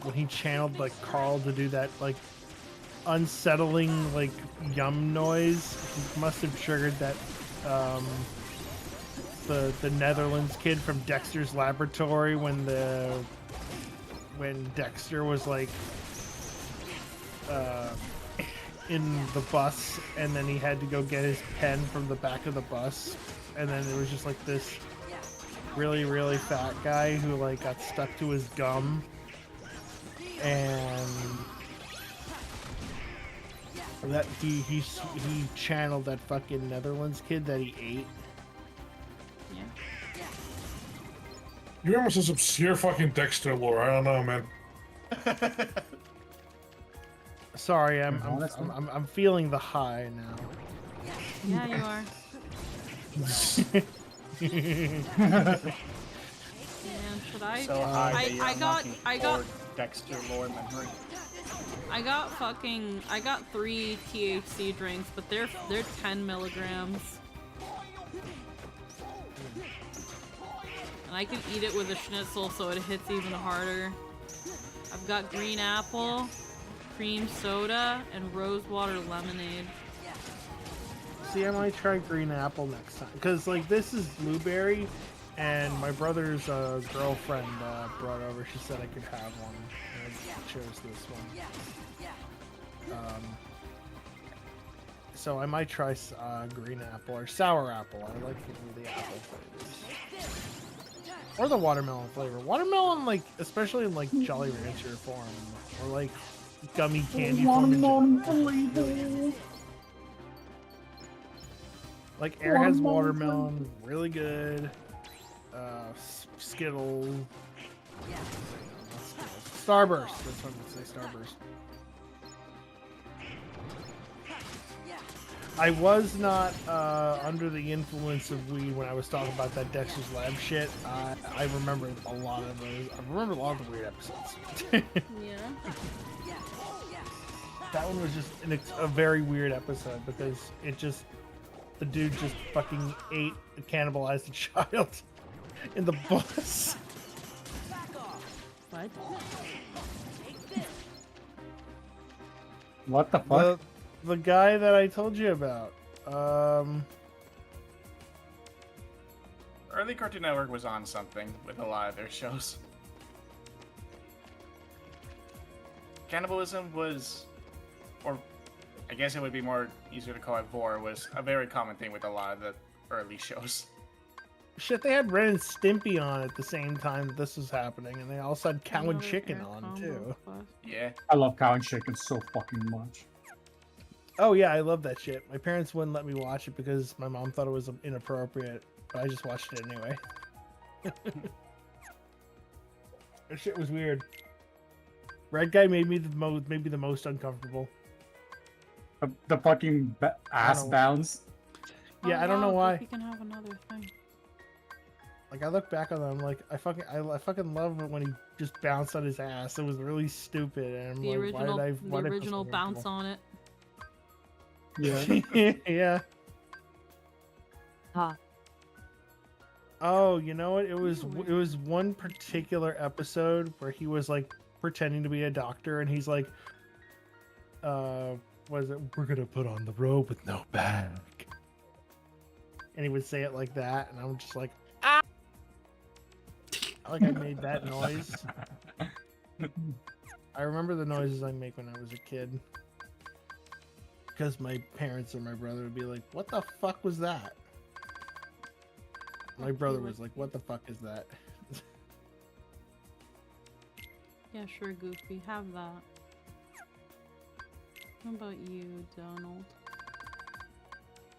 when he channeled like Carl to do that like unsettling like yum noise, he must have triggered that the Netherlands kid from Dexter's Laboratory when Dexter was like in the bus and then he had to go get his pen from the back of the bus, and then there was just like this really fat guy who like got stuck to his gum, and that he channeled that fucking Netherlands kid that he ate.
Yeah.
You remember some obscure fucking Dexter lore? I don't know, man.
Sorry, I'm feeling the high now.
Yeah, you are. Man, should I?
So high that you're
I got
unlocking 4 Dexter lore memory.
I got 3 THC drinks, but they're 10 milligrams. And I can eat it with a schnitzel so it hits even harder. I've got green apple, cream soda, and rosewater lemonade.
See, I might try green apple next time, because like this is blueberry, and my brother's girlfriend brought over. She said I could have one, and I chose this one. So I might try green apple or sour apple. I like the apple flavors. Or the watermelon flavor. Watermelon, like, especially in like Jolly Rancher form, or like gummy candy form. In like Airheads watermelon, really good. Skittles. Starburst. That's what I'm gonna say. Starburst. I was not under the influence of weed when I was talking about that Dexter's Lab shit. I remember a lot of those. I remember a lot of the weird episodes.
Yeah.
That one was just a very weird episode because the dude just fucking ate and cannibalized a child in the bus.
What?
What the fuck?
The guy that I told you about.
Early Cartoon Network was on something with a lot of their shows. Cannibalism was, or I guess it would be more easier to call it vor, was a very common thing with a lot of the early shows.
Shit, they had Ren and Stimpy on at the same time that this was happening, and they also had Cow and Chicken on too.
Yeah.
I love Cow and Chicken so fucking much.
Oh yeah, I love that shit. My parents wouldn't let me watch it because my mom thought it was inappropriate, but I just watched it anyway. That shit was weird. Red guy made me maybe the most uncomfortable.
The fucking ass bounce.
Yeah, I don't know why.
You can have another thing.
Like I look back on them, like I fucking love it when he just bounced on his ass. It was really stupid, and I'm
The
like,
original bounce on it.
Yeah. Yeah.
Ha.
Oh, you know what? It was one particular episode where he was like pretending to be a doctor, and he's like, what is it? We're gonna put on the robe with no back. And he would say it like that, and I'm just like, ah! Like I made that noise. I remember the noises I make when I was a kid. Because my parents or my brother would be like, what the fuck was that? My brother was like, what the fuck is that?
Yeah, sure, Goofy. Have that. How about you, Donald?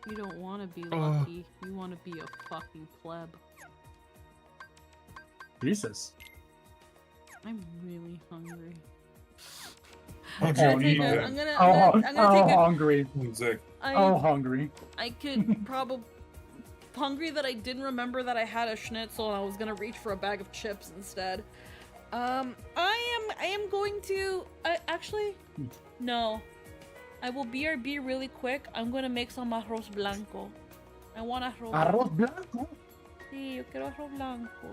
You don't want to be lucky. You want to be a fucking pleb.
Jesus.
I'm really hungry.
I'm
hungry. Hungry.
I could probably hungry that I didn't remember that I had a schnitzel and I was gonna reach for a bag of chips instead. I am going to actually no. I will BRB really quick. I'm gonna make some arroz blanco. I want arroz.
Arroz blanco.
Sí, yo quiero arroz blanco.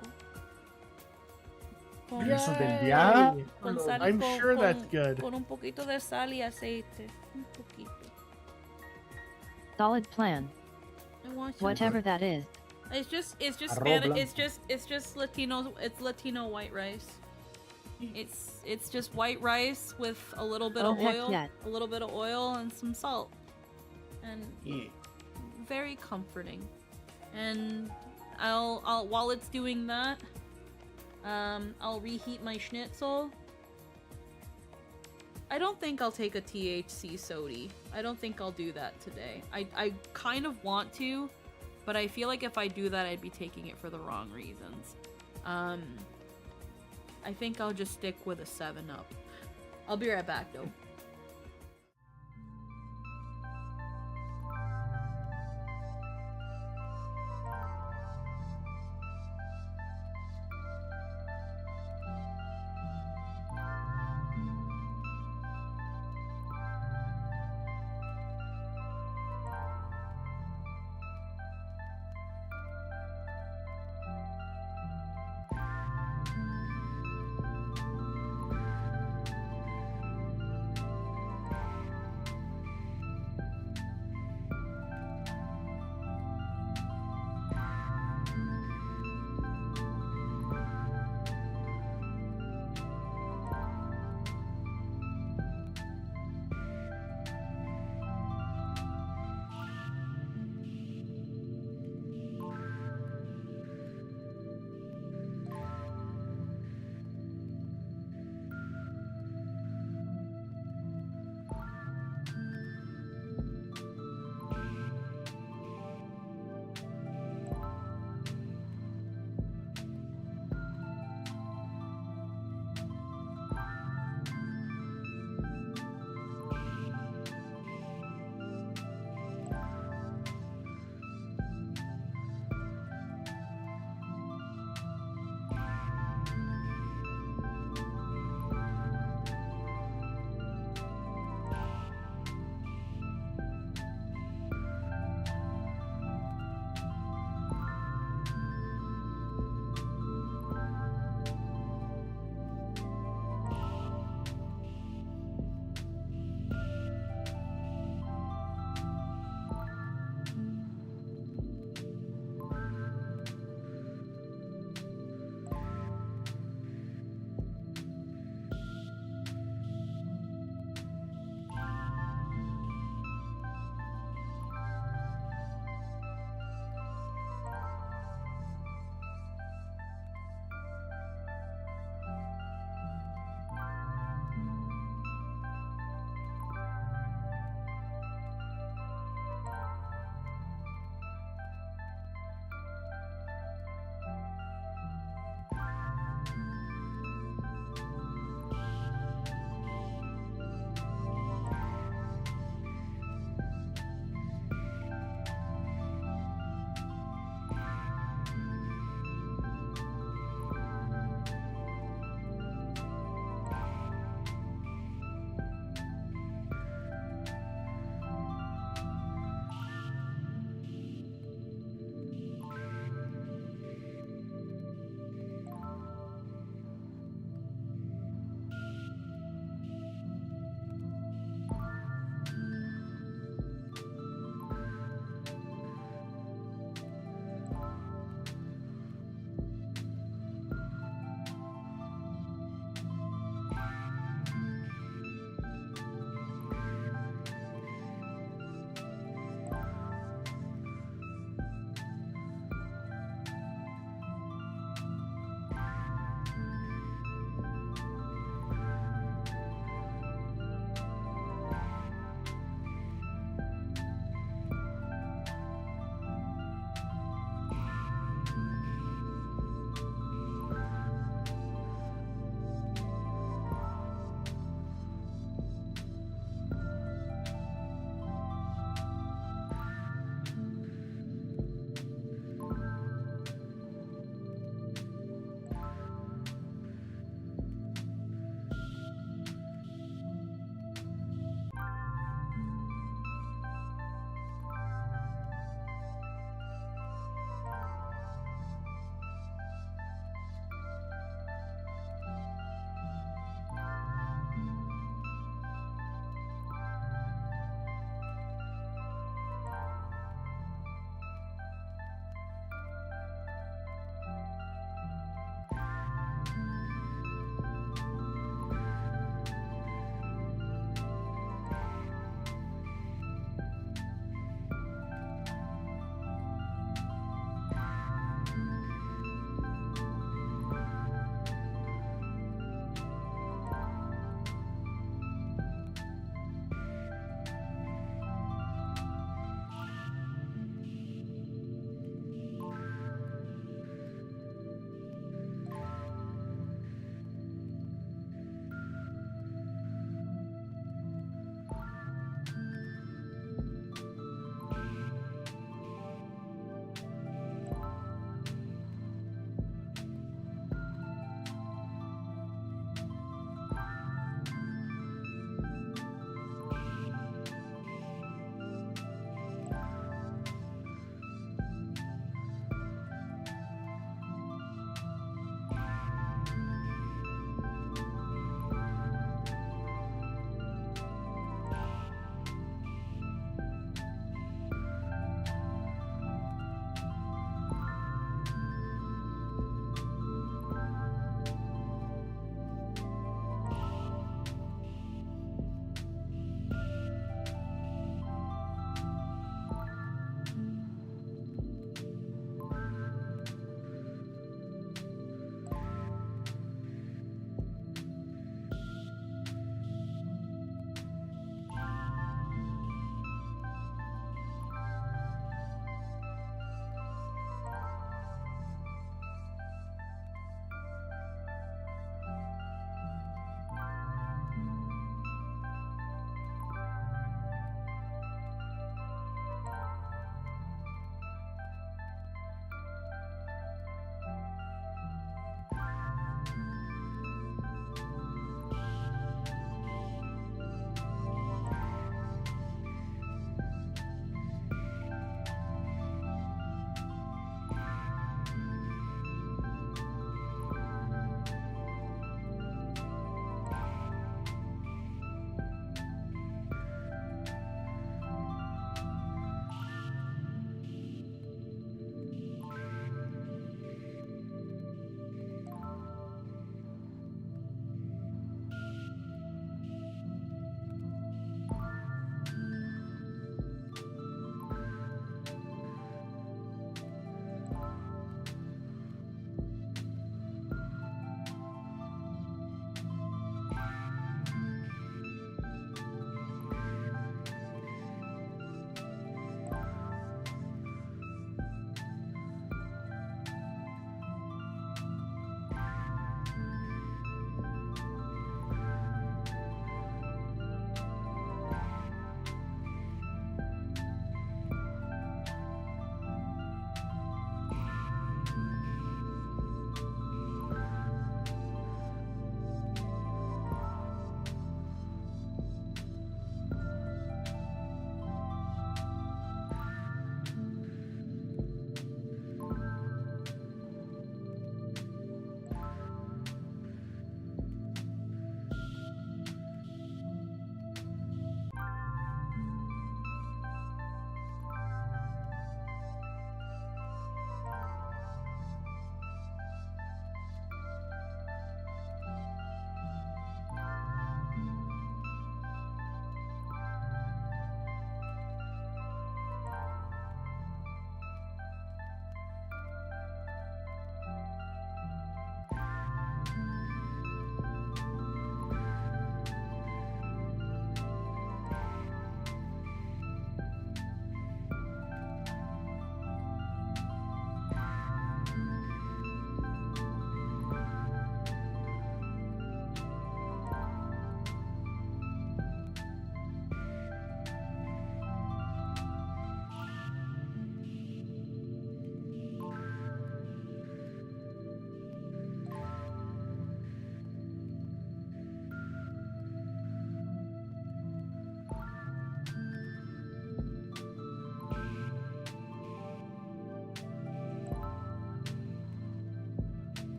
Eso del diablo.
Con sal y
I'm sure that's good.
Con un poquito de sal y aceite. Un poquito.
Solid plan.
I want some.
Whatever that is.
It's just
Arroz
Spanish.
blanco.
It's just Latino. It's Latino white rice. It's just white rice with a little bit of
heck
oil,
yes.
a little bit of oil and some salt, and
Yeah.
very comforting. And I'll while it's doing that, I'll reheat my schnitzel. I don't think I'll take a THC sody. I don't think I'll do that today. I kind of want to, but I feel like if I do that, I'd be taking it for the wrong reasons. I think I'll just stick with a 7-Up. I'll be right back, though.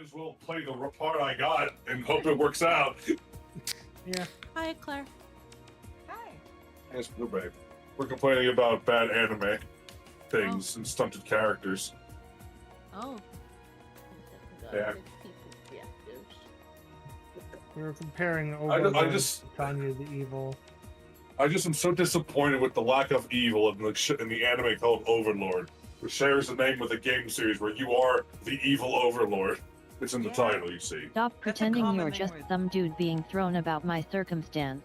as well play the part I got and hope it works out.
Yeah.
Hi, Claire.
Hi.
Yes, no babe. We're complaining about bad anime things and stunted characters.
Oh.
Yeah.
We were comparing
I
Overlord
just-
to Tanya the Evil.
I just am so disappointed with the lack of evil in the anime called Overlord, which shares the name with a game series where you are the evil overlord. It's in the title, you see.
Stop pretending you're just some dude being thrown about my circumstance.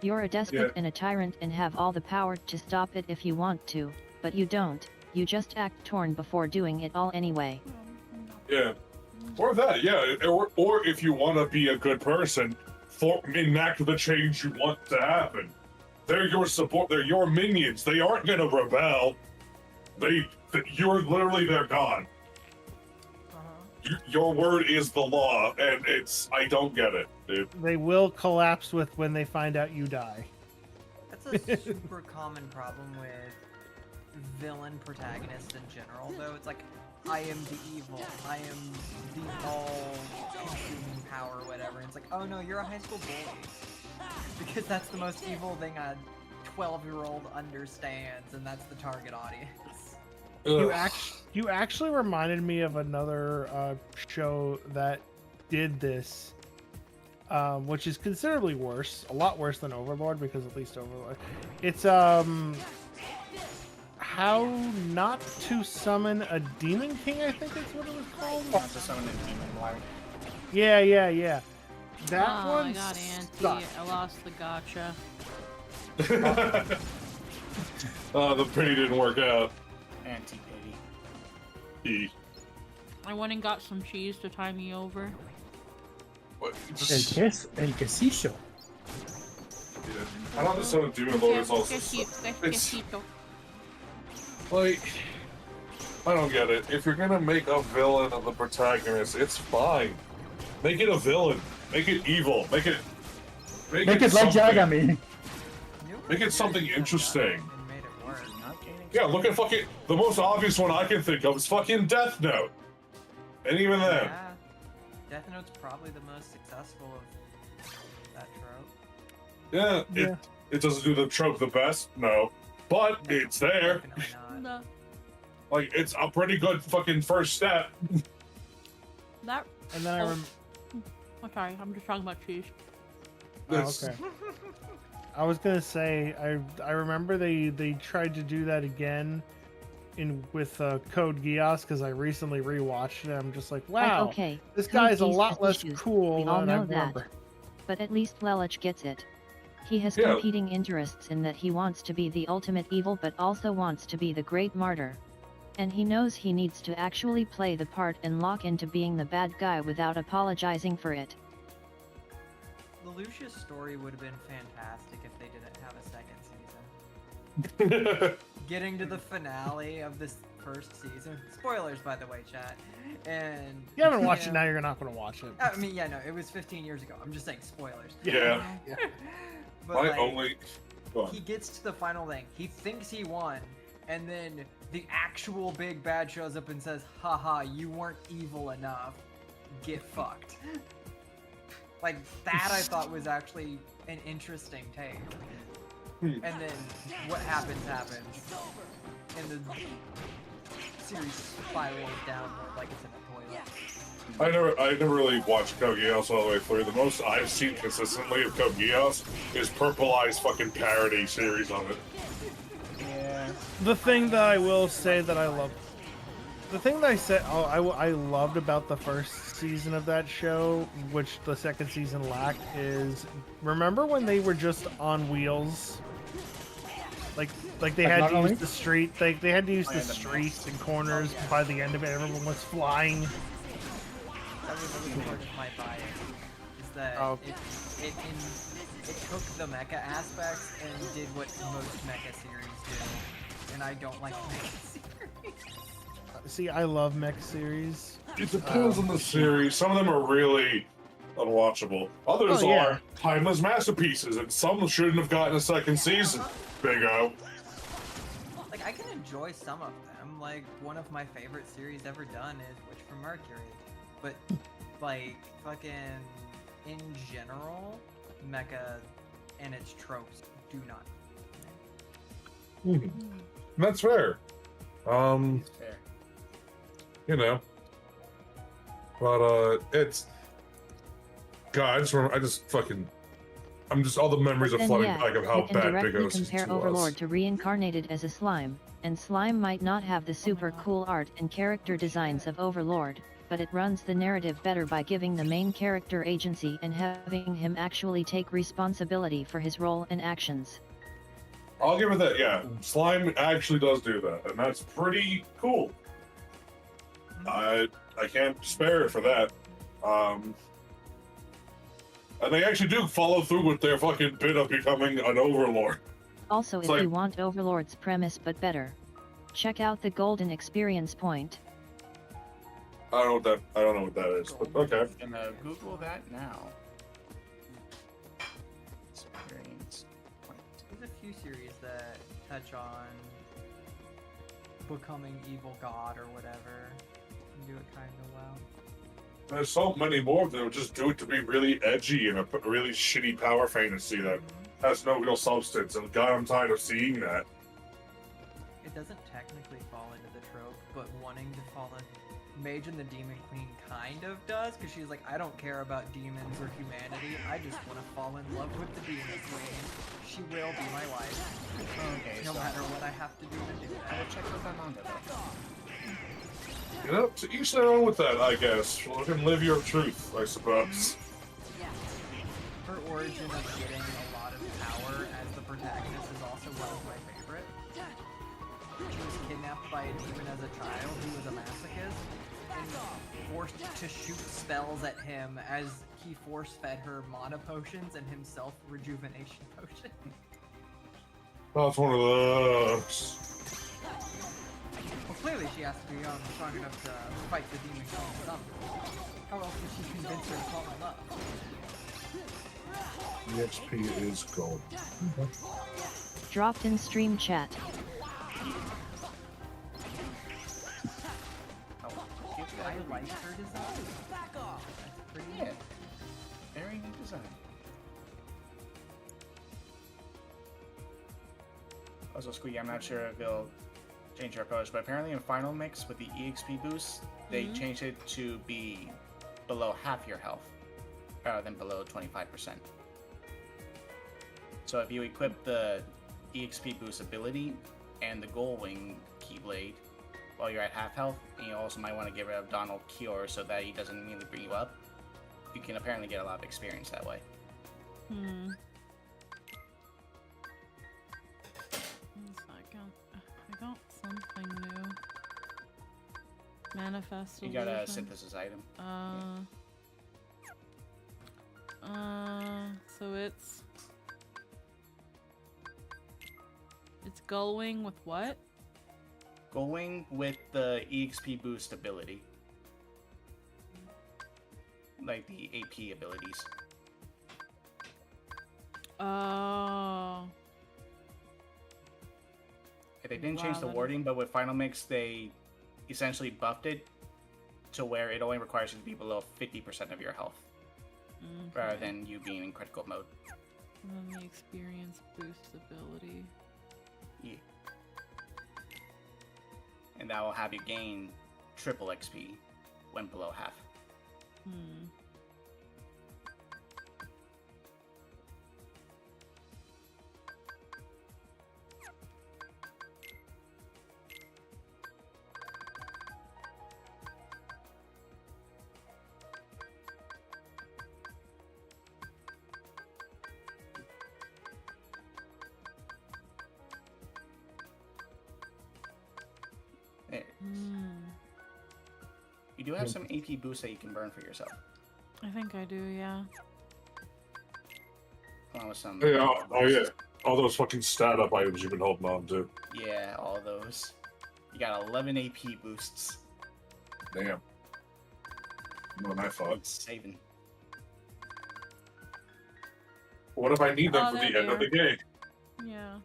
You're a despot and a tyrant and have all the power to stop it if you want to, but you don't. You just act torn before doing it all anyway.
Yeah. Or that, yeah. Or if you want to be a good person, enact the change you want to happen. They're your support. They're your minions. They aren't gonna rebel. You're literally their god. Your word is the law, and I don't get it, dude.
They will collapse when they find out you die.
That's a super common problem with villain protagonists in general, though. It's like, I am the evil. I am the all-consuming power, or whatever. And it's like, oh no, you're a high school bully. Because that's the most evil thing a 12-year-old understands, and that's the target audience.
You actually reminded me of another show that did this, which is considerably worse, a lot worse than Overlord, because at least Overlord, it's How Not to Summon a Demon King, I think that's what it was called.
How to Summon a Demon Lord.
Yeah. That
oh,
one
I got Auntie.
sucked.
I lost the gotcha.
The pity didn't work out.
Anti-pity.
I went and got some cheese to tie me over.
What?
El quesillo.
Yeah. I don't understand Demon Lord is also. It's like, I don't get it. If you're gonna make a villain of the protagonist, it's fine. Make it a villain. Make it evil. Make it
like Yagami.
Make it something interesting. Yeah, look at fucking the most obvious one I can think of is fucking Death Note. And even then.
Yeah. Death Note's probably the most successful of that trope.
Yeah, it doesn't do the trope the best, no. But it's there.
Definitely not.
No.
Like, it's a pretty good fucking first step.
That.
And then
I'm sorry, I'm just talking about cheese.
Oh, okay. I was gonna say I remember they tried to do that again with Code Geass because I recently rewatched it. I'm just like, wow,
okay,
this guy's a
Code Geass
lot
has
less
issues.
cool
We all
than I
know that.
remember.
But at least Lelich gets it. He has
Yeah.
competing interests in that he wants to be the ultimate evil but also wants to be the great martyr. And he knows he needs to actually play the part and lock into being the bad guy without apologizing for it.
The Lucius story would have been fantastic if they didn't have a second season. Getting to the finale of this first season. Spoilers, by the way, chat. And
You haven't watched it now, you're not gonna watch it.
I mean, yeah, no, it was 15 years ago. I'm just saying spoilers.
Yeah.
But
My
like,
only. Go on.
he gets to the final thing. He thinks he won, and then the actual big bad shows up and says, haha, you weren't evil enough. Get fucked. Like, that I thought was actually an interesting take. And then what happens, and the series spirals downward like it's in a toilet.
I never really watched Code Geass all the way through. The most I've seen consistently of Code Geass is Purple Eye's fucking parody series of it.
Yeah.
The thing that I will say that I love, the thing that I said I loved about the first season of that show, which the second season lacked, is remember when they were just on wheels? Like they had to use the street. They had to use the streets and corners. By the end of it, everyone was flying.
That was a really part of my bias. Is that it took the mecha aspects and did what most mecha series do, and I don't like mecha series.
See, I love mech series.
It depends on the series. Some of them are really unwatchable. Others are timeless masterpieces, and some shouldn't have gotten a second season. Big O.
Like, I can enjoy some of them. Like, one of my favorite series ever done is Witch from Mercury. but like fucking in general, mecha and its tropes do not.
That's fair.
It's fair.
You know. But it's God, I'm just all the memories of
Then
flooding
yeah,
back of how
you can
bad Big
directly
O Season
compare
2 was.
Overlord to reincarnated as a slime, and slime might not have the super cool art and character designs of Overlord, but it runs the narrative better by giving the main character agency and having him actually take responsibility for his role and actions.
I'll give it that, yeah. Slime actually does do that, and that's pretty cool. I can't spare it for that. And they actually do follow through with their fucking bit of becoming an overlord.
Also,
It's
if
like-
you want Overlord's premise but better, check out the Golden Experience Point.
I don't know what that is, but okay.
I'm gonna Google that now. Experience point.
There's a few series that touch on becoming evil god or whatever, and do it kind of well.
There's so many more that would just do it to be really edgy and a really shitty power fantasy that has no real substance, and God, I'm tired of seeing that.
It doesn't technically fall into the trope, but wanting to fall in, Mage and the Demon Queen kind of does, because she's like, I don't care about demons or humanity, I just want to fall in love with the Demon Queen. She will be my wife.
Okay,
no
so
matter what I have to do to do
I
that.
will check out that manga though.
You know, to each their own with that, I guess. Well, you can live your truth, I suppose.
Her origin of getting a lot of power as the protagonist is also one of my favorite. She was kidnapped by a demon as a child who was a masochist and forced to shoot spells at him as he force-fed her mana potions and himself rejuvenation potion.
Oh, it's one of those.
Well, clearly she has to be strong enough to fight the demon queen somehow. How else would she convince her to fall in love?
EXP is gold.
Dropped in stream chat.
I like her design.
Back off.
That's pretty
Yeah. Very neat design. Also, Squeaky, I'm not sure if they'll change their approach, but apparently in Final Mix with the EXP boost, they changed it to be below half your health, rather than below 25%. So if you equip the EXP boost ability and the Gold Wing Keyblade while you're at half health, and you also might want to get rid of Donald Cure so that he doesn't immediately bring you up, you can apparently get a lot of experience that way.
I got something new. Manifest.
You got a
illusion.
synthesis item.
So it's Gullwing with what?
Going with the EXP boost ability. Like the AP abilities.
Oh.
They didn't change the wording, but with Final Mix, they essentially buffed it to where it only requires you to be below 50% of your health, rather than you being in critical mode.
And then the experience boost ability.
Yeah. And that will have you gain triple XP when below half. You do have some AP boosts that you can burn for yourself.
I think I do, yeah.
Along with some.
Yeah, oh yeah. All those fucking stat up items you've been holding on to.
Yeah, all those. You got 11 AP boosts.
Damn. Not my fault.
Saving.
What if I need them for
they're
the end of the
there.
game?
Yeah.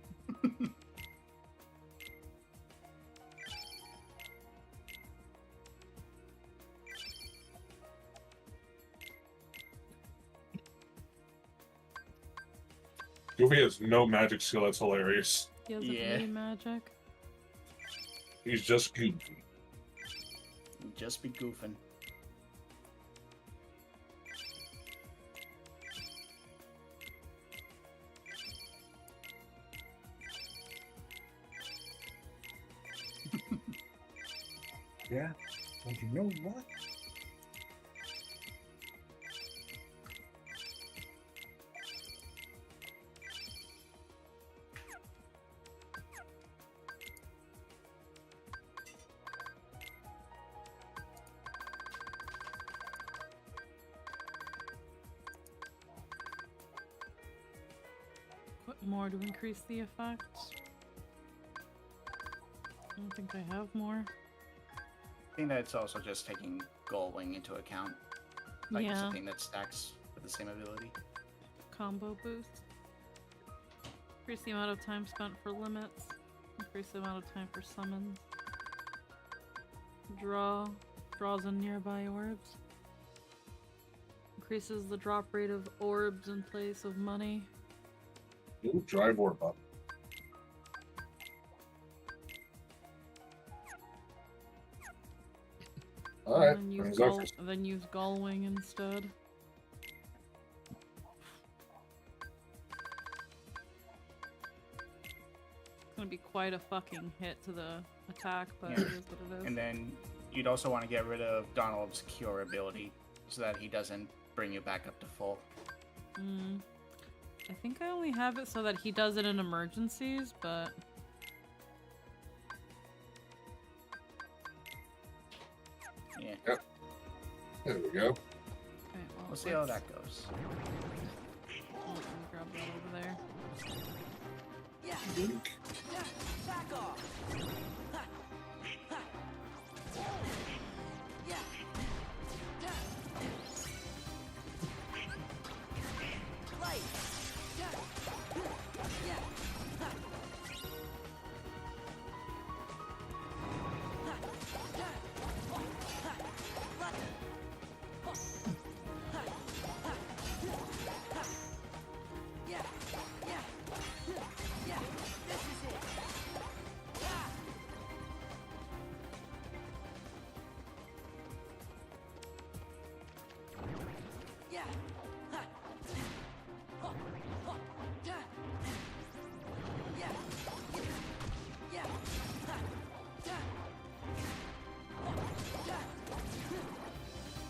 Goofy has no magic skill. That's hilarious.
He doesn't need magic.
He's just goofy.
Just be goofing.
Yeah. And you know what?
What more to increase the effect? I don't think I have more.
I think that's also just taking Gullwing into account. Like it's a thing that stacks with the same ability.
Combo boost. Increase the amount of time spent for limits. Increase the amount of time for summons. Draw. Draws in nearby orbs. Increases the drop rate of orbs in place of money.
Ooh, drive orb up. Alright,
Then use Gullwing instead. It's gonna be quite a fucking hit to the attack, but it is what it is.
And then you'd also want to get rid of Donald's cure ability so that he doesn't bring you back up to full.
I think I only have it so that he does it in emergencies, but...
Yeah.
Yep. There we go.
Okay, well,
We'll see how that goes.
Let me grab that over there.
Dink.
Back off. Light.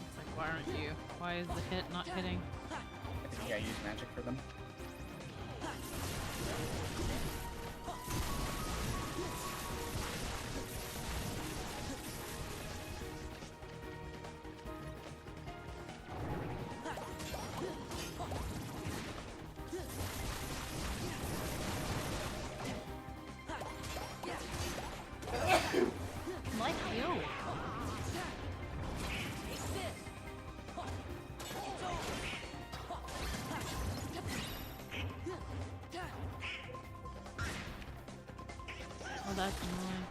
It's like, why aren't you? Why is the hit not hitting?
I think you gotta use magic for them.
Like you. Oh, that's annoying.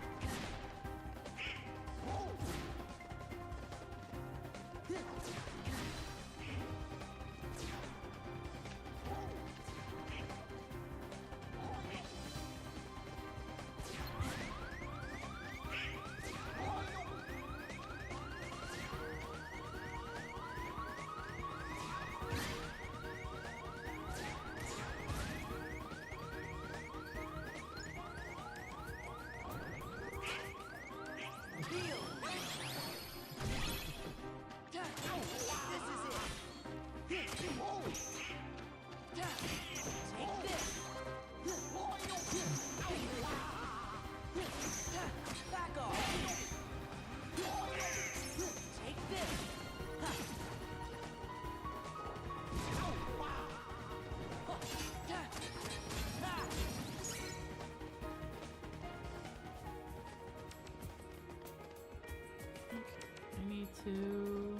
I need to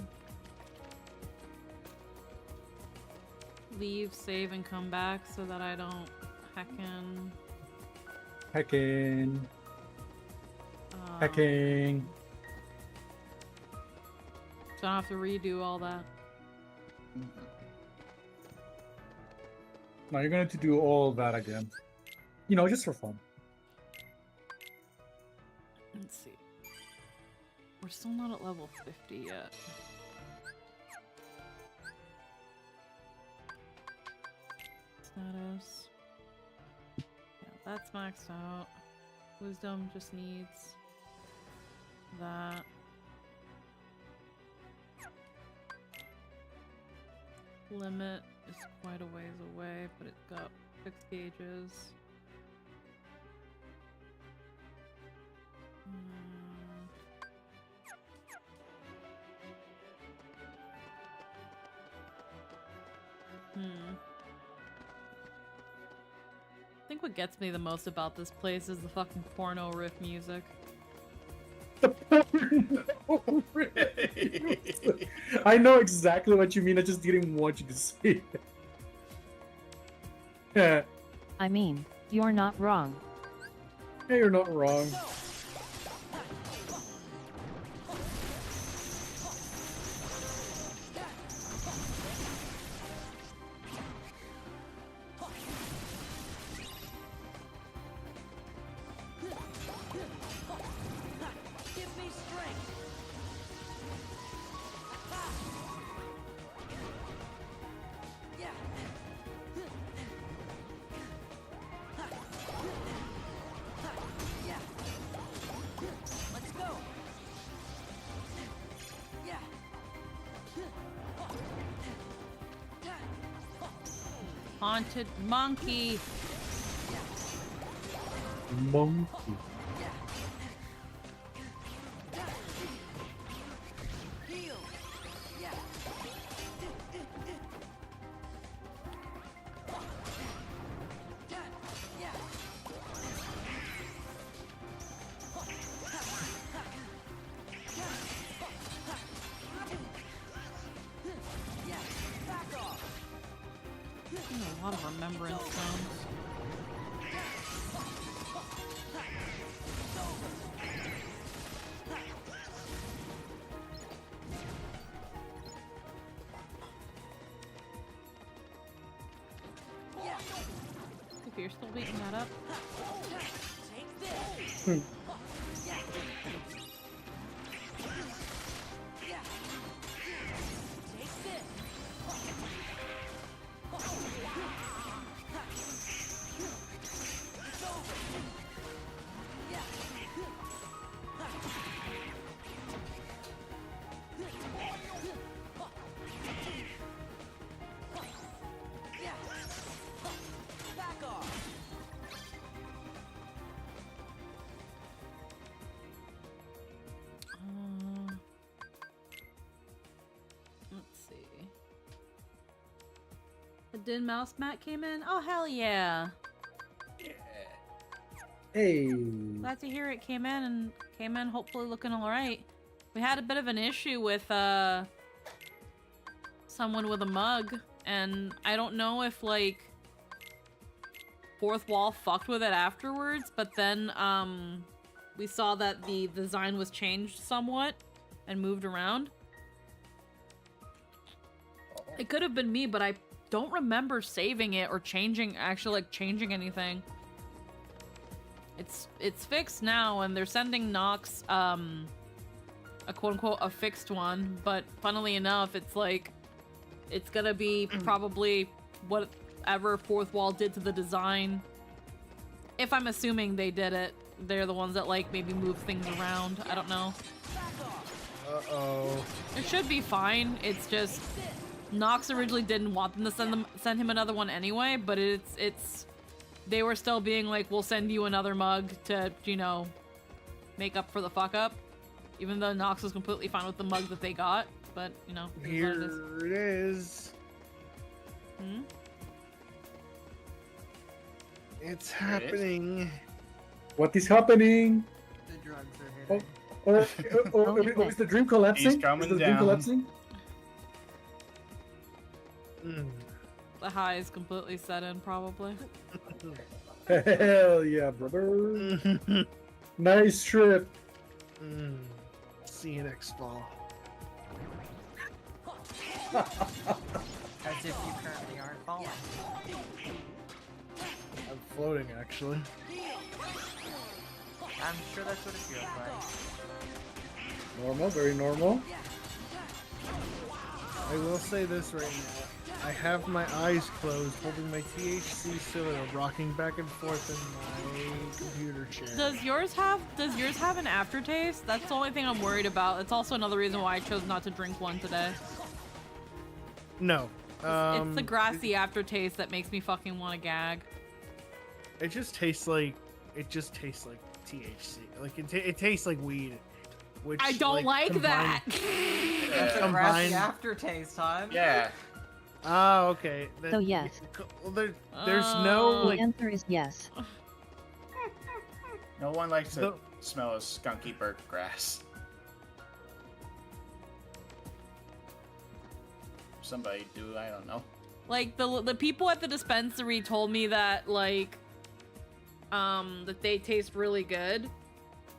leave, save, and come back so that I don't heckin'.
Hacking. Hacking.
So I don't have to redo all that.
Now you're going to do all that again. You know, just for fun.
Let's see. We're still not at level 50 yet. Status. Yeah, that's maxed out. Wisdom just needs that. Limit is quite a ways away, but it's got 6 gauges. I think what gets me the most about this place is the fucking porno riff music.
I know exactly what you mean. I just didn't want you to see it.
I mean, you're not wrong.
Hey, you're not wrong.
Give me strength. Yeah. Yeah. Let's go. Yeah.
Haunted monkey!
Monkey.
Heal. Yeah. Yeah. Yeah. Back off.
A lot of remembrance stones. If you're still beating that up.
Take this. Yeah. Yeah. Take this. It's over. Yeah. Yeah. Back off.
Let's see. The Din Mouse mat came in? Oh, hell yeah.
Hey.
Glad to hear it came in hopefully looking alright. We had a bit of an issue with someone with a mug, and I don't know if like Fourth Wall fucked with it afterwards, but then we saw that the design was changed somewhat and moved around. It could have been me, but I don't remember saving it or changing anything. It's fixed now, and they're sending Nox a quote-unquote a fixed one, but funnily enough, it's like it's gonna be probably whatever Fourth Wall did to the design. If I'm assuming they did it, they're the ones that like maybe move things around. I don't know.
Uh-oh.
It should be fine. It's just Nox originally didn't want them to send him another one anyway, but it's they were still being like, we'll send you another mug to, you know, make up for the fuck up. Even though Nox was completely fine with the mug that they got, but you know, it is what it is.
Here it is.
Hmm?
It's happening.
What is happening?
The drugs are hitting.
Is the dream collapsing?
He's coming
is the dream
down.
collapsing?
The high is completely set in, probably.
Hell yeah, brother. Nice trip.
See you next fall.
As if you currently aren't falling.
floating, actually.
I'm sure that's what it feels like.
Normal, very normal.
I will say this right now. I have my eyes closed, holding my THC soda, rocking back and forth in my computer chair.
Does yours have an aftertaste? That's the only thing I'm worried about. It's also another reason why I chose not to drink one today.
No.
It's the grassy aftertaste that makes me fucking want to gag.
It just tastes like THC. Like it tastes like weed. Which,
I don't like that.
That's a grassy aftertaste, huh?
Yeah.
Oh, okay.
So yes.
Well, there's no
The
like.
answer is yes.
No one likes to smell a skunky burnt grass. Somebody do, I don't know.
Like the people at the dispensary told me that like that they taste really good.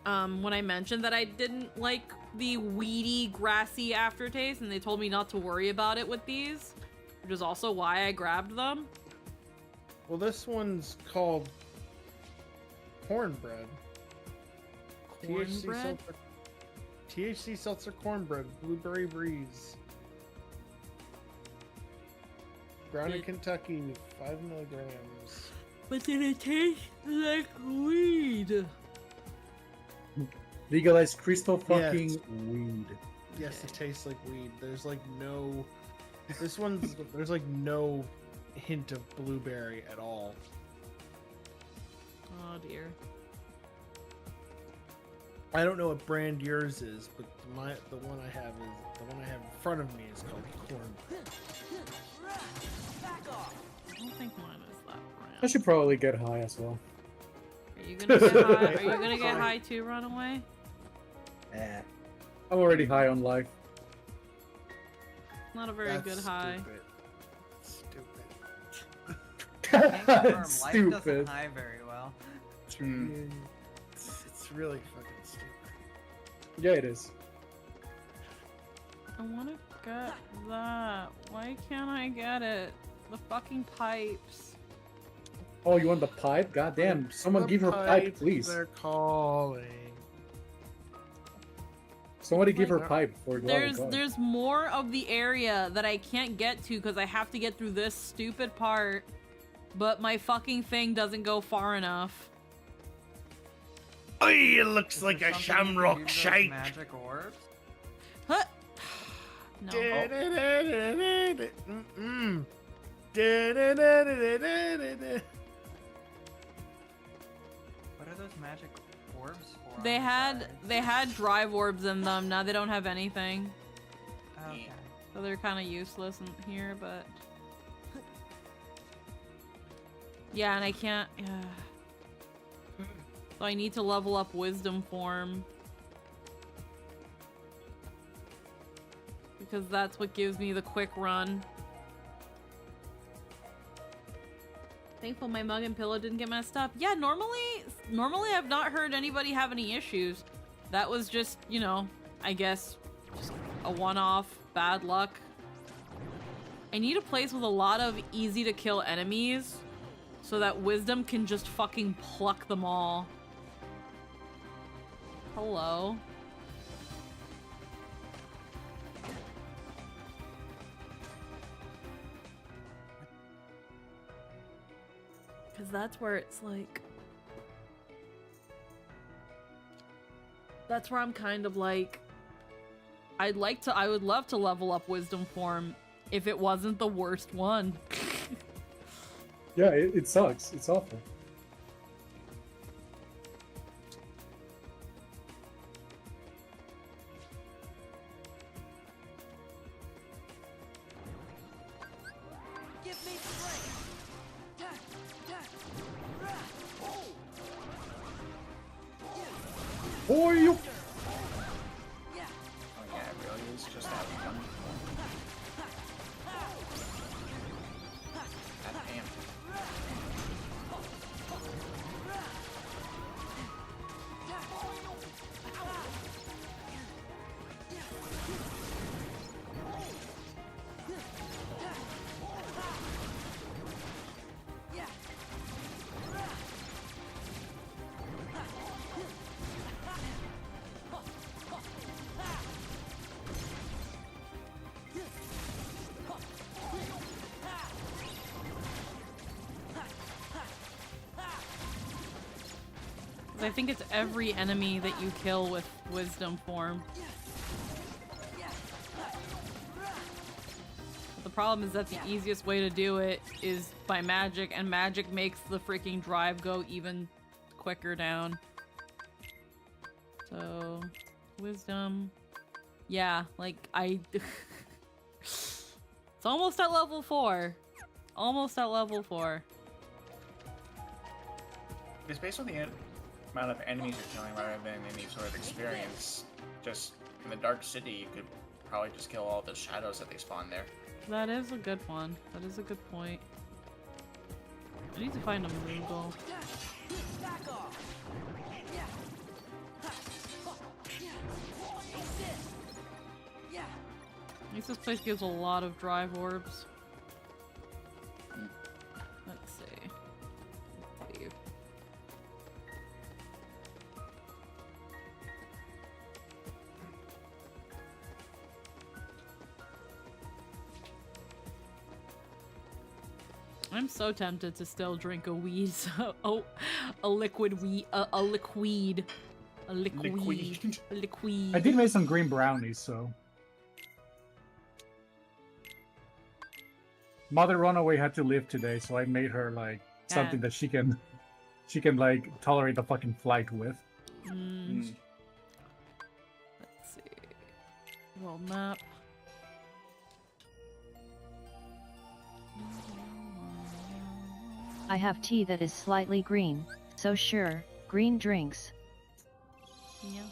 When I mentioned that I didn't like the weedy, grassy aftertaste, and they told me not to worry about it with these, which is also why I grabbed them.
Well, this one's called cornbread.
Cornbread?
THC seltzer cornbread, blueberry breeze. Ground in Kentucky, 5 milligrams.
But did it taste like weed?
Legalized crystal fucking weed.
Yes, it tastes like weed. There's like no. This one's there's like no hint of blueberry at all.
Oh dear.
I don't know what brand yours is, but the one I have in front of me is called cornbread.
I don't think mine is that brand.
I should probably get high as well.
Are you gonna get high? Are you gonna get high too, Runaway?
I'm already high on life.
Not a very good high.
Can't confirm, life
Stupid.
doesn't high very well.
It's really fucking stupid.
Yeah, it is.
I want to get that. Why can't I get it? The fucking pipes.
Oh, you want the pipe? God damn! Someone give her pipe, please.
They're calling.
Somebody give her pipe before
There's more of the area that I can't get to because I have to get through this stupid part, but my fucking thing doesn't go far enough.
Oh, it looks like a shamrock shake.
Magic orbs?
Huh? No.
What are those magic orbs for?
They had drive orbs in them. Now they don't have anything.
Okay.
So they're kind of useless in here, but yeah, and I can't. So I need to level up wisdom form because that's what gives me the quick run. Thankful my mug and pillow didn't get messed up. Yeah, normally I've not heard anybody have any issues. That was just, you know, I guess just a one-off bad luck. I need a place with a lot of easy to kill enemies so that wisdom can just fucking pluck them all. Hello. Because that's where it's like... That's where I'm kind of like... I would love to level up wisdom form if it wasn't the worst one.
Yeah, it sucks. It's awful. Oh, you.
Oh yeah, it really is just that one. God damn.
'Cause I think it's every enemy that you kill with wisdom form. But the problem is that the easiest way to do it is by magic, and magic makes the freaking drive go even quicker down. So, wisdom. Yeah, like, it's almost at level 4. Almost at level 4.
It's based on the amount of enemies you're killing rather than any sort of experience. Just in the Dark City, you could probably just kill all the shadows that they spawn there.
That is a good one. That is a good point. I need to find a Moogle. At least this place gives a lot of drive orbs. Let's see. Leave. I'm so tempted to still drink a weed. Oh, a liquid weed. A liquid. A liquid. A liquid.
I did make some green brownies, so. Mother Runaway had to leave today, so I made her like something that she can like tolerate the fucking flight with.
Let's see. World map.
I have tea that is slightly green, so sure, green drinks.
Yeah.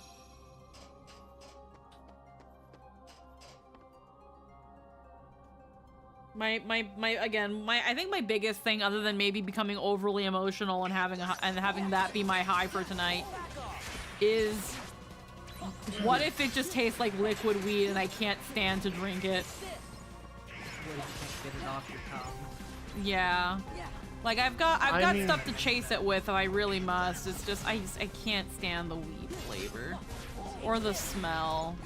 I think my biggest thing, other than maybe becoming overly emotional and having that be my high for tonight, is what if it just tastes like liquid weed and I can't stand to drink it?
Get it off your tongue.
Yeah. Like I've got stuff to chase it with if I really must. It's just I can't stand the weed flavor or the smell.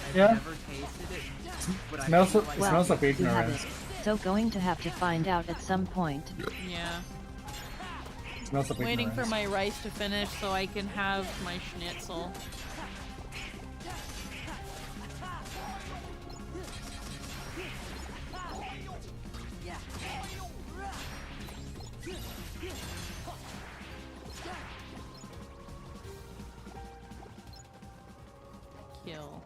I've
Yeah.
never tasted it. But
Smells
I
of-
feel
it smells like
you have
ignorance.
it. So going to have to find out at some point.
Yeah.
Smells of
Waiting for
ignorance.
my rice to finish so I can have my schnitzel. Kill.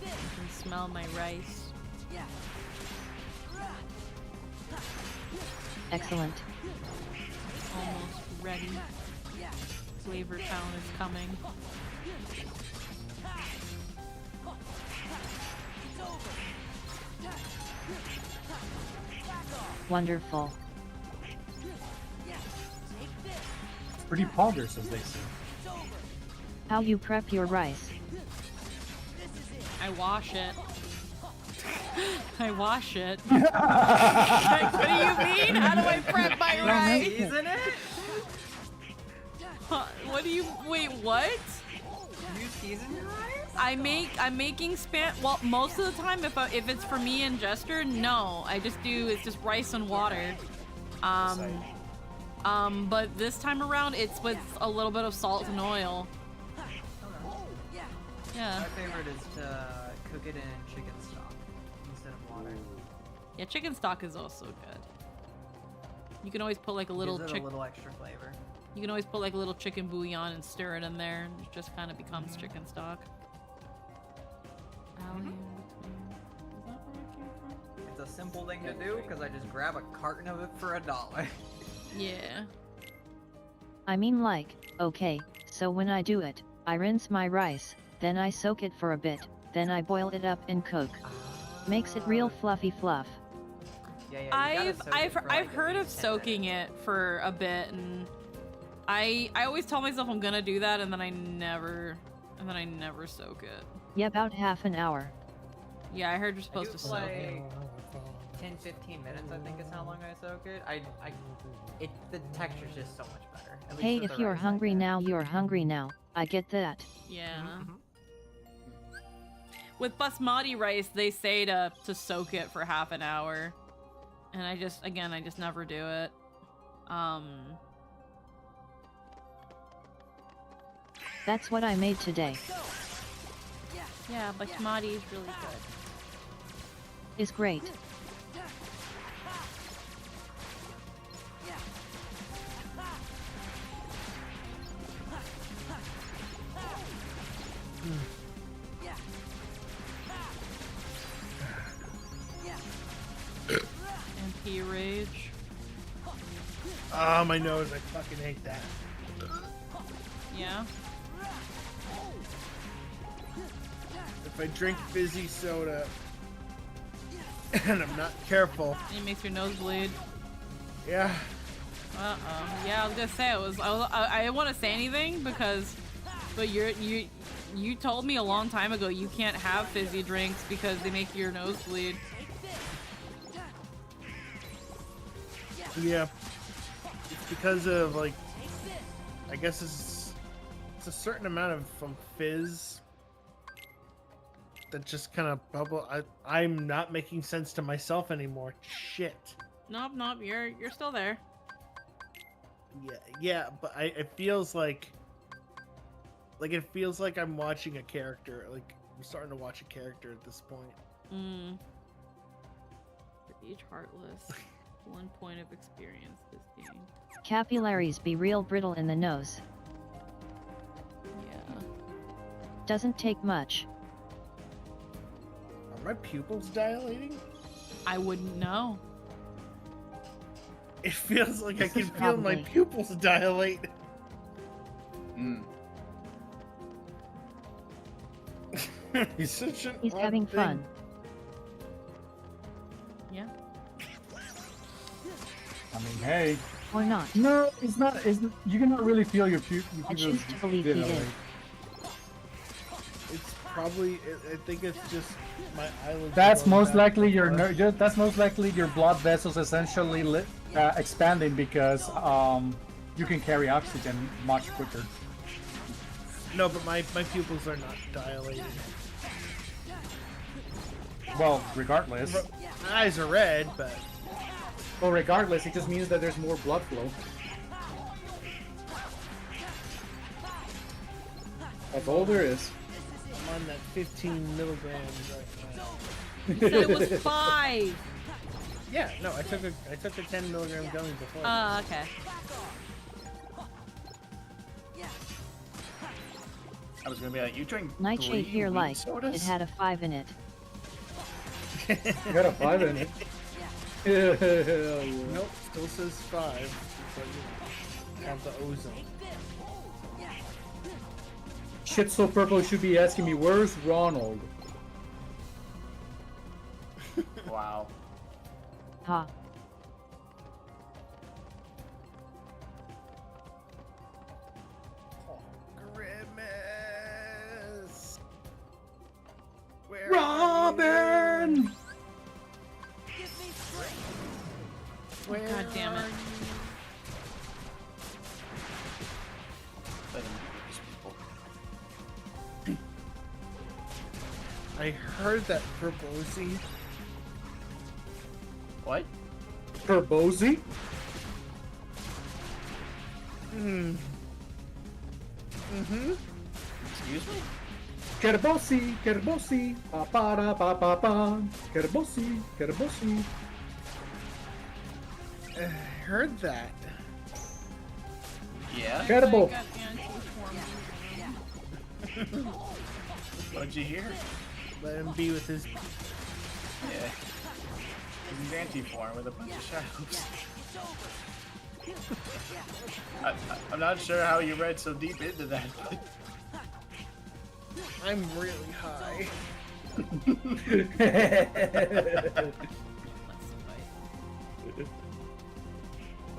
I can smell my rice.
Excellent.
Almost ready. Flavor Town is coming.
Wonderful.
It's pretty poggers, as they say.
How you prep your rice?
I wash it. I wash it. Like, what do you mean? How do I prep my rice?
Isn't it?
Huh, what do you wait? What?
You season your rice?
I'm making well, most of the time if it's for me and Jester, no. It's just rice and water. But this time around it's with a little bit of salt and oil. Yeah.
My favorite is to cook it in chicken stock instead of water.
Yeah, chicken stock is also good. You can always put like a little
Gives it a little extra flavor.
You can always put like a little chicken bouillon and stir it in there, and it just kind of becomes chicken stock. Alley in between. Is that where it came from?
It's a simple thing to do because I just grab a carton of it for $1.
Yeah.
I mean like, okay, so when I do it, I rinse my rice, then I soak it for a bit, then I boil it up and cook. Makes it real fluffy fluff.
Yeah,
I've heard of soaking it for a bit, and I always tell myself I'm gonna do that, and then I never soak it.
Yeah, about half an hour.
Yeah, I heard you're supposed to soak it.
10-15 minutes, I think is how long I soak it. The texture's just so much better. At least
Hey,
with
if
the
you're
rice, I
hungry
guess.
now, you're hungry now. I get that.
Yeah.
Mhm.
With basmati rice, they say to soak it for half an hour. And I just never do it.
That's what I made today.
Yeah, basmati is really good.
Is great.
MP rage.
Ah, my nose, I fucking hate that.
Yeah.
If I drink fizzy soda and I'm not careful,
It makes your nose bleed.
yeah.
Yeah, I was gonna say I didn't want to say anything but you told me a long time ago you can't have fizzy drinks because they make your nose bleed.
Yeah. It's because of, like, I guess it's a certain amount of fizz that just kind of bubble. I'm not making sense to myself anymore. Shit.
Nope, you're still there.
Yeah, but it feels like it feels like I'm watching a character. Like, I'm starting to watch a character at this point.
For each heartless, 1 point of experience this game.
Capillaries be real brittle in the nose.
Yeah.
Doesn't take much.
Are my pupils dilating?
I wouldn't know.
It feels like I can feel my
Probably.
pupils dilate. He's such an
He's
odd
having
thing.
fun.
Yeah.
I mean, hey.
Or not.
No, it's not. You cannot really feel your pupils.
I choose to believe he did.
It's probably. I think it's just my eyelids.
That's
going
most
back
likely
and
your
forth.
that's most likely your blood vessels essentially expanding because you can carry oxygen much quicker.
No, but my pupils are not dilated.
Well, regardless.
My eyes are red, but
Well, regardless, it just means that there's more blood flow. That's all there is.
I'm on that 15 milligrams right now.
You said it was 5.
Yeah, no, I took a 10 milligram gummy before.
Okay.
I was gonna be like, you drink
Nightshade
3
here
weed
like,
sodas?
it had a 5 in it.
You got a 5 in it. Yeah.
Nope, still says 5. But you have the ozone.
Shit so purple should be asking me, where's Ronald?
Wow.
Ha.
Grimace! Where
Robin!
Where
God damn it.
Let him these people.
I heard that Perbozy.
What?
Perbozy?
Excuse me?
Kerbosi, Kerbosi, pa pa da pa pa pa. Kerbosi, Kerbosi.
I heard that.
Yeah?
Kerbo.
I got anti-form.
What'd you hear?
Let him be with his.
Yeah. He's anti-form with a bunch of shadows. I'm not sure how you read so deep into that, but
I'm really high.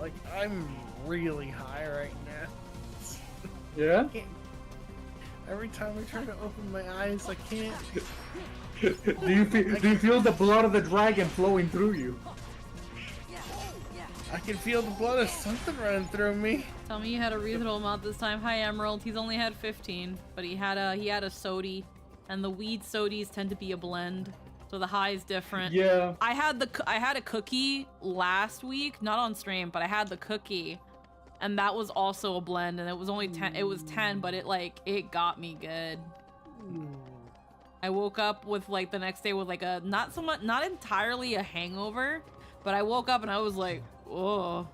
Like, I'm really high right now.
Yeah?
Every time I try to open my eyes, I can't.
Do you feel the blood of the dragon flowing through you?
I can feel the blood of something running through me.
Tell me you had a reasonable amount this time. Hi, Emerald. He's only had 15, but he had a sody, and the weed sodies tend to be a blend, so the high is different.
Yeah.
I had a cookie last week, not on stream, but I had the cookie, and that was also a blend, and it was only 10. It was 10, but it got me good. I woke up with like the next day with like a not entirely a hangover, but I woke up and I was like, whoa.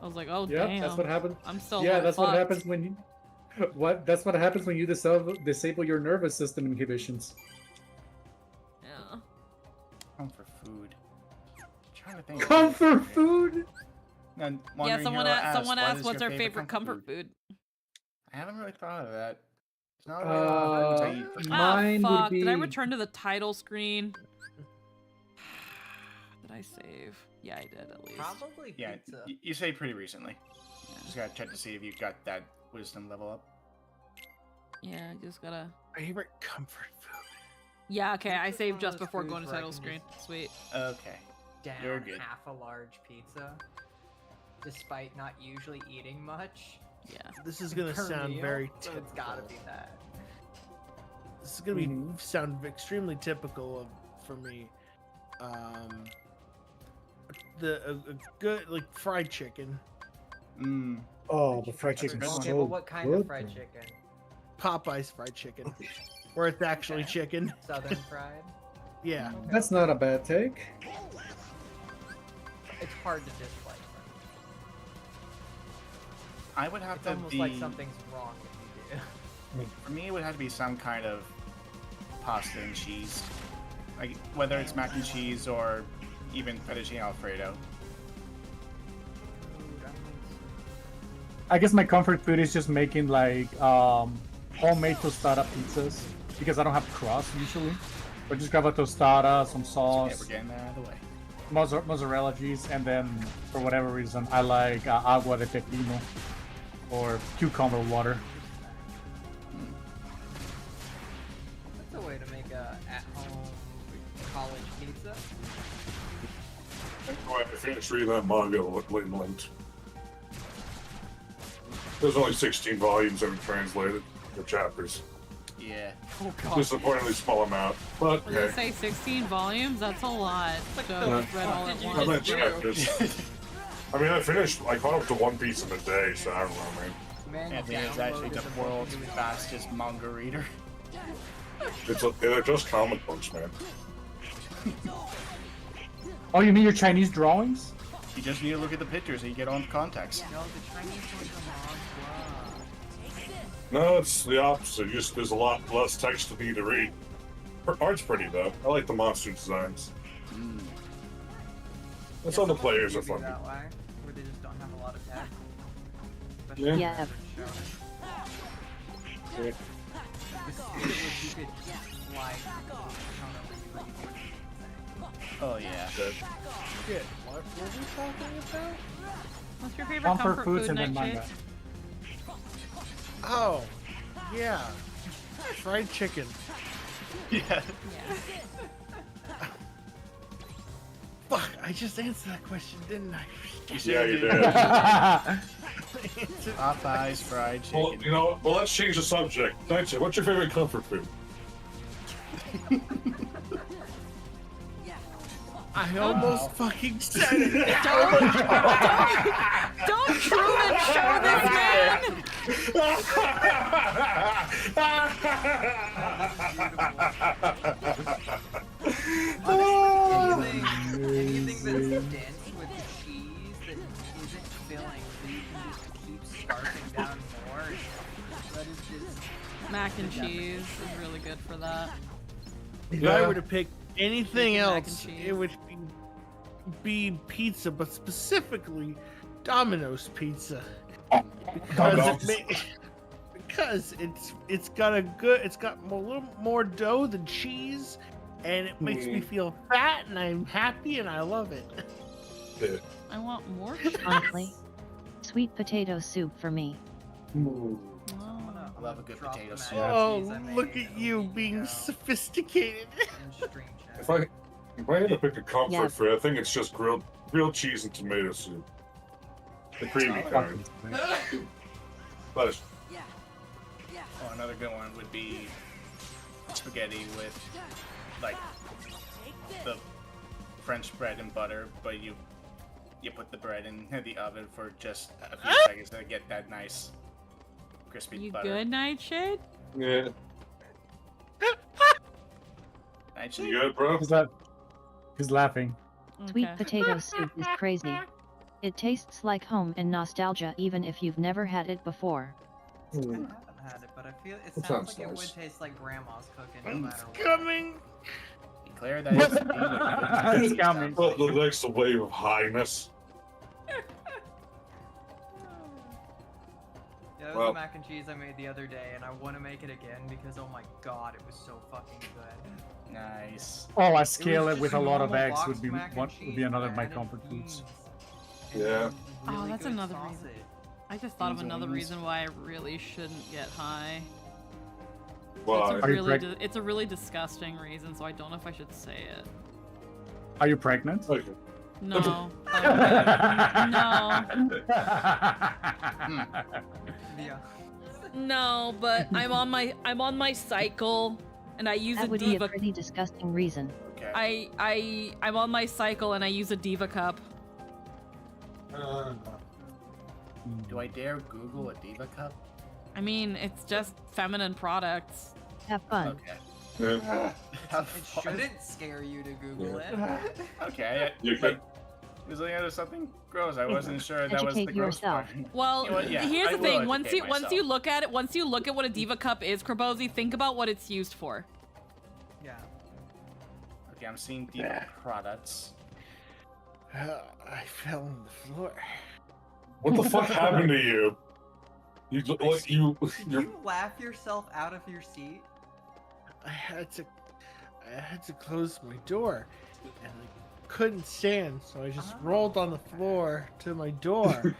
I was like, oh damn.
That's what happens.
I'm still
that's what happens when you. That's what happens when you disable your nervous system inhibitions.
Yeah.
Comfort food. I'm trying to think.
Comfort food.
Yeah, someone asked what's our favorite comfort food.
I haven't really thought of that. It's not really
mine
fuck.
would be...
Did I return to the title screen? Did I save? Yeah, I did at least.
Probably
Yeah,
pizza.
you saved pretty recently. Just gotta check to see if you got that wisdom level up.
Yeah, I just gotta.
Favorite comfort food.
Yeah, okay, I
Pizza's
saved
one
just
of those
before
foods
going to
where I
title
can
screen. Sweet.
Okay.
Down
You're good.
half a large pizza, despite not usually eating much.
Yeah.
This is gonna
per
sound
meal,
very
so
typical.
it's gotta be that.
This is gonna be sound extremely typical for me. A good like fried chicken.
Oh, the fried chicken's
Okay,
so
but what kind
good.
of fried chicken?
Popeye's fried chicken, where it's actually chicken.
Southern fried?
Yeah.
Okay.
That's not a bad take.
It's hard to dislike them.
I would have
It's
to
almost
be.
like something's wrong if you do.
For me, it would have to be some kind of pasta and cheese, like whether it's mac and cheese or even fettuccine alfredo.
I guess my comfort food is just making like homemade tostada pizzas because I don't have crust usually. Or just grab a tostada, some sauce,
Okay, we're getting that out of the way.
mozzarella cheese, and then for whatever reason I like agua de pepino or cucumber water.
That's a way to make a at-home college pizza.
I finished reading that manga linked. There's only 16 volumes ever translated, the chapters.
Yeah.
Oh god.
Disappointingly small amount, but
I was gonna say 16 volumes? That's a lot. So read all at
I
once.
meant chapters. I mean, I caught up to One Piece in a day, so I don't know, man.
Anthony is actually the world's fastest manga reader.
They're just comic books, man.
Oh, you mean your Chinese drawings?
You just need to look at the pictures and you get on context.
No, the Chinese ones are
No, it's the opposite. Just there's a lot less text to need to read. Art's pretty though. I like the monster designs. And some of the players are fun.
that way, where they just don't have a lot of text.
Yeah.
Yeah.
The speed at which you could fly counter
Oh yeah.
Shit. What were we talking about?
What's your favorite
Comfort
comfort
foods
food,
and then
Nightshade?
manga.
Oh, yeah. Fried chicken.
Yeah.
Fuck, I just answered that question, didn't I?
Yeah, you did.
Popeye's fried chicken.
Well, you know, let's change the subject. Nightshade, what's your favorite comfort food?
I almost fucking said it.
Don't Truman show this man!
anything that's dense with the cheese that isn't filling, so you can just keep scarfing down more. That is just
Mac and cheese is really good for that.
If
Yeah.
I were to pick anything
Bacon, mac and
else,
cheese.
it would be pizza, but specifically Domino's pizza. Because it's got a little more dough than cheese, and it makes me feel fat, and I'm happy, and I love it.
Yeah.
I want more cheese.
Honestly, sweet potato soup for me.
Ooh.
Oh.
I love a good
Drop
potato
the
soup.
mac and
Oh,
cheese I made,
look at you
here
being
go.
sophisticated.
In stream chat.
If I had to pick a comfort
Yeah.
food, I think it's just grilled cheese and tomato soup. The creamy kind. But
Oh, another good one would be spaghetti with like the French bread and butter, but you put the bread in the oven for just a few seconds to get that nice crispy
You
butter.
good, Nightshade?
yeah,
Actually,
you good, bro?
He's laughing.
Sweet
Okay.
potato soup is crazy. It tastes like home and nostalgia even if you've never had it before.
I haven't had it, but I feel it
That
sounds
sounds
like it
nice.
would taste like grandma's cooking no matter what.
Coming.
declare that it's
It's coming.
Well, the next wave of highness.
Yeah, that was
Well-
the mac and cheese I made the other day, and I want to make it again because, oh my god, it was so fucking good.
nice.
Oh, I
It
scale
was
it with a
just
lot of
normal
eggs
boxed
would be
mac and
would
cheese,
be another of
but
my
added
comfort foods.
beans and
Yeah.
Oh,
really
that's
good
another
sausage.
reason. I just thought of
Beans and
another
onions.
reason why I really shouldn't get high.
Why?
It's a
Are you
really,
preg-
it's a really disgusting reason, so I don't know if I should say it.
Are you pregnant?
Okay.
No. No.
Yeah.
No, but I'm on my cycle, and I use
That
a
would be a
diva.
pretty disgusting reason.
Okay.
I'm on my cycle, and I use a diva cup.
Do I dare Google a Diva cup?
I mean, it's just feminine products.
Have fun.
Okay.
Yeah.
It shouldn't scare you to Google it.
Okay.
You
Like,
could.
was looking at something gross. I wasn't sure that was the
Educate
gross
yourself.
part.
Well,
You know what, yeah,
here's
I
the
will
thing. Once
educate
you
myself.
look at it, once you look at what a diva cup is, Krabozy, think about what it's used for.
Yeah.
Okay, I'm seeing Diva products.
I fell on the floor.
What the fuck happened to you? You like you.
Did
You're,
you laugh yourself out of your seat?
I had to close my door, and I couldn't stand, so I just rolled on the floor to my door,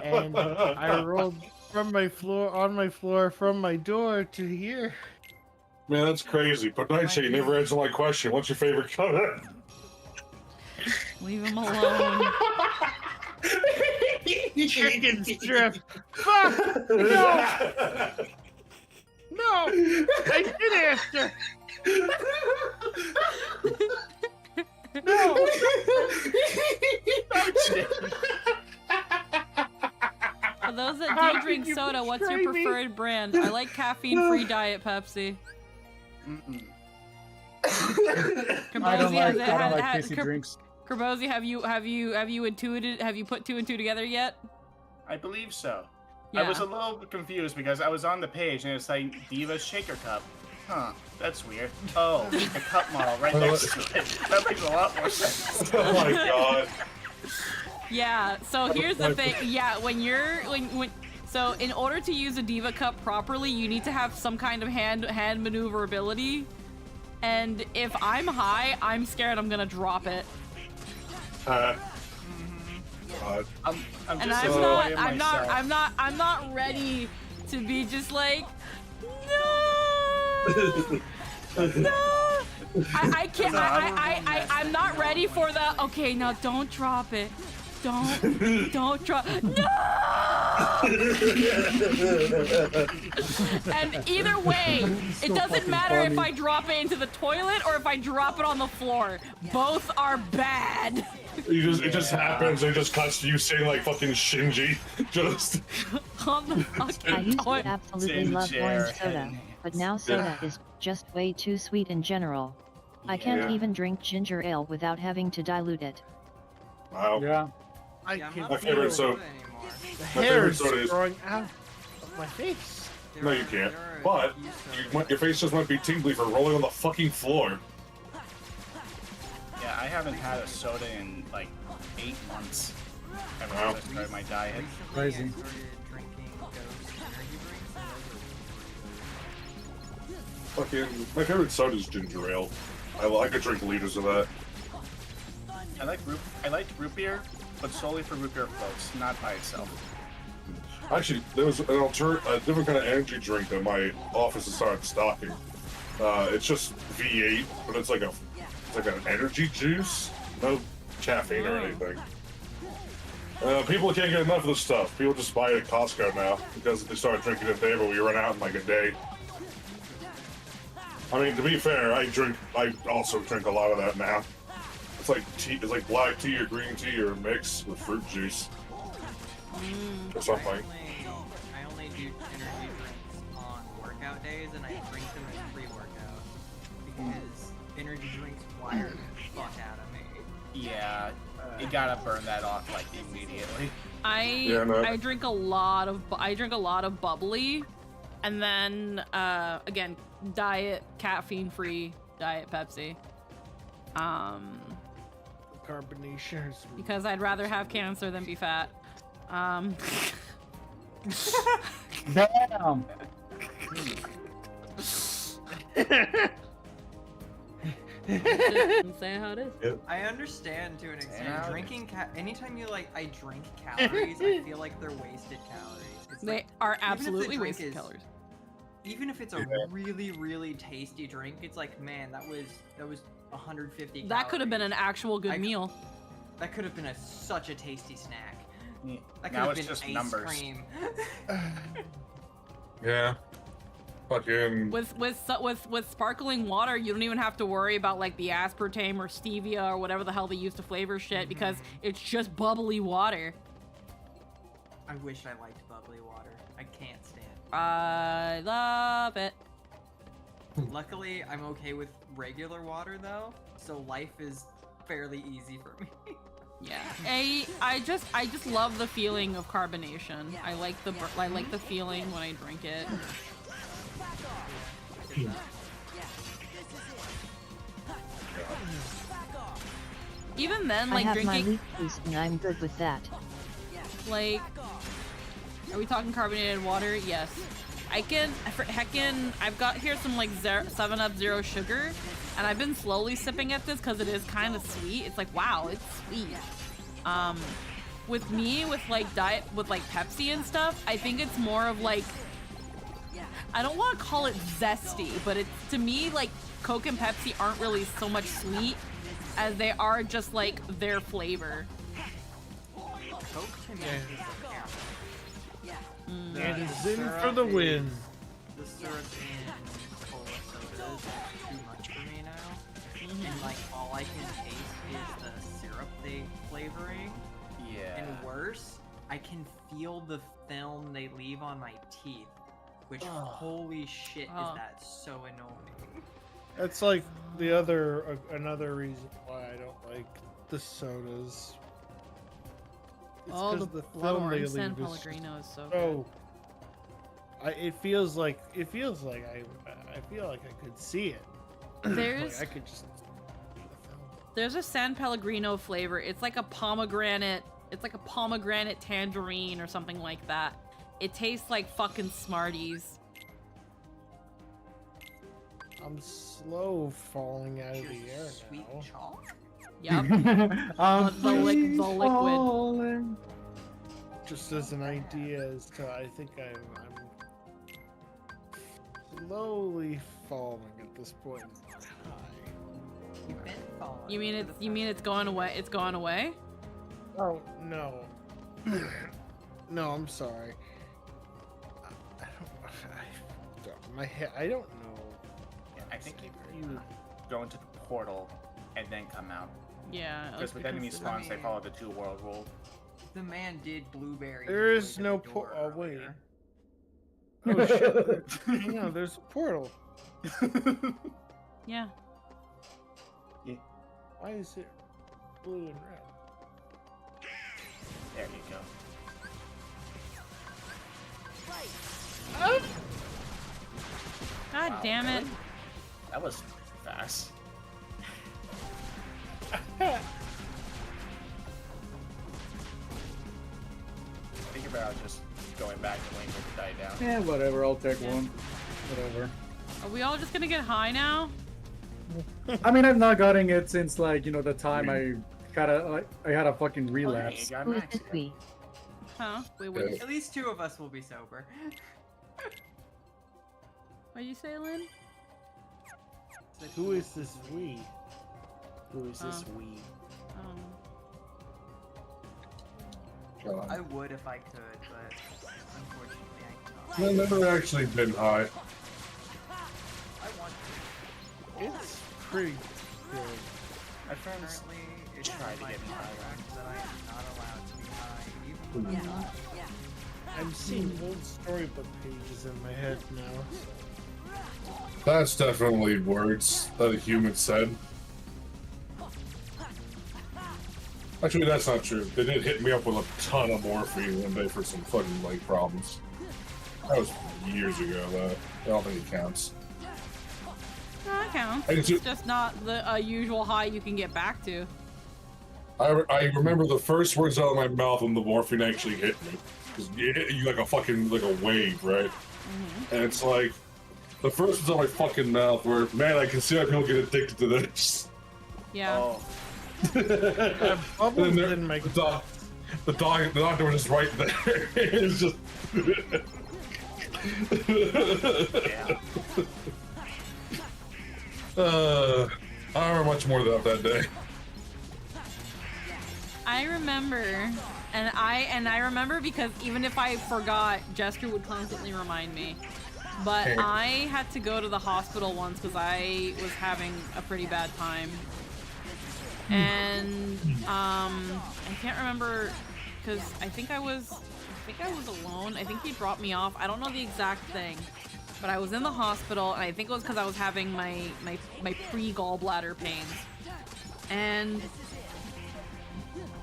and I rolled from my floor from my door to here.
Man, that's crazy. But Nightshade never answered my question. What's your favorite color?
Leave him alone.
Chicken strip. Fuck! No! No! I did answer! No!
For those that
How
do drink
could you
soda, what's your
betray me?
preferred brand? I like caffeine-free Diet Pepsi.
Mm-mm.
I don't like
has-
fizzy drinks.
Krabozy, have you put two and two together yet?
I believe so.
Yeah.
I was a little bit confused because I was on the page and it's like Diva Shaker Cup. Huh, that's weird. Oh, the cup model right next to it. That makes a lot more sense.
Oh my god.
Yeah, so here's the thing. Yeah, so in order to use a Diva Cup properly, you need to have some kind of hand maneuverability. And if I'm high, I'm scared I'm gonna drop it.
God.
I'm
And
just
I'm
so
not
annoyed
I'm not
myself.
I'm not ready to be just like no. No. I can't I'm not ready for the okay, now don't drop it. Don't drop no. And either way, it doesn't matter if I drop it into the toilet or if I drop it on the floor. Both are bad.
It just happens. It just cuts to you saying like fucking Shinji. Just.
On the
I
fucking
used to
toilet.
absolutely love orange soda, but now soda is just way too sweet in general. I can't
Yeah.
even drink ginger ale without having to dilute it.
Wow.
Yeah.
I
Yeah, I'm
can
not
My
feel
favorite
feeling
soda.
good anymore.
the
My
hair
favorite
is
soda is-
growing out of my face.
No, you can't. But your face just might be tingly for rolling on the fucking floor.
Yeah, I haven't had a soda in like 8 months. Ever
Wow.
since I started my diet.
Crazy.
I started drinking Ghost energy drinks, and those
Fucking. My favorite soda is ginger ale. I could drink liters of that.
I like root beer, but solely for root beer floats, not by itself.
Actually, there was a different kind of energy drink that my office has started stocking. It's just V8, but it's like an energy juice, no caffeine or anything. People can't get enough of this stuff. People just buy it at Costco now because they started drinking it there, but we run out in like a day. I mean, to be fair, I also drink a lot of that now. It's like tea, it's like black tea or green tea or a mix with fruit juice or something.
I only do energy drinks on workout days, and I drink them as pre-workout because energy drinks wire the fuck out of me.
Yeah, you gotta burn that off like immediately.
I drink a lot of bubbly, and then again, diet caffeine-free diet Pepsi.
Carbonation.
Because I'd rather have cancer than be fat.
Damn.
Just say how it is.
Yep.
I understand to an extent. Drinking anytime I drink calories, I feel like they're wasted calories.
They are absolutely wasted calories.
Even if it's a really, really tasty drink, it's like, man, that was 150 calories.
That could have been an actual good meal.
That could have been such a tasty snack.
Yeah.
That could
Now
have
it's
been
just
ice
numbers.
cream.
Yeah. Fucking.
With sparkling water, you don't even have to worry about like the aspartame or stevia or whatever the hell they use to flavor shit because it's just bubbly water.
I wish I liked bubbly water. I can't stand it.
I love it.
Luckily, I'm okay with regular water though, so life is fairly easy for me.
Yeah, I just love the feeling of carbonation. I like the feeling when I drink it. Even then, like
I have
drinking.
my leaf boost and I'm good with that.
Like, are we talking carbonated water? Yes. I've got here some like 7-Up Zero Sugar, and I've been slowly sipping at this because it is kind of sweet. It's like, wow, it's sweet. With like diet, with like Pepsi and stuff, I think it's more of like, I don't want to call it zesty, but it's, to me, like Coke and Pepsi aren't really so much sweet as they are just like their flavor.
Coke to me is
And it's in for the win.
The syrup in cola sodas is too much for me now. And like all I can taste is the syrup flavoring.
Yeah.
And worse, I can feel the film they leave on my teeth. Which holy shit is that so annoying.
That's like another reason why I don't like the sodas. It's
Oh,
'cause
the
film
blood
they
orange
leave
San
is
Pellegrino is so good.
It feels like I feel like I could see it.
There's
like I could just.
There's a San Pellegrino flavor. It's like a pomegranate. It's like a pomegranate tangerine or something like that. It tastes like fucking Smarties.
I'm slow falling out of the air
Sweet
now.
chalk?
Yep. the liquid.
Just as an idea as to, I think I'm slowly falling at this point in time.
You've been falling.
You mean it's going away? It's gone away?
Oh no. No, I'm sorry. My head. I don't know.
Yeah, I think you go into the portal and then come out.
Yeah.
Because with enemy spawns, they follow the 2-world rule.
The man did blueberry.
There is no portal. Oh wait. Oh shit! Hang on, there's a portal.
Yeah.
Yeah.
Why is it blue and red?
There you go.
God
Wow,
damn it.
really? That was fast. Think about just going back to waiting for it to die down.
Yeah, whatever. I'll take one. Whatever.
Are we all just gonna get high now?
I mean, I've not gotten it since like the time I had a fucking relapse.
Who is this we?
Huh? Wait, what?
Yeah.
At least 2 of us will be sober.
What'd you say, Lynn?
Who is this we?
Who is this we?
I would if I could, but unfortunately I cannot.
I've never actually been high.
I want to.
It's pretty good.
My friends
Currently, it's
try
in
to
my
get me high.
contract that I am not allowed to be high, even when I'm not.
I'm seeing old storybook pages in my head now.
That's definitely words that a human said. Actually, that's not true. They did hit me up with a ton of morphine one day for some fucking leg problems. That was years ago, though. I don't think it counts.
No, that counts.
I
It's
just-
just not the usual high you can get back to.
I remember the first words out of my mouth when the morphine actually hit me. 'Cause it hit you like a fucking, like a wave, right? And it's like, the first words out of my fucking mouth were, man, I can see how people get addicted to this.
Yeah.
Oh,
Bubbles
And then
didn't make
the doctor was just right there. It's just.
yeah.
I don't remember much more about that day.
I remember, and I remember because even if I forgot, Jester would constantly remind me. But
Hey.
I had to go to the hospital once because I was having a pretty bad time. And I can't remember because I think I was alone. I think he dropped me off. I don't know the exact thing, but I was in the hospital, and I think it was because I was having my pre-gallbladder pains. And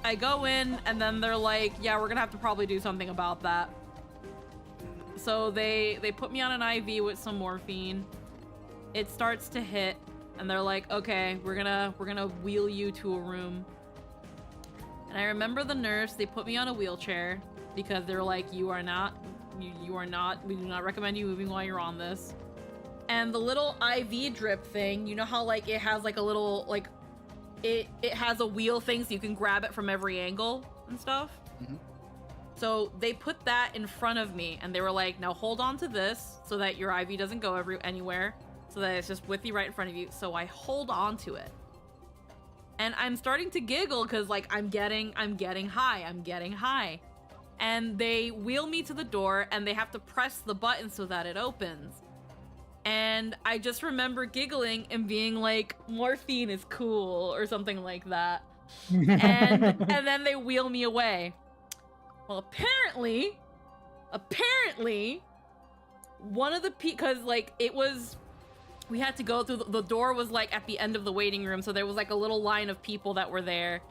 I go in, and then they're like, "Yeah, we're gonna have to probably do something about that." So they put me on an IV with some morphine. It starts to hit. And they're like, okay, we're gonna wheel you to a room. And I remember the nurse, they put me on a wheelchair because they're like, we do not recommend you moving while you're on this. And the little IV drip thing, you know how like it has like a little, like, it has a wheel thing so you can grab it from every angle and stuff.
Mhm.
So they put that in front of me and they were like, now hold on to this so that your IV doesn't go anywhere. So that it's just with you right in front of you. So I hold on to it. And I'm starting to giggle because like I'm getting high. And they wheel me to the door and they have to press the button so that it opens. And I just remember giggling and being like, morphine is cool or something like that. And then they wheel me away. Well, apparently, one of the because like it was. We had to go through, the door was like at the end of the waiting room, so there was like a little line of people that were there.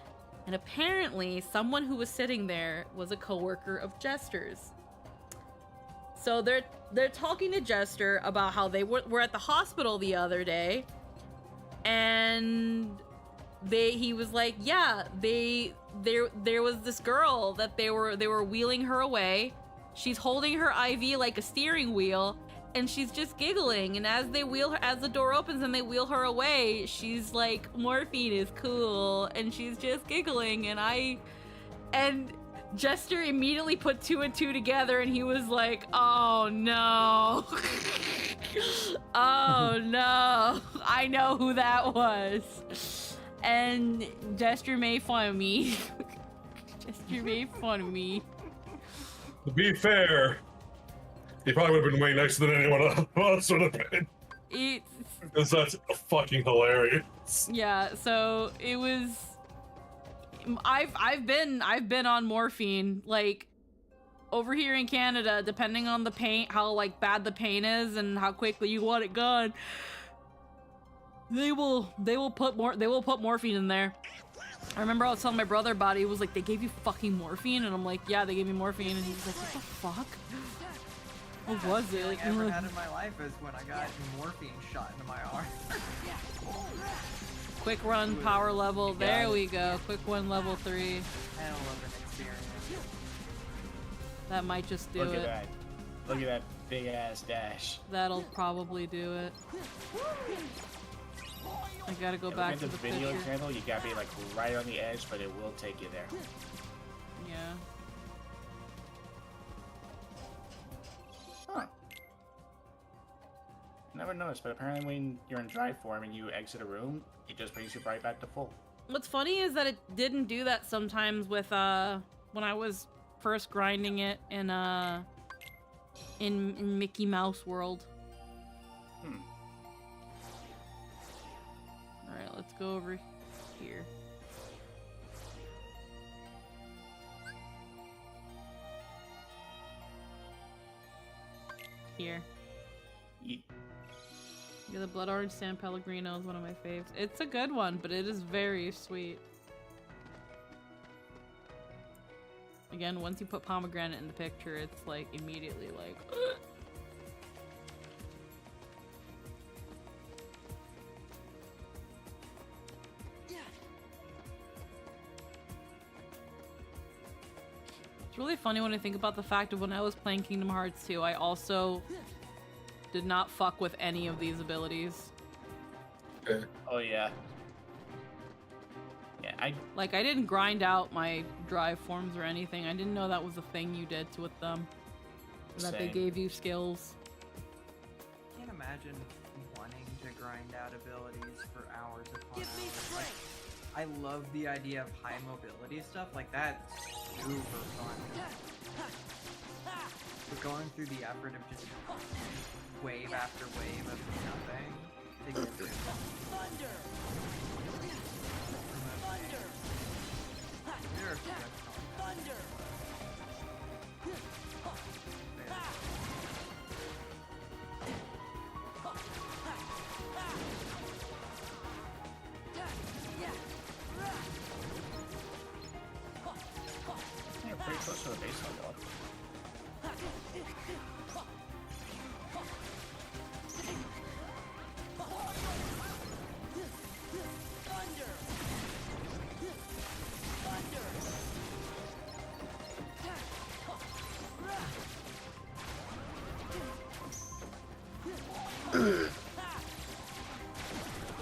And apparently someone who was sitting there was a coworker of Jester's. So they're talking to Jester about how they were at the hospital the other day. And he was like, yeah, there was this girl that they were wheeling her away. She's holding her IV like a steering wheel. And she's just giggling, and as the door opens and they wheel her away, she's like, morphine is cool, and she's just giggling, and Jester immediately put 2 and 2 together, and he was like, oh no. Oh no. I know who that was. And Jester made fun of me. Jester made fun of me.
To be fair, he probably would have been way nicer than anyone else would have been. Because that's fucking hilarious.
Yeah, so it was. I've been on morphine, like over here in Canada, depending on the pain, how like bad the pain is and how quickly you want it gone. They will put morphine in there. I remember I was telling my brother about it. He was like, "They gave you fucking morphine," and I'm like, "Yeah, they gave me morphine," and he was like, "What the fuck? What was it?"
Like, I ever had in my life is when I got morphine shot into my arm.
Quick run power level. There we go. Quick one level 3.
Hell of an experience.
That might just do
Look
it.
at that. Look at that big ass dash.
That'll probably do it. I gotta go back to the
video
picture.
channel. You gotta be like right on the edge, but it will take you there.
Yeah.
Never noticed, but apparently when you're in dry form and you exit a room, it just brings you right back to full.
What's funny is that it didn't do that sometimes with when I was first grinding it in Mickey Mouse World. Alright, let's go over here. Here.
Yeah.
Yeah, the Blood Orange San Pellegrino is one of my faves. It's a good one, but it is very sweet. Again, once you put pomegranate in the picture, it's like immediately like ugh. It's really funny when I think about the fact of when I was playing Kingdom Hearts 2, I also did not fuck with any of these abilities.
Oh yeah. Yeah, I
didn't grind out my drive forms or anything. I didn't know that was a thing you did with them. That they gave you skills.
I can't imagine wanting to grind out abilities for hours upon hours. Like, I love the idea of high mobility stuff. Like, that's super fun. But going through the effort of just wave after wave of nothing to get to
Thunder! Thunder!
Yeah, pretty close to the baseline wall.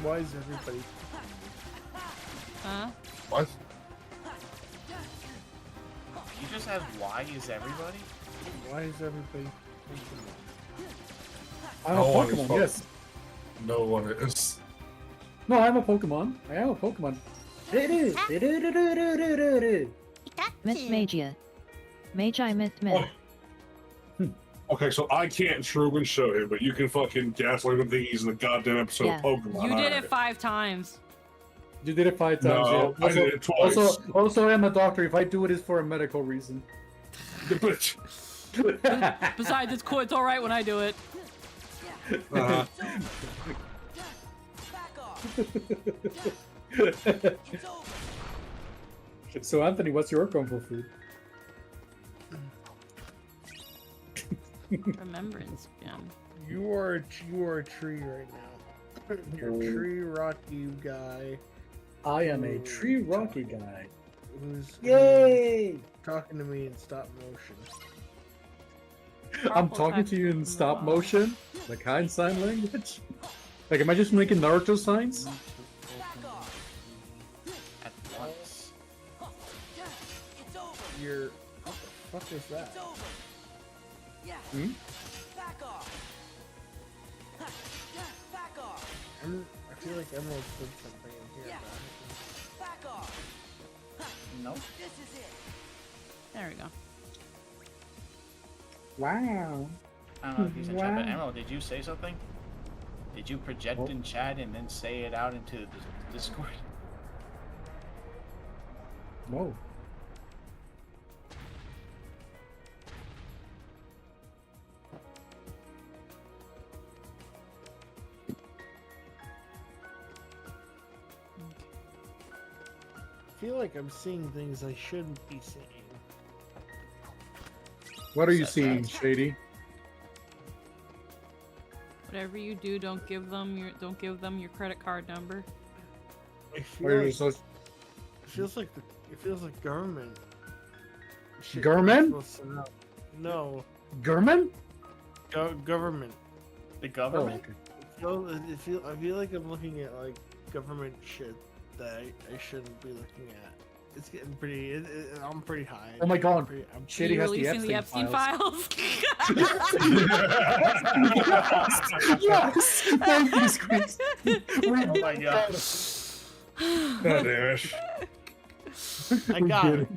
Why is everybody?
Huh?
What?
You just have why is everybody?
Why is everybody?
I'm
No
a
one is
Pokemon,
fo-
yes.
No one is.
No, I'm a Pokemon. I am a Pokemon.
Myth Magia. Magi Myth Myth.
Okay, so I can't Truman show him, but you can fucking gaslight him thinking he's in the goddamn episode
Yeah.
of Pokemon.
You did
Alright.
it 5 times.
You did it 5 times,
No,
yeah.
I did it twice.
Also, I'm a doctor. If I do it, it's for a medical reason.
But,
Besides, it's alright when I do it.
uh,
So, Anthony, what's your comfort food?
Remembrance gem.
You are a tree right now. You're a tree rocky guy.
I am a tree rocky guy.
Who's
Yay!
talking to me in stop motion.
I'm talking to you in stop motion, like hand sign language. Like, am I just making Naruto signs?
At once.
You're. What the fuck is that?
Hmm?
Back off! Back off!
I feel like Emerald put something in here.
Back off!
No.
This is it!
There we go.
Wow.
I don't know if he's in chat, but Emerald, did you say something? Did you project in chat and then say it out into the Discord?
No.
I feel like I'm seeing things I shouldn't be seeing.
What are you seeing, Shady?
Whatever you do, don't give them your credit card number.
I
Or
feel
you're
like
supposed-
it feels like government. shit
Government?
you're supposed to know. No,
German?
government.
The
Oh,
government?
okay.
I feel like I'm looking at like government shit that I shouldn't be looking at. It's getting pretty. I'm pretty high.
Oh my god.
I'm
Are
Shitty
you
has
releasing the Epstein files?
Yes! Thank you, Squeaks.
Oh my god.
God damn it.
I got it.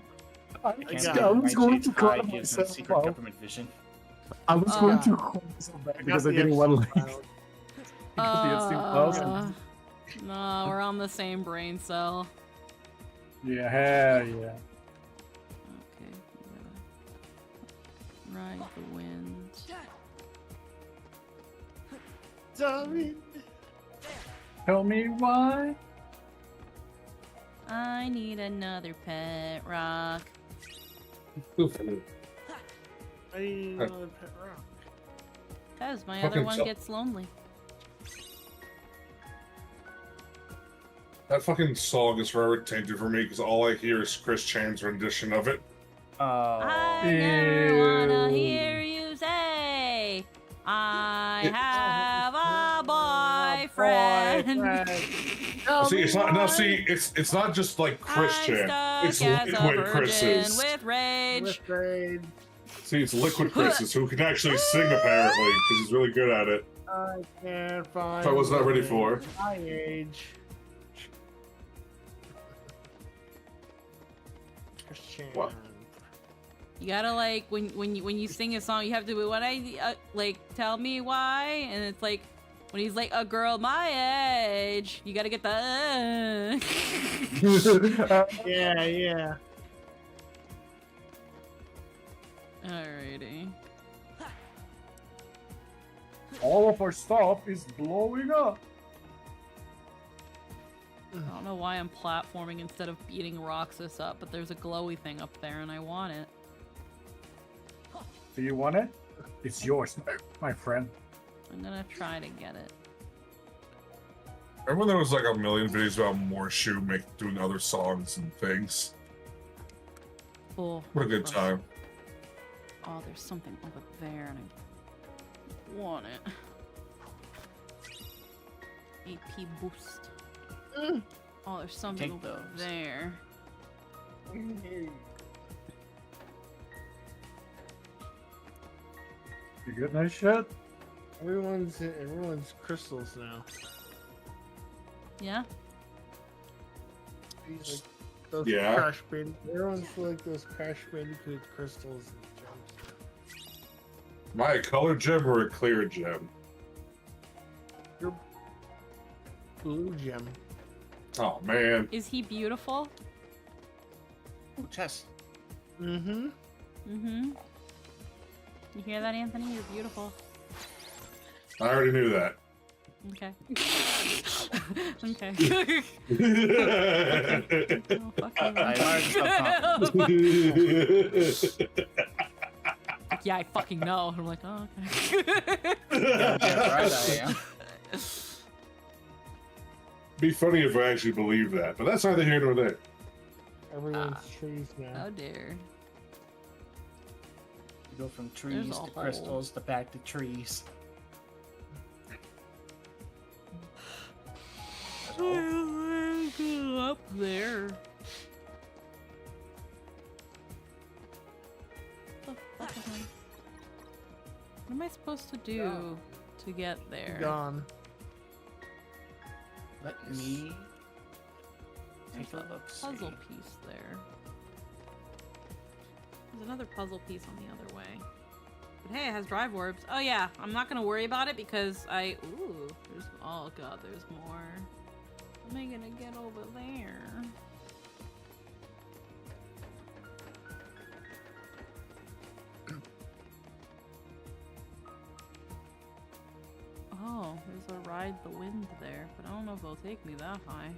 I
Can't
was
believe
going
my
to
Jade's
call
high gives him
myself
secret
out.
government vision.
I was going to call myself back because I'm getting one leg. Because the Epstein files.
No, we're on the same brain cell.
Yeah, hell yeah.
Okay, we gotta ride the wind.
Sorry.
Tell me why.
I need another pet rock.
I need another pet rock.
Cause my
Fucking
other one
so-
gets lonely.
That fucking song is forever tainted for me because all I hear is Chris Chan's rendition of it.
Oh.
I never wanna hear you say I have a boyfriend.
See, it's not. Now, see, it's not just like Chris Chan. It's
Stuck as a
Liquid
virgin
Chris's.
with rage.
See, it's Liquid Chris's who can actually sing apparently because he's really good at it.
I can't find.
Which I was not ready for.
My age.
What?
You gotta like when you sing a song, you have to be what I like. Tell me why, and it's like when he's like a girl my age. You gotta get the.
Yeah, yeah.
Alrighty.
All of our stuff is blowing up.
I don't know why I'm platforming instead of beating Roxas up, but there's a glowy thing up there and I want it.
Do you want it? It's yours, my friend.
I'm gonna try to get it.
Remember when there was like a million videos about Morshu doing other songs and things?
Oh,
What a good time.
Oh, there's something over there and I want it. AP boost. Oh, there's something
Take
over
those.
there.
You good, nice shit?
Everyone's crystals now.
Yeah?
These, like, those
Yeah.
Crash Bandicoot. Everyone's like those Crash Bandicoot crystals and gems.
Am I a color gem or a clear gem?
Your blue gem.
Oh man.
Is he beautiful?
Ooh, chest.
Mm-hmm.
Mm-hmm. You hear that, Anthony? You're beautiful.
I already knew that.
Okay. Okay. Oh, fuck you. Yeah, I fucking know. I'm like, oh, okay.
Yeah, right, I am.
Be funny if I actually believed that, but that's neither here nor there.
Everyone's trees now.
Oh dear.
You go from trees
There's a
to
hole.
crystals to back to trees.
Up there. What am I supposed to do to get there?
Gone.
Let me take a look.
Puzzle piece there. There's another puzzle piece on the other way. But hey, it has drive orbs. Oh yeah, I'm not gonna worry about it because ooh, there's, oh god, there's more. How am I gonna get over there? Oh, there's a ride the wind there, but I don't know if they'll take me that high.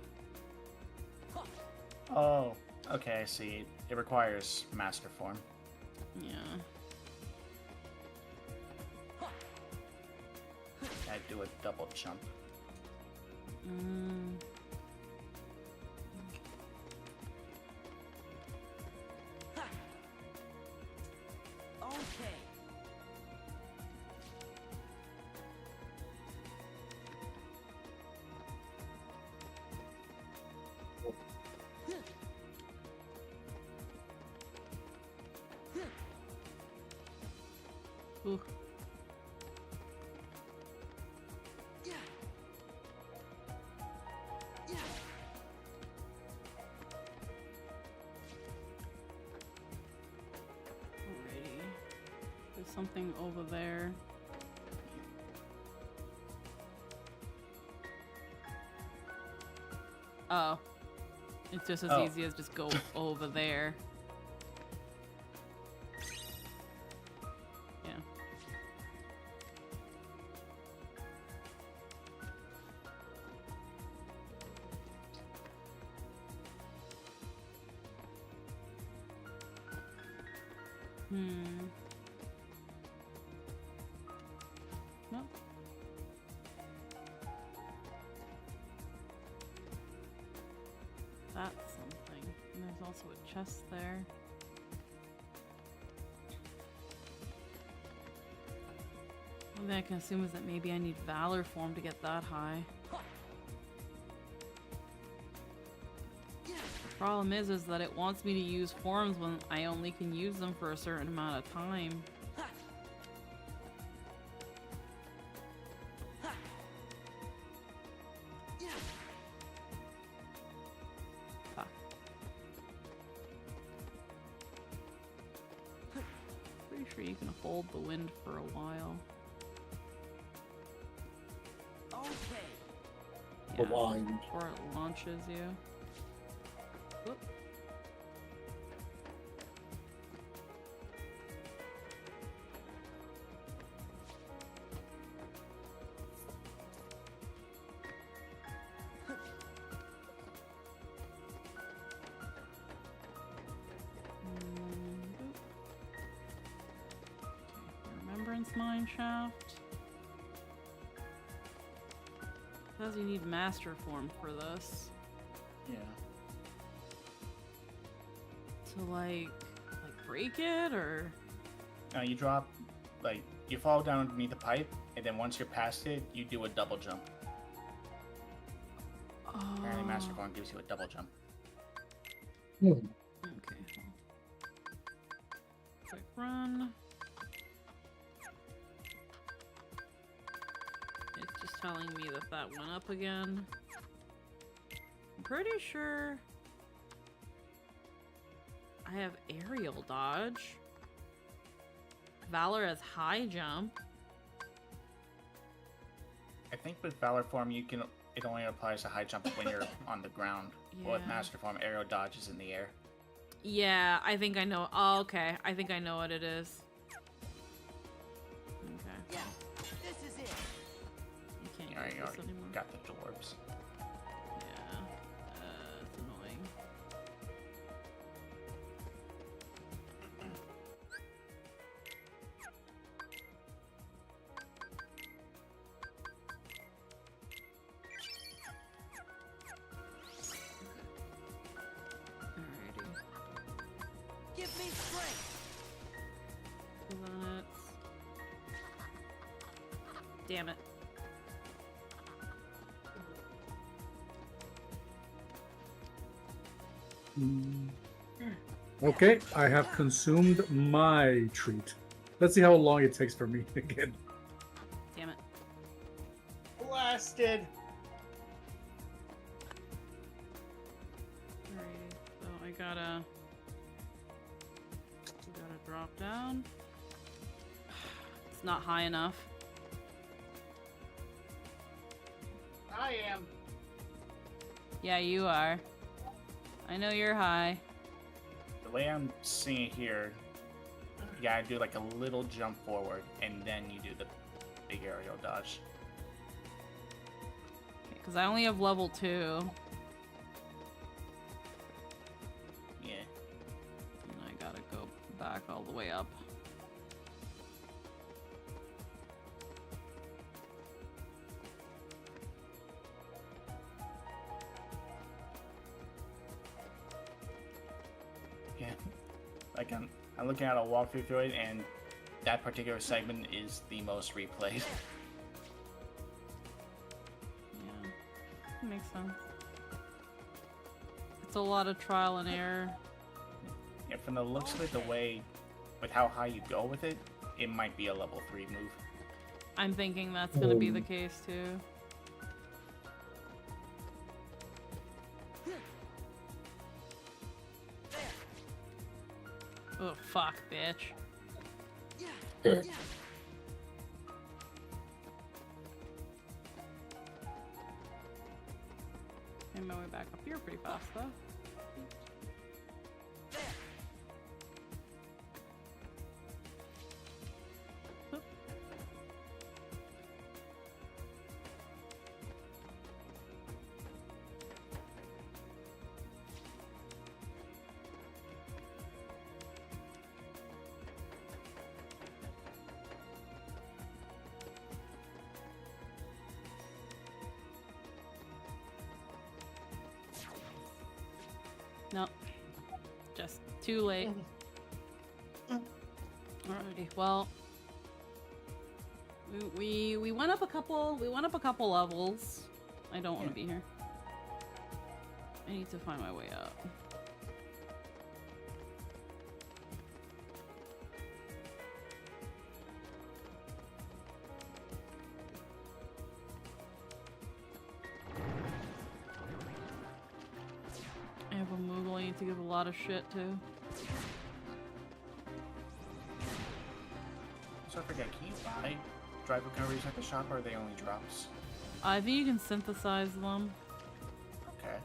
Oh, okay, I see. It requires master form.
Yeah.
I do a double jump.
Mm.
Okay.
Ooh. Alrighty. There's something over there. Oh. It's just as easy as just go over there. Yeah. Nope. That's something. And there's also a chest there. One thing I can assume is that maybe I need Valor form to get that high. The problem is that it wants me to use forms when I only can use them for a certain amount of time. Fuck. Pretty sure you can hold the wind for a while.
Okay.
The line.
Before it launches you. Whoop. Remembrance mine shaft. Says you need master form for this.
Yeah.
To like break it, or
You drop, like, you fall down underneath the pipe, and then once you're past it, you do a double jump. Apparently master form gives you a double jump.
Okay. Quick run. It's just telling me that that went up again. I'm pretty sure I have aerial dodge. Valor has high jump.
I think with Valor form, it only applies to high jump when you're on the ground. But with
Yeah.
master form, aerial dodge is in the air.
Yeah, I think I know. Oh, okay. I think I know what it is. Okay.
Yeah, this is it.
You can't
You
use
already
this anymore.
got the dwarves.
Yeah. It's annoying. Alrighty.
Give me strength.
So then it's... Damn it.
Okay, I have consumed my treat. Let's see how long it takes for me again.
Damn it.
Blasted!
Alrighty. So I gotta drop down. It's not high enough.
I am.
Yeah, you are. I know you're high.
The way I'm seeing it here, you gotta do like a little jump forward, and then you do the big aerial dodge.
Because I only have level 2.
Yeah.
And I gotta go back all the way up.
Yeah. Like I'm looking at a walkthrough through it, and that particular segment is the most replayed.
Yeah. Makes sense. It's a lot of trial and error.
Yeah, from the looks of it, the way, with how high you go with it, it might be a level 3 move.
I'm thinking that's gonna be the case too. Oh fuck, bitch. Made my way back up here pretty fast though. Oop. No, just too late. Alrighty, well, we went up a couple levels. I don't want to be here. I need to find my way up. I have a Moogle I need to give a lot of shit to.
So I forget, can you buy drive recoveries at the shop, or are they only drops?
I think you can synthesize them.
Okay.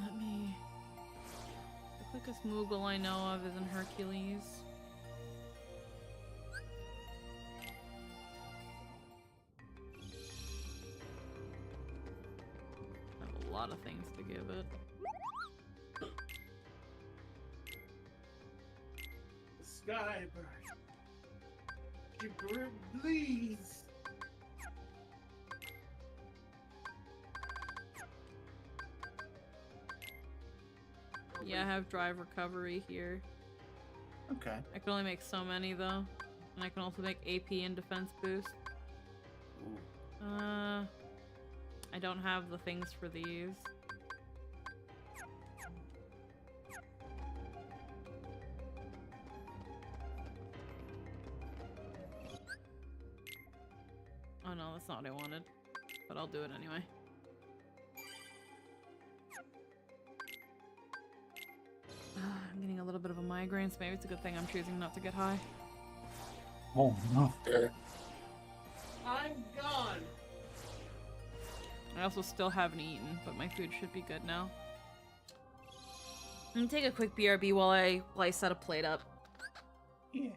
Let me... The quickest Moogle I know of is in Hercules. I have a lot of things to give it.
Skybird. Skybird, please.
Yeah, I have drive recovery here.
Okay.
I can only make so many though. And I can also make AP and defense boost.
Ooh.
I don't have the things for these. Oh no, that's not what I wanted. But I'll do it anyway. I'm getting a little bit of a migraine, so maybe it's a good thing I'm choosing not to get high.
Oh no.
I'm gone.
I also still haven't eaten, but my food should be good now. I'm gonna take a quick BRB while I set a plate up.
Yeah.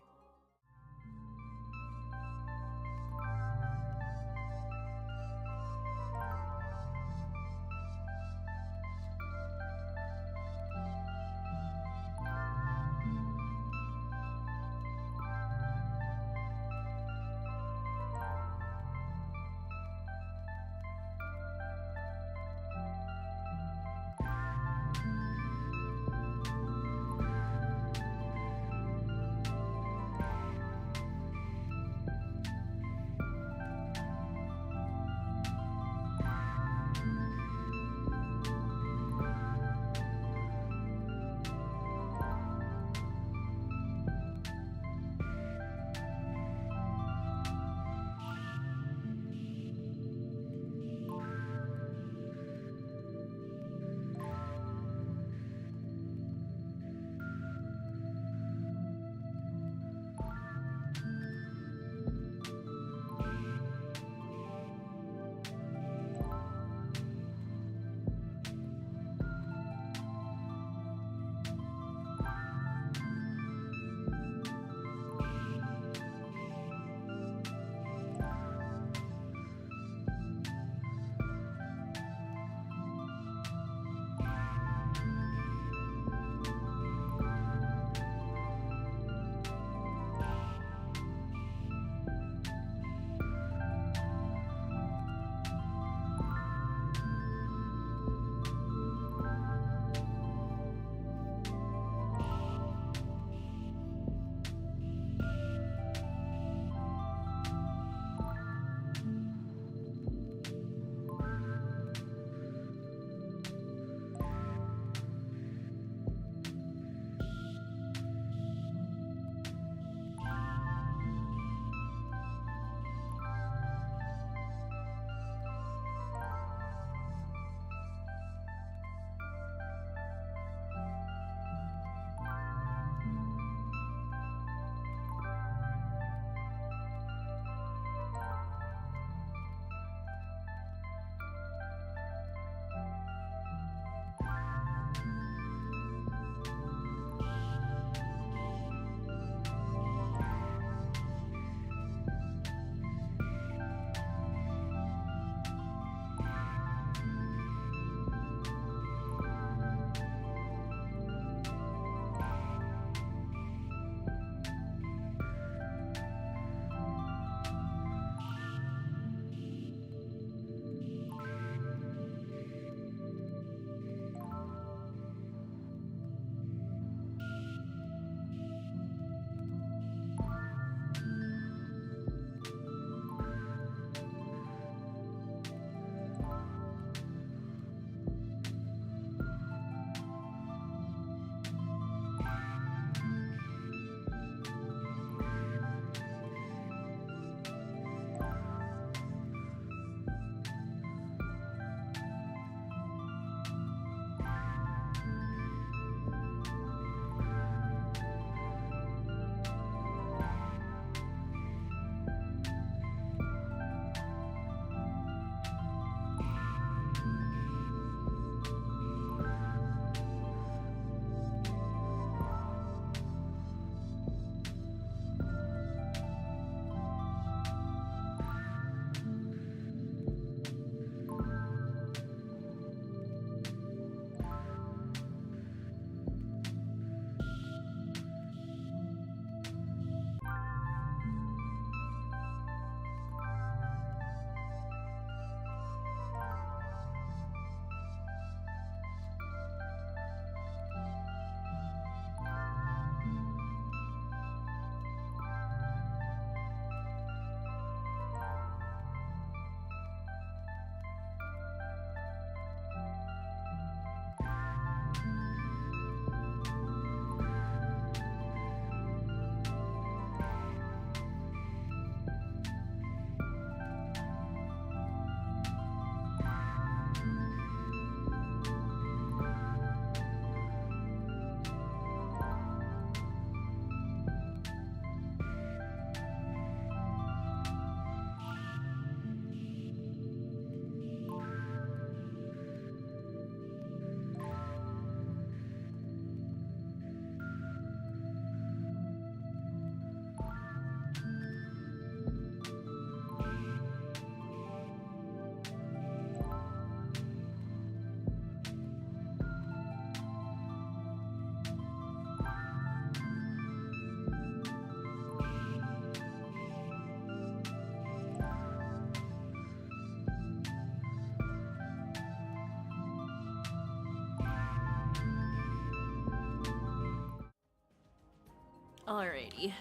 Alrighty.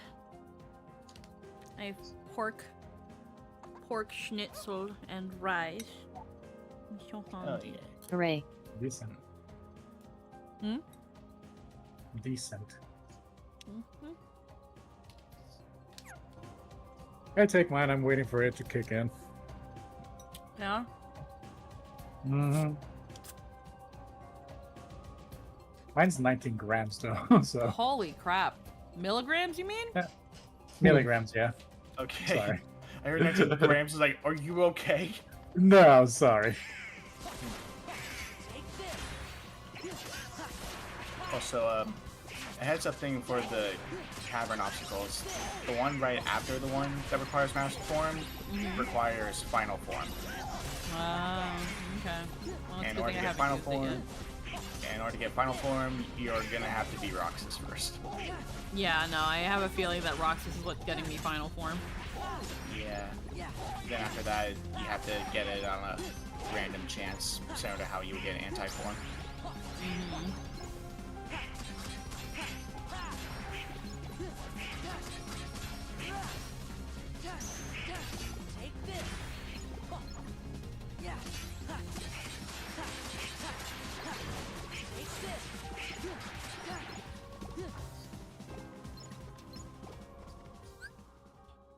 I have pork schnitzel and rice. So hungry.
Hooray.
Decent.
Hmm?
Decent.
Mm-hmm.
I take mine. I'm waiting for it to kick in.
Yeah.
Mm-hmm. Mine's 19 grams though, so
Holy crap. Milligrams, you mean?
milligrams. Yeah.
Okay.
Sorry.
I heard 19 grams. Was like, are you okay?
No, sorry.
Also, a heads up thing for the cavern obstacles. The one right after the one that requires master form requires final form.
Okay. Well, it's a
In
good
order
thing
to
I
get final
haven't used it
form, in order to get final form, you're gonna have to beat Roxas first.
yet. Yeah, no, I have a feeling that Roxas is what's getting me final form.
Yeah. Then after that, you have to get it on a random chance, similar to how you would get anti-form.
Mm-hmm.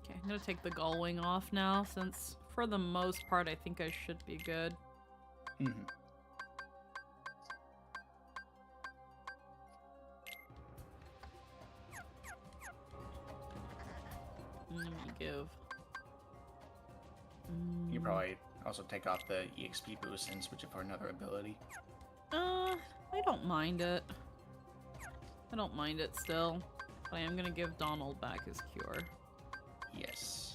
Okay, I'm gonna take the gull wing off now, since for the most part I think I should be good.
Mm-hmm.
Let me give.
You probably also take off the EXP boost and switch it for another ability.
I don't mind it. I don't mind it still. But I am gonna give Donald back his cure.
Yes.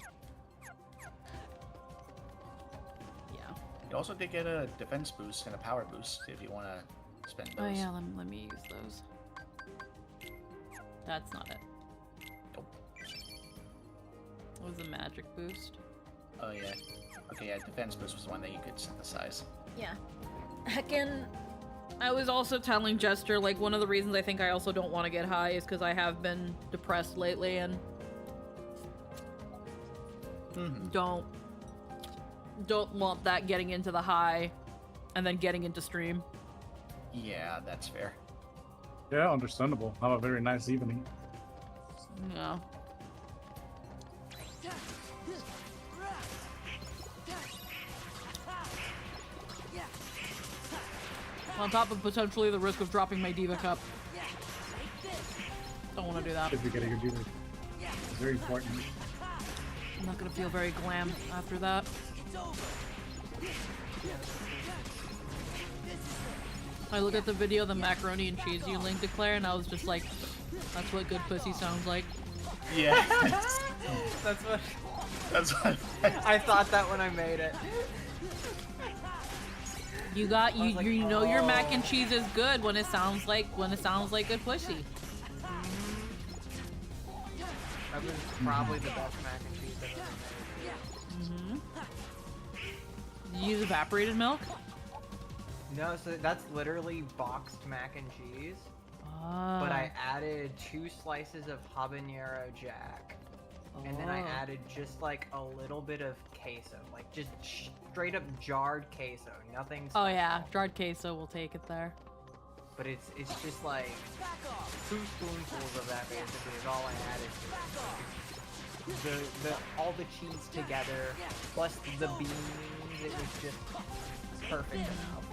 Yeah.
You also did get a defense boost and a power boost if you want to spend those.
Oh yeah, let me use those. That's not it.
Nope.
What was the magic boost?
Oh yeah. Okay, yeah, defense boost was the one that you could synthesize.
Yeah. Heckin'. I was also telling Jester, like, one of the reasons I think I also don't want to get high is because I have been depressed lately and don't want that getting into the high and then getting into stream.
Yeah, that's fair.
Yeah, understandable. Have a very nice evening.
Yeah. On top of potentially the risk of dropping my Diva Cup. Don't want to do that.
Should be getting a Diva. It's very important.
I'm not gonna feel very glam after that. I look at the video of the macaroni and cheese you linked to Claire, and I was just like, that's what good pussy sounds like.
Yeah.
That's what
I
thought that when I made it.
You got you
like,
you know your mac
oh.
and cheese is good when it sounds like good pussy.
That was probably the best mac and cheese I've ever made.
Did you use evaporated milk?
No, so that's literally boxed mac and cheese.
Ah.
But I added 2 slices of habanero jack. And then I added just like a little bit of queso. Like just straight up jarred queso. Nothing
Oh
special.
yeah, jarred queso will take it there.
But it's just like 2 spoonfuls of that basically is all I added to it. The all the cheese together plus the beans, it was just perfect enough.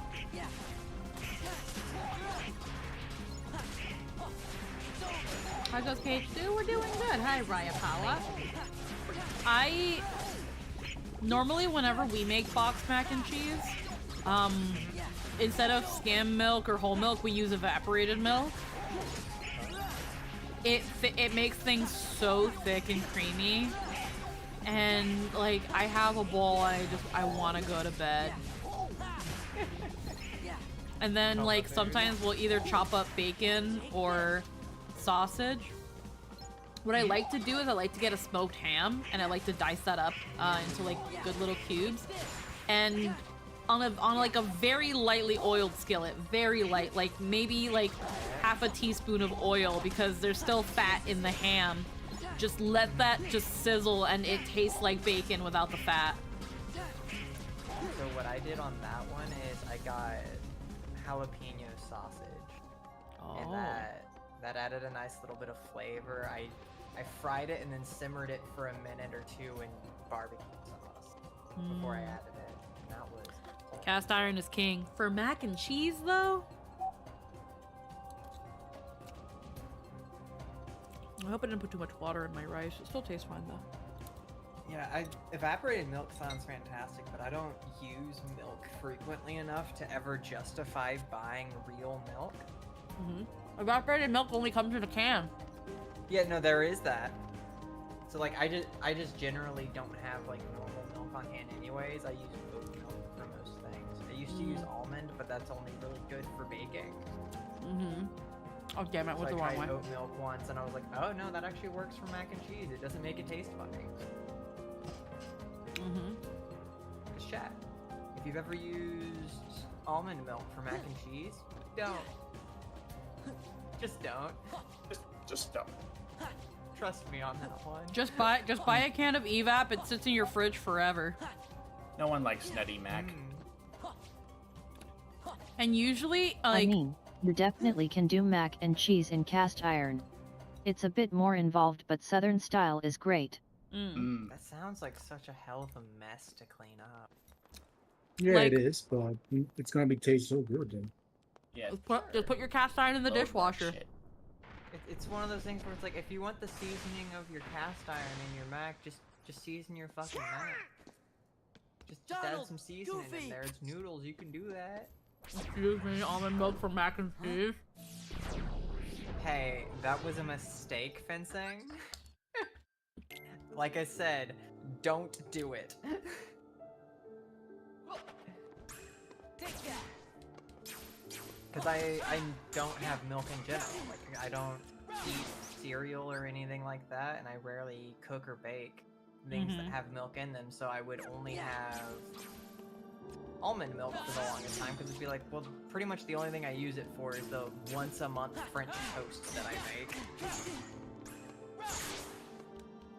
How goes KH2? We're doing good. Hi, Raya Paula. I normally whenever we make boxed mac and cheese, instead of skim milk or whole milk, we use evaporated milk. It makes things so thick and creamy, and like I have a bowl, and I want to go to bed. And then like sometimes we'll either chop up bacon or sausage. What I like to do is I like to get a smoked ham and I like to dice that up into like good little cubes, and on like a very lightly oiled skillet, very light, like maybe like half a teaspoon of oil because there's still fat in the ham. Just let that just sizzle and it tastes like bacon without the fat.
So what I did on that one is I got jalapeno sausage, and that added a nice little bit of flavor. I fried it and then simmered it for a minute or two in barbecue sauce before I added it. And that was
Cast iron is king. For mac and cheese though, I hope I didn't put too much water in my rice. It still tastes fine though.
Yeah, evaporated milk sounds fantastic, but I don't use milk frequently enough to ever justify buying real milk.
Evaporated milk only comes in a can.
Yeah, no, there is that. So like, I just generally don't have like normal milk on hand anyways. I use oat milk for most things. I used to use almond, but that's only really good for baking.
Oh damn it,
So
went
I
the wrong
tried
way.
oat milk once, and I was like, oh no, that actually works for mac and cheese. It doesn't make it taste funny. Just chat. If you've ever used almond milk for mac and cheese, don't. Just don't.
Just don't.
Trust me on that one.
Just buy a can of evap. It sits in your fridge forever.
No one likes nutty mac.
And usually, like,
I mean, you definitely can do mac and cheese in cast iron. It's a bit more involved, but southern style is great.
That sounds like such a hell of a mess to clean up.
Yeah,
Like-
it is, but it's gonna be taste so good then.
Yeah.
just put your cast iron in the
Load that
dishwasher.
shit.
It's one of those things where it's like, if you want the seasoning of your cast iron in your mac, just season your fucking mac. Just add
Donald,
some seasoning in
Goofy.
there. It's noodles. You can do that.
Excuse me, almond milk for mac and cheese.
Hey, that was a mistake, fencing. Like I said, don't do it.
Take that.
Because I don't have milk in general. Like, I don't eat cereal or anything like that, and I rarely cook or bake things that have milk in them, so I would only have almond milk for the longest time, because it'd be like, well, pretty much the only thing I use it for is the once-a-month French toast that I make.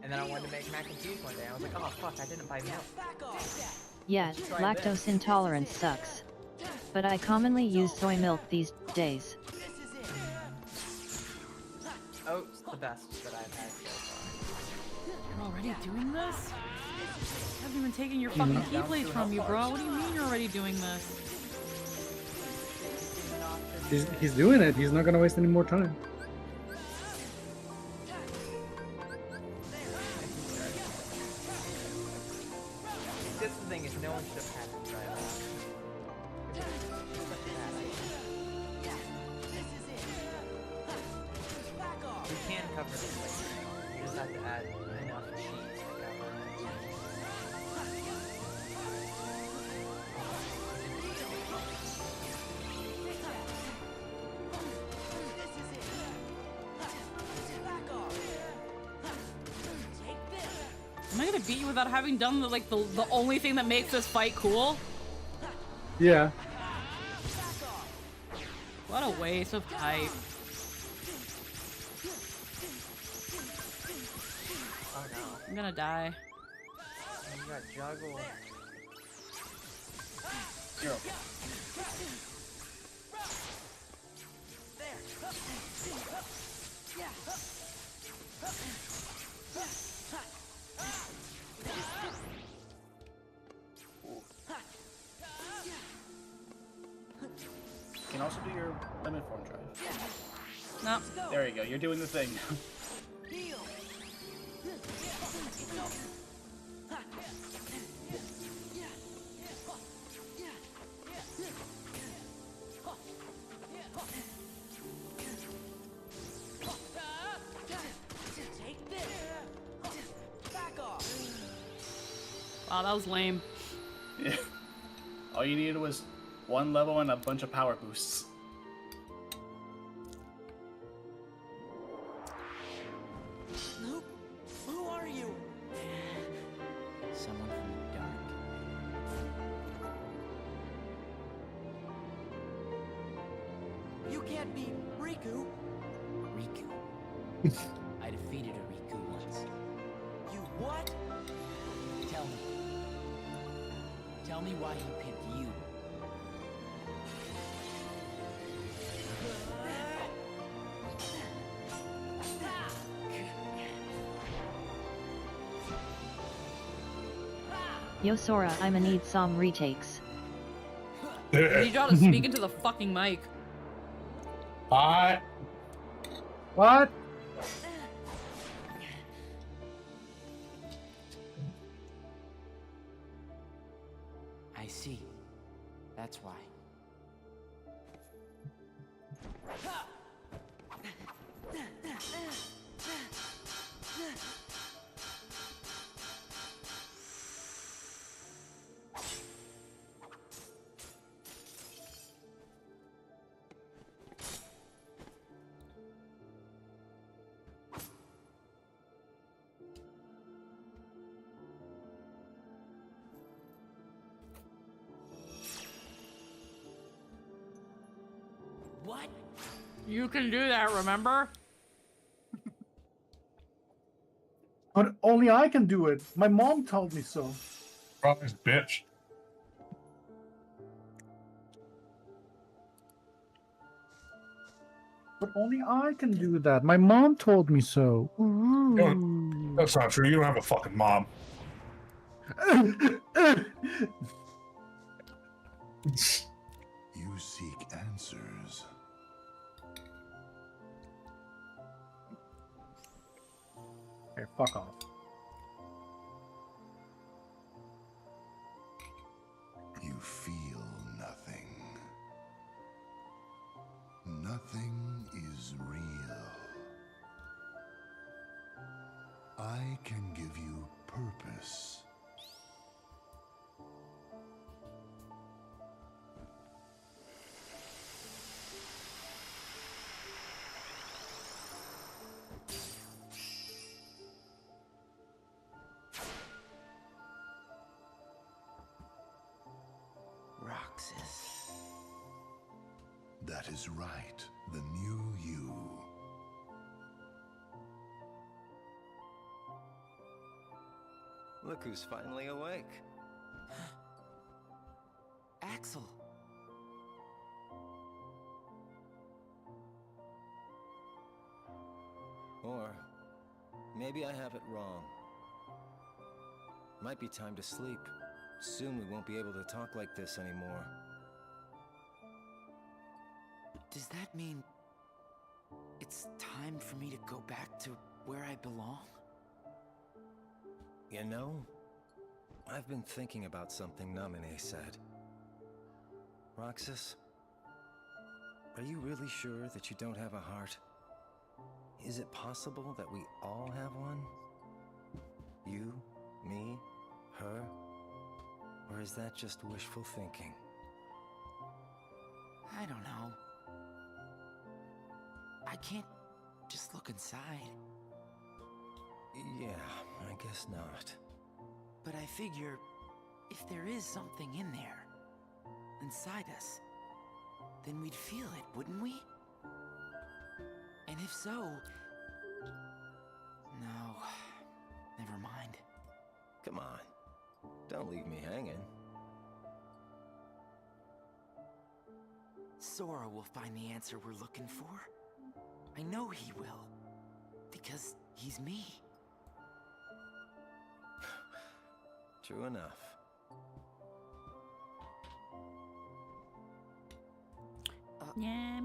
And then I wanted to make mac and cheese one day. I was like, oh fuck, I didn't buy milk.
Back off.
Yeah,
Try this.
lactose intolerance sucks. But I commonly use soy milk these days.
This is it.
Oat's the best that I've had so far.
You're already doing this? I haven't even taken your fucking keyblades from you, bro. What do you mean you're already doing this?
He's doing it. He's not gonna waste any more time.
That's the thing, is no one should have had to try that.
Back off.
You can cover this later. You just have to add enough cheese to cover it.
This is it. Back off. Take this.
Am I gonna beat you without having done the only thing that makes this fight cool?
Yeah.
What a waste of type.
Oh no.
I'm gonna die.
You got juggle.
Zero. You can also do your lemon form drive.
No.
There you go. You're doing the thing.
Heal. Take this. Back off.
Wow, that was lame.
Yeah. All you needed was one level and a bunch of power boosts.
Who are you?
Someone from the dark.
You You can't beat Riku.
Riku. I defeated a Riku once.
You what?
Tell me. Tell me why he picked you.
Yo Sora, I'ma need some retakes.
I need y'all to speak into the fucking mic.
Hi.
What?
I see. That's why.
What?
You can do that, remember?
But only I can do it. My mom told me so.
Surprise, bitch.
But only I can do that. My mom told me so.
That's not true. You don't have a fucking mom.
You seek answers.
Okay, fuck off.
You feel nothing. Nothing is real. I can give you purpose.
Roxas.
That is right, the new you.
Look who's finally awake.
Axel.
Or maybe I have it wrong. Might be time to sleep. Soon we won't be able to talk like this anymore.
Does that mean it's time for me to go back to where I belong?
You know, I've been thinking about something Namine said. Roxas, are you really sure that you don't have a heart? Is it possible that we all have one? You, me, her? Or is that just wishful thinking?
I don't know. I can't just look inside.
Yeah, I guess not.
But I figure if there is something in there, inside us, then we'd feel it, wouldn't we? And if so... No, never mind.
Come on, don't leave me hanging.
Sora will find the answer we're looking for. I know he will, because he's me.
True enough.
Yeah.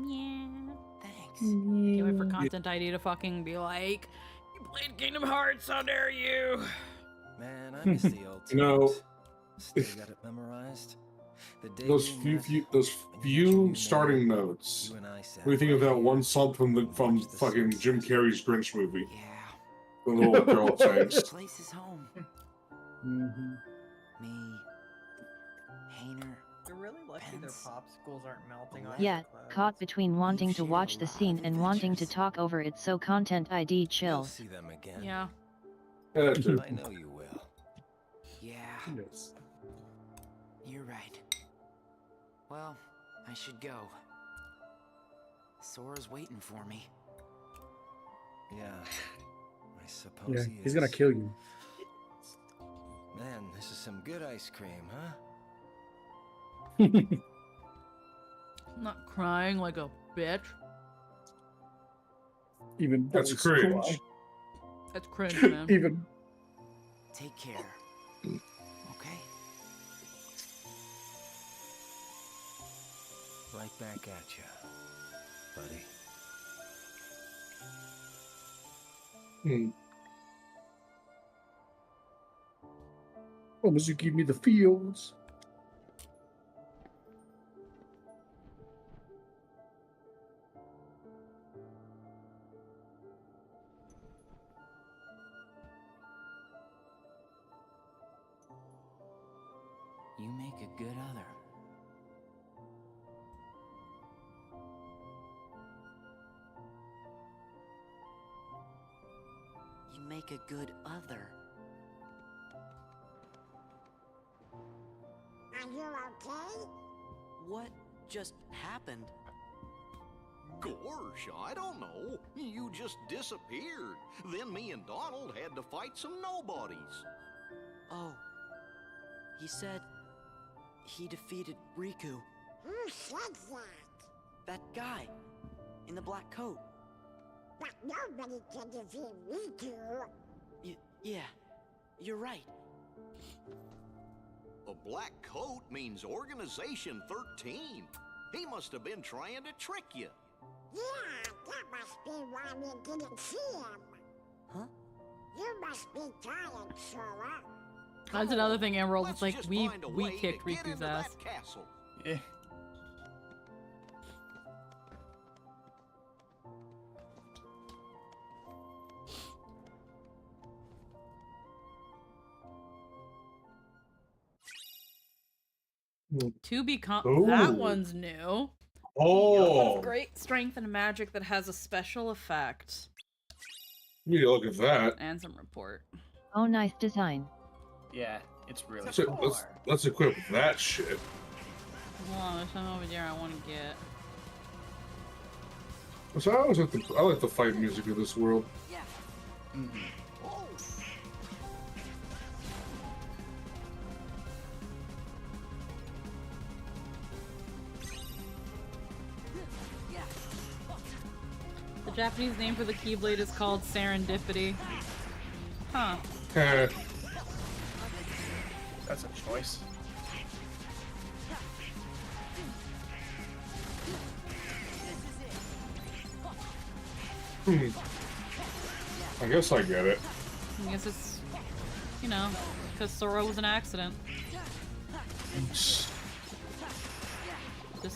Thanks.
Can't wait for Content ID to fucking be like, you played Kingdom Hearts, how dare you?
Man, I miss the old times.
You know,
Still got it memorized. The day
those
we
few
met,
starting notes.
you and I sat
What do you think of
right
that
here
one sub from
and watched the
fucking
sunset.
Jim Carrey's Grinch movie?
Yeah.
The little girl sings.
This place is home. Me, Hainer.
They're really lucky their
Pence.
popsicles aren't melting on
Yeah,
the clouds.
caught between wanting to watch the scene and wanting to talk over it, so Content ID
You'll
chill.
see them again.
Yeah.
Yeah, dude.
I know you will.
Yeah,
Yes.
you're right. Well, I should go. Sora's waiting for me.
Yeah, I suppose
Yeah,
he
he's
is.
gonna kill you.
Man, this is some good ice cream, huh?
I'm not crying like a bitch.
Even
That's
boys
cringe.
cry.
That's cringe, man.
Even
Take care. Okay?
Right back at you, buddy.
promise you give me the feels.
You make a good other.
You make a good other.
Are you okay?
What just happened?
Gosh, I don't know. You just disappeared. Then me and Donald had to fight some nobodies.
Oh. He said he defeated Riku.
Who said that?
That guy in the black coat.
But nobody can defeat Riku.
Yeah, you're right.
A black coat means Organization 13. He must have been trying to trick you.
Yeah, that must be why we didn't see him.
Huh?
You must be tired, Sora.
That's another thing, Emerald. It's like
Let's
we
just find a way to
kicked
get
Riku's
into
ass.
that castle.
Yeah.
To become
Ooh.
that one's new.
Oh,
Great strength and magic that has a special effect.
you need to look at that.
And some report.
Oh, nice design.
Yeah, it's really
Let's equip that shit.
Hold on, there's something over there I want to get.
So I like the fight music of this world.
Mm-hmm.
The Japanese name for the Keyblade is called Serendipity. Huh.
That's a choice.
I guess I get it.
I guess it's, you know, because Sora was an accident. Just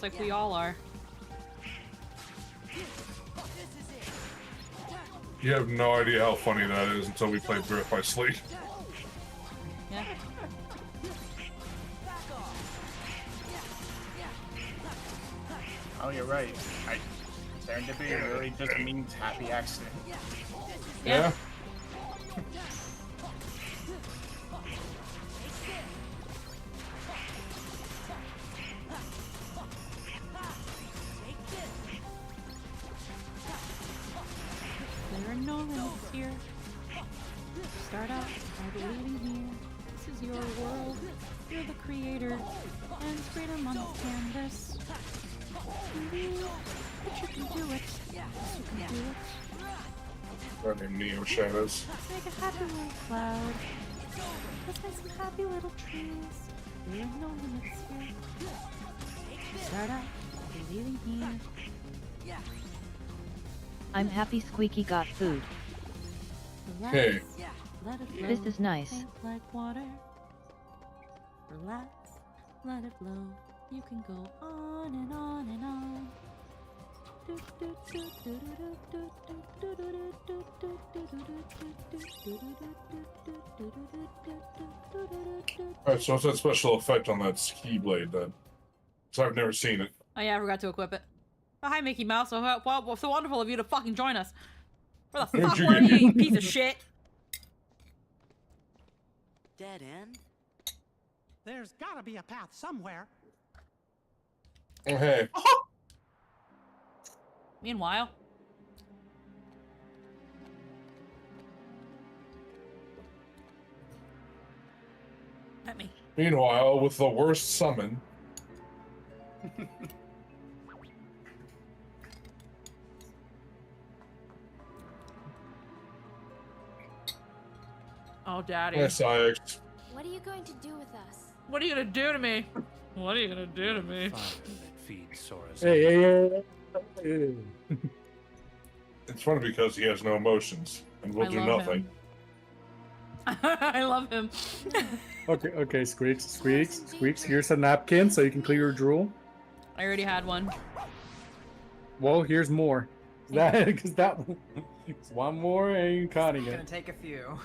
like we all are.
You have no idea how funny that is until we play Birth by Sleep.
Yeah.
Oh, you're right. Serendipity really just means happy accident.
Yeah.
There are no limits here. Start out by believing here. This is your world. You're the creator. And freedom on this canvas. Believe that you can do it. Yes, you can do it.
Her name Neo Shadows.
Let's make a happy little cloud. Let's make some happy little trees. There are no limits here. Start out by believing here.
I'm happy Squeaky got food.
Relax,
Hey.
let it flow.
This is nice.
Think like water. Relax, let it flow. You can go on and on and on.
Alright, so what's that special effect on that Keyblade then? So I've never seen it.
Oh yeah, I forgot to equip it. Oh, hi, Mickey Mouse. So, so wonderful of you to fucking join us. Where the fuck
you
were
get
you,
here?
you piece of shit?
Dead end?
There's gotta be a path somewhere.
Oh, hey.
Meanwhile, at me.
Meanwhile, with the worst summon.
Oh, Daddy.
Yes, Ix.
What are you going to do with us?
What are you gonna do to me? What are you gonna do to me?
Hey.
It's funny because he has no emotions and will
I
do
love
nothing.
him. I love him.
Okay, Squeaks. Here's a napkin so you can clear your drool.
I already had one.
Well, here's more. Because that one more ain't cutting
Gonna
it.
take a few.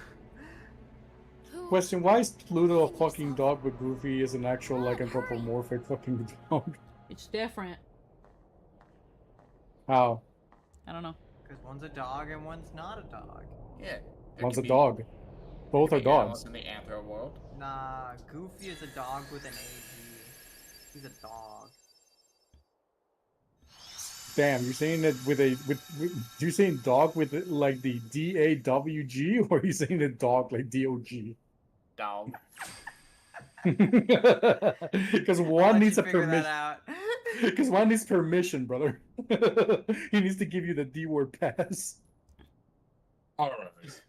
Question: why is Pluto a fucking dog, but Goofy is an actual like anthropomorphic fucking dog?
It's different.
How?
I don't know.
Because one's a dog and one's not a dog.
Yeah.
One's a dog. Both are dogs.
In the Anthro world.
Nah, Goofy is a dog with an AG. He's a dog.
Damn, you're saying it with you're saying dog with like the DAWG, or are you saying the dog like DOG?
Dog.
Because
I'll
one
let
needs
you
a
figure
permission.
that out.
Because one needs permission, brother. He needs to give you the D word pass.
Alright.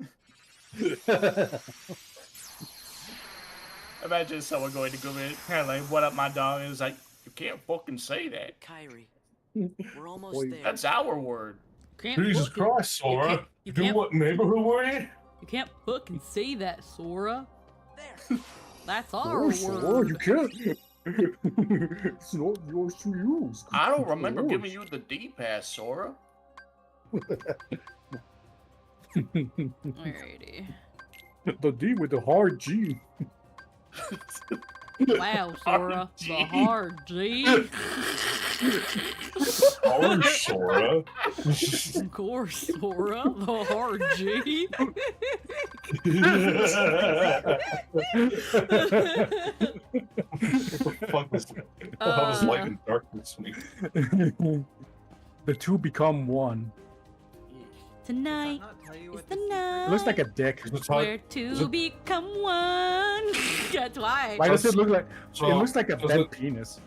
Imagine someone going to go in and like, what up, my dog? And it's like, you can't fucking say that.
Kyrie, we're almost there.
That's our word.
Jesus Christ, Sora.
you
Do
can't-
what neighborhood we're in?
You can't fucking say that, Sora.
There.
That's our
Oh,
word.
Sora, you can't. It's not yours to use.
I don't
It's
remember
yours.
giving you the D-pass, Sora.
Alrighty.
The D with the hard G.
Wow, Sora. The hard G.
Oh, Sora.
Of course, Sora. The hard G.
Fuck this. How does light and darkness mean?
The two become one.
Tonight is the night.
It looks like a dick.
Where two become one. That's why.
Why does it look like?
So,
it looks like a
does
bent
it-
penis.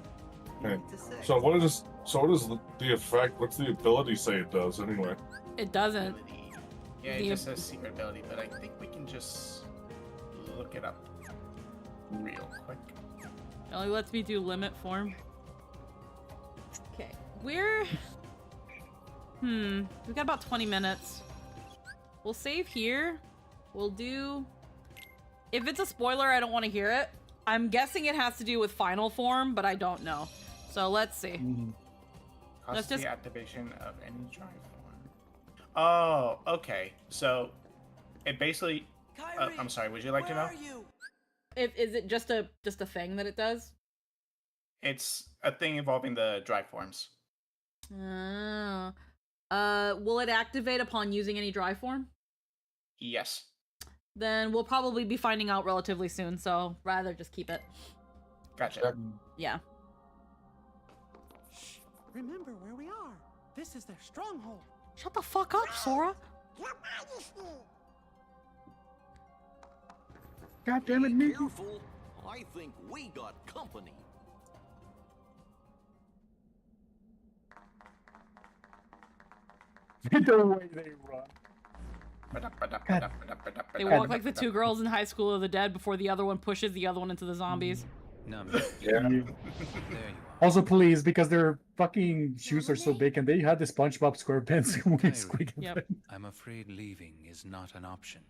Okay. So what is? So what is the effect? What's the ability say it does anyway?
It doesn't.
Yeah, it
The-
just says secret ability, but I think we can just look it up real quick.
It only lets me do limit form. Okay. We're... We've got about 20 minutes. We'll save here. We'll do... If it's a spoiler, I don't want to hear it. I'm guessing it has to do with final form, but I don't know. So let's see. Let's
Causes
just...
the activation of any drive form. Oh, okay. So, it basically... I'm sorry, would you like to know?
Is it just a thing that it does?
It's a thing involving the drive forms.
Oh. Will it activate upon using any drive form?
Yes.
Then we'll probably be finding out relatively soon, so rather just keep it.
Gotcha.
Yeah.
Remember where we are. This is their stronghold.
Shut the fuck up, Sora.
God damn it, Mickey.
Careful. I think we got company.
The way they run.
They walk like the two girls in High School of the Dead before the other one pushes the other one into the zombies.
Yeah. Also, please, because their fucking shoes are so big, and they had the SpongeBob SquarePants squeak.
Yep.
I'm afraid leaving is not an option.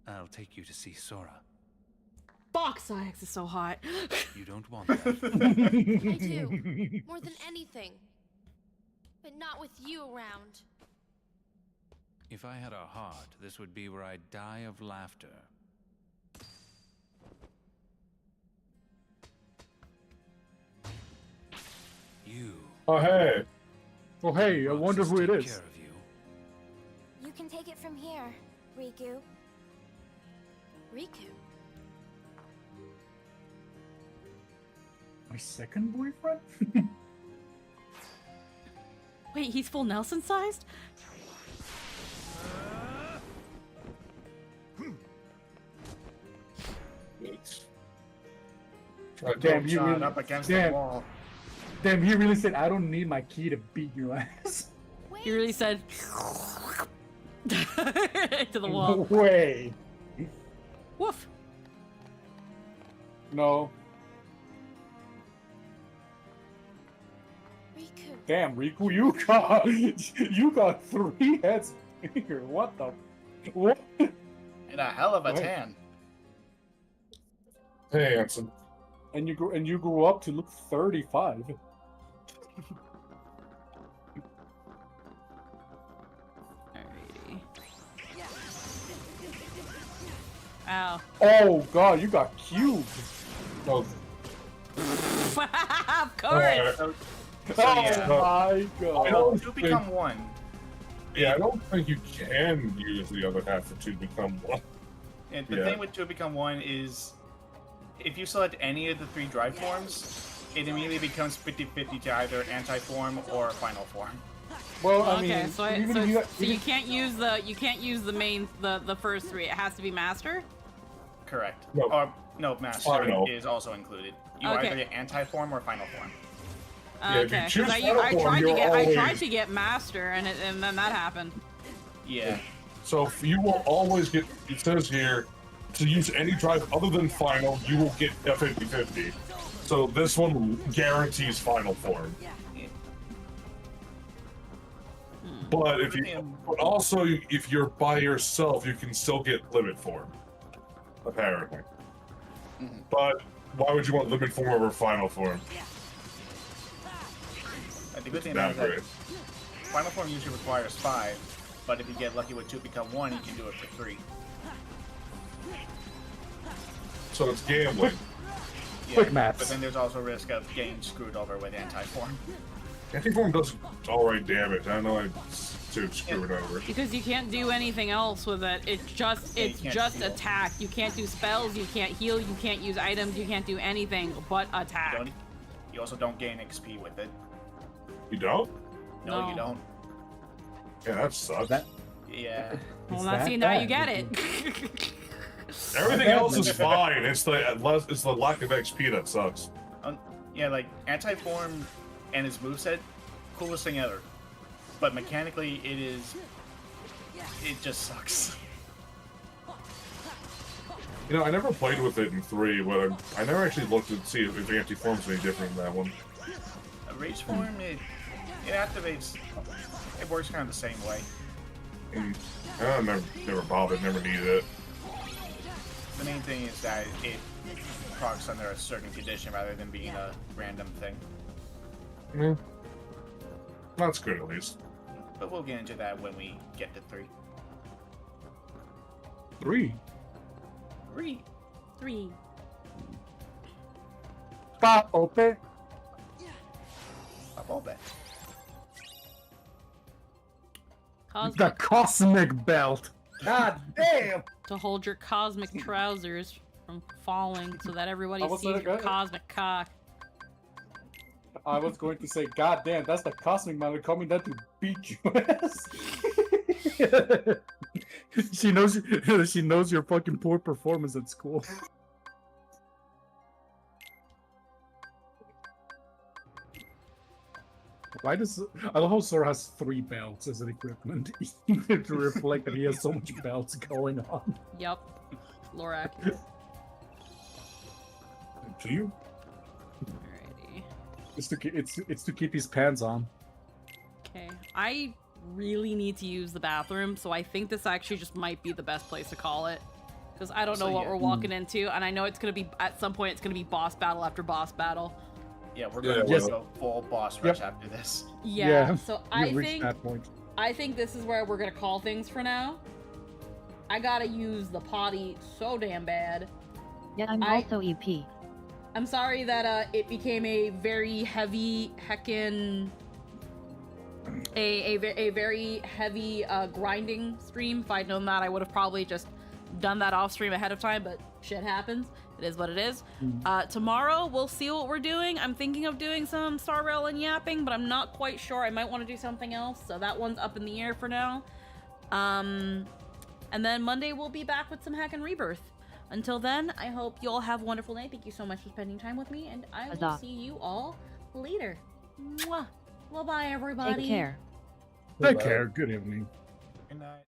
I'll take you to see Sora.
Box Ix is so hot.
You don't want that.
I do. More than anything. But not with you around.
If I had a heart, this would be where I'd die of laughter. You.
Oh hey.
Oh hey, I wonder who it
Take
is.
care of you.
You can take it from here, Riku. Riku?
My second boyfriend?
Wait, he's full Nelson sized?
Damn, you
Shot
really,
up against the
damn,
wall.
damn, he really said, I don't need my key to beat your ass.
He really said to the wall.
No way.
Woof.
No.
Riku.
Damn, Riku, you got 3 heads here. What the? What?
And a hell of a
Go ahead.
tan.
Hey, Anson.
And you grew up to look 35.
Alrighty. Ow.
Oh god, you got cubed.
Oh,
Of course.
So
Oh
yeah.
my god.
I don't
Two
think,
become one.
yeah, I don't think you can use the other half of 2 become 1.
And the
Yeah.
thing with two become one is, if you select any of the 3 drive forms, it immediately becomes 50-50 to either anti-form or final form.
Well, I
Okay,
mean,
so,
even
so,
if you,
so you can't use the main the first 3. It has to be master.
Correct.
No.
Or no, master
Final.
is also included. You
Okay.
either get anti-form or final form.
Yeah, if you
Okay,
choose
because
final
I
form,
tried to
you're
get
always-
master, and then that happened.
Yeah.
So if you will always get, it says here, to use any drive other than final, you will get a 50-50. So this one guarantees final form. But if you, but also if you're by yourself, you can still get limit form. Apparently. But why would you want limit form over final form?
The good thing
Not
about it
great.
is that final form usually requires 5, but if you get lucky with 2 become 1, you can do it for 3.
So it's gambling.
Yeah,
Quick maths.
But then there's also a risk of getting screwed over with anti-form.
Anti-form does alright damage. I know I'm too screwed over.
Because you can't do anything else with it. It's just
Yeah, you can't heal.
attack. You can't do spells. You can't heal. You can't use items. You can't do anything but attack.
You also don't gain XP with it.
You don't?
No,
No.
you don't.
Yeah, that sucks.
Yeah.
Well, now see, now you get it.
Everything else is fine. It's the lack of XP that sucks.
Yeah, like anti-form and its moveset, coolest thing ever. But mechanically, it just sucks.
You know, I never played with it in 3, but I never actually looked to see if anti-form's any different than that one.
A rage form, it activates. It works kind of the same way.
I never bothered, never needed it.
The main thing is that it procs under a certain condition rather than being a random thing.
Yeah. That's good at least.
But we'll get into that when we get to 3.
3.
3.
Stop, open.
Up all that.
The cosmic belt. God damn.
To hold your cosmic trousers from falling so that everybody
I was
sees
gonna
your
go-
cosmic cock.
I was going to say, God damn, that's the cosmic man coming down to beat your ass. she knows your fucking poor performance at school. Why does I love how Sora has 3 belts as an equipment to reflect that he has so much belts going on.
Yep. Lore accurate.
Do you?
Alrighty.
It's to keep his pants on.
Okay. I really need to use the bathroom, so I think this actually just might be the best place to call it. Because I don't know what we're walking into, and I know it's gonna be at some point it's gonna be boss battle after boss battle.
Yeah, we're gonna go full boss rush after this.
Yeah. So I
you've reached
think
that point.
I think this is where we're gonna call things for now. I gotta use the potty so damn bad.
Yeah, I'm also EP.
I'm sorry that it became a very heavy heckin' a very heavy grinding stream. If I'd known that, I would have probably just done that off stream ahead of time. But shit happens. It is what it is. Tomorrow, we'll see what we're doing. I'm thinking of doing some Star Rail and yapping, but I'm not quite sure. I might want to do something else, so that one's up in the air for now. And then Monday, we'll be back with some Hack and Rebirth. Until then, I hope you all have a wonderful night. Thank you so much for spending time with me, and I will see you all later. Mwah. Well, bye, everybody.
Take care.
Take care. Good evening.
Good night.